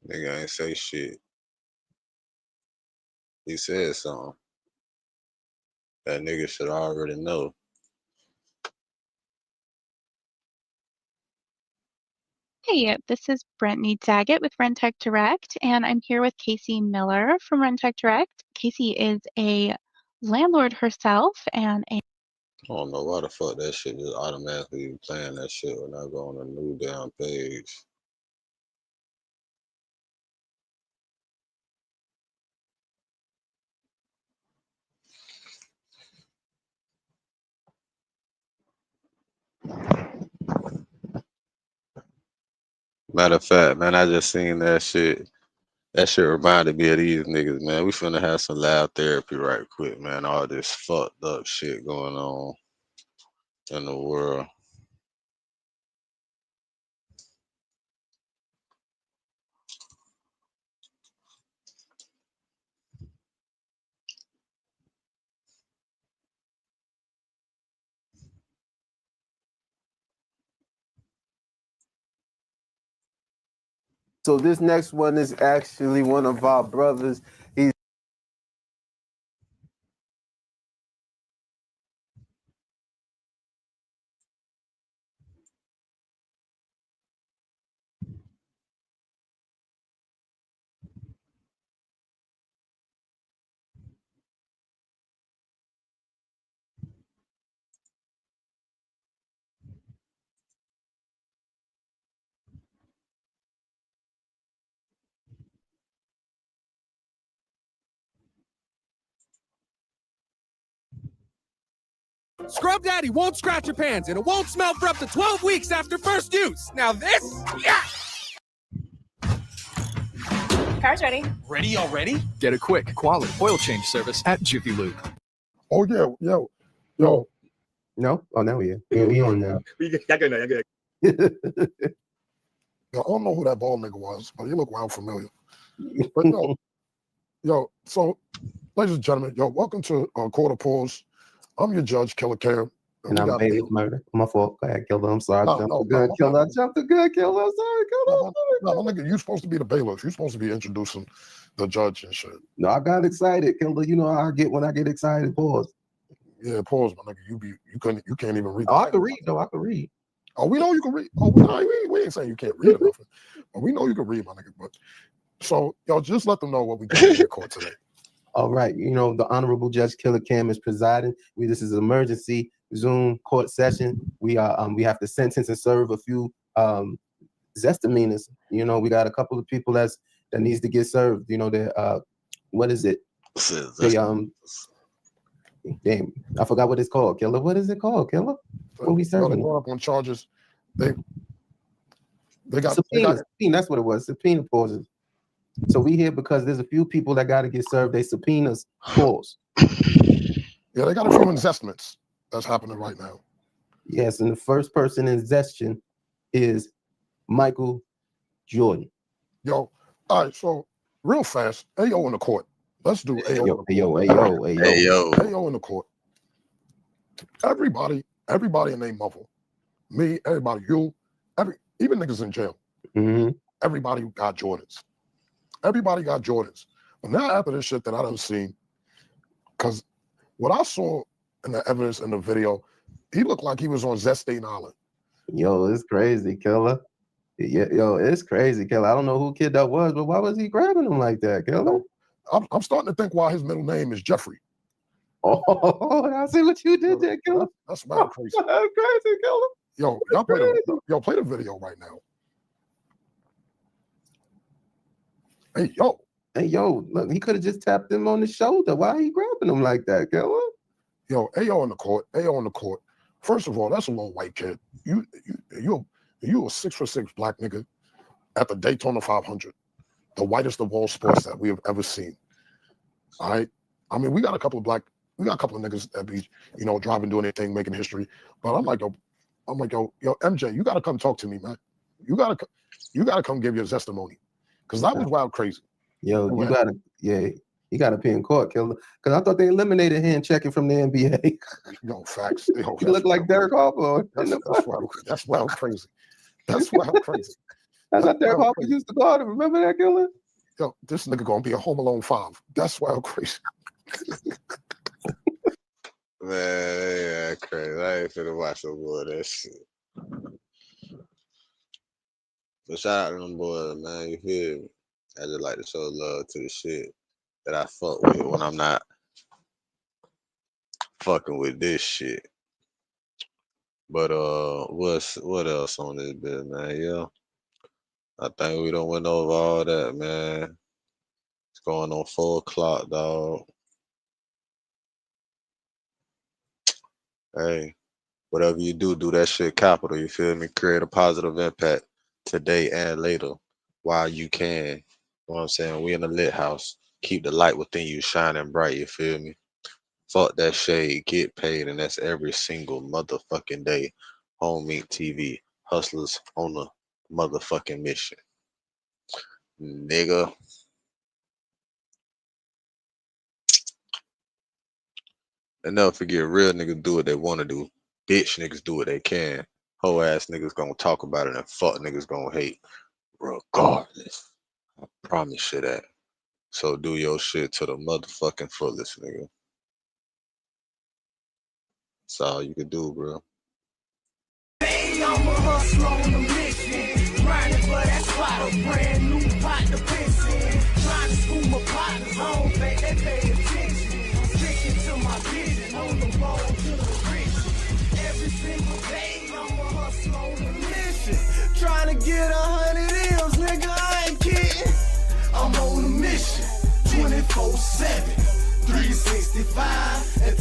Nigga ain't say shit. He said something. That nigga should already know. Hey, this is Brittany Daggett with Rentech Direct, and I'm here with Casey Miller from Rentech Direct. Casey is a landlord herself and a I don't know why the fuck that shit just automatically be playing that shit when I go on a new damn page. Matter of fact, man, I just seen that shit. That shit reminded me of these niggas, man. We finna have some loud therapy right quick, man. All this fucked up shit going on in the world. So this next one is actually one of our brothers. He's Scrub Daddy won't scratch your pants, and it won't smell for up to 12 weeks after first use. Now this, yeah! Car's ready. Ready already? Get a quick, quality oil change service at Jiffy Lube. Oh, yeah, yo. No? Oh, now we on now. Y'all good. Yo, I don't know who that bald nigga was, but he looked wild familiar. But yo, so, ladies and gentlemen, yo, welcome to Court of Pause. I'm your judge, Killer Cam. And I'm Bailey Murder. My fault. Go ahead, Killer. I'm sorry. I jumped the gun, no, Killer. I jumped the gun, Killer. I'm sorry, Killer. No, nigga, you're supposed to be the bailiff. You're supposed to be introducing the judge and shit. No, I got excited, Killer. You know how I get when I get excited. Pause. Yeah, pause, my nigga. You can't even read. Oh, I can read though. I can read. Oh, we know you can read. Oh, we ain't saying you can't read or nothing. But we know you can read, my nigga. But so y'all just let them know what we doing in court today. All right, you know, the Honorable Judge Killer Cam is presiding. This is an emergency Zoom court session. We have to sentence and serve a few misdemeanors. You know, we got a couple of people that needs to get served. You know, that what is it? They, damn, I forgot what it's called. Killer, what is it called? Killer, what we serving? They brought up on charges. They got subpoena. That's what it was. Subpoena pauses. So we here because there's a few people that got to get served. They subpoenas pause. Yeah, they got a few investments that's happening right now. Yes, and the first person in ingestion is Michael Jordan. Yo, all right, so real fast, AO in the court. Let's do AO in the court. AO in the court. Everybody in their mother. Me, everybody, you, even niggas in jail. Everybody got Jordans. Everybody got Jordans. But now after this shit that I done seen, because what I saw in the evidence in the video, he looked like he was on Zestain Island. Yo, it's crazy, Killer. Yeah, yo, it's crazy, Killer. I don't know who kid that was, but why was he grabbing him like that, Killer? I'm starting to think why his middle name is Jeffrey. Oh, I see what you did there, Killer. That's wild crazy. That's crazy, Killer. Yo, play the video right now. Hey, yo, look, he could have just tapped him on the shoulder. Why are you grabbing him like that, Killer? Yo, AO in the court. First of all, that's a little white kid. You a 6'6" black nigga at the Daytona 500, the whitest of all sports that we have ever seen. All right. I mean, we got a couple of niggas that be, you know, driving, doing their thing, making history. But I'm like, yo, MJ, you gotta come talk to me, man. You gotta come give your testimony. Because that was wild crazy. Yo, you gotta be in court, Killer. Because I thought they eliminated hand checking from the NBA. Yo, facts. Yo, he looked like Derek Harper. That's wild crazy. That's wild crazy. That's how Derek Harper used to guard him. Remember that, Killer? Yo, this nigga gonna be a Home Alone 5. That's wild crazy. Man, yeah, crazy. I ain't finna watch no more of that shit. But shout out to them boys, man. You feel me? I just like to show love to the shit that I fuck with when I'm not fucking with this shit. But what else on this bit, man? Yeah, I think we done went over all that, man. It's going on 4 o'clock, dog. Hey, whatever you do that shit capital. You feel me? Create a positive impact today and later while you can. You know what I'm saying? We in the lit house. Keep the light within you shining bright, you feel me? Fuck that shade, get paid, and that's every single motherfucking day. Home Meat TV, hustlers on a motherfucking mission. Nigga. And never forget, real niggas do what they want to do. Bitch niggas do what they can. Hoe ass niggas gonna talk about it and fuck niggas gonna hate. Regardless. I promise you that. So do your shit to the motherfucking fullest, nigga. That's all you can do, bro. Hey, I'm a hustler on a mission. Grinding for that spot, a brand new pot to piss in. Trying to school my partners home, they pay attention. I'm sticking to my vision, on the road to the riches. Every single day, I'm a hustler on a mission. Trying to get 100 M's, nigga, I ain't kidding. I'm on a mission, 24/7, 365, and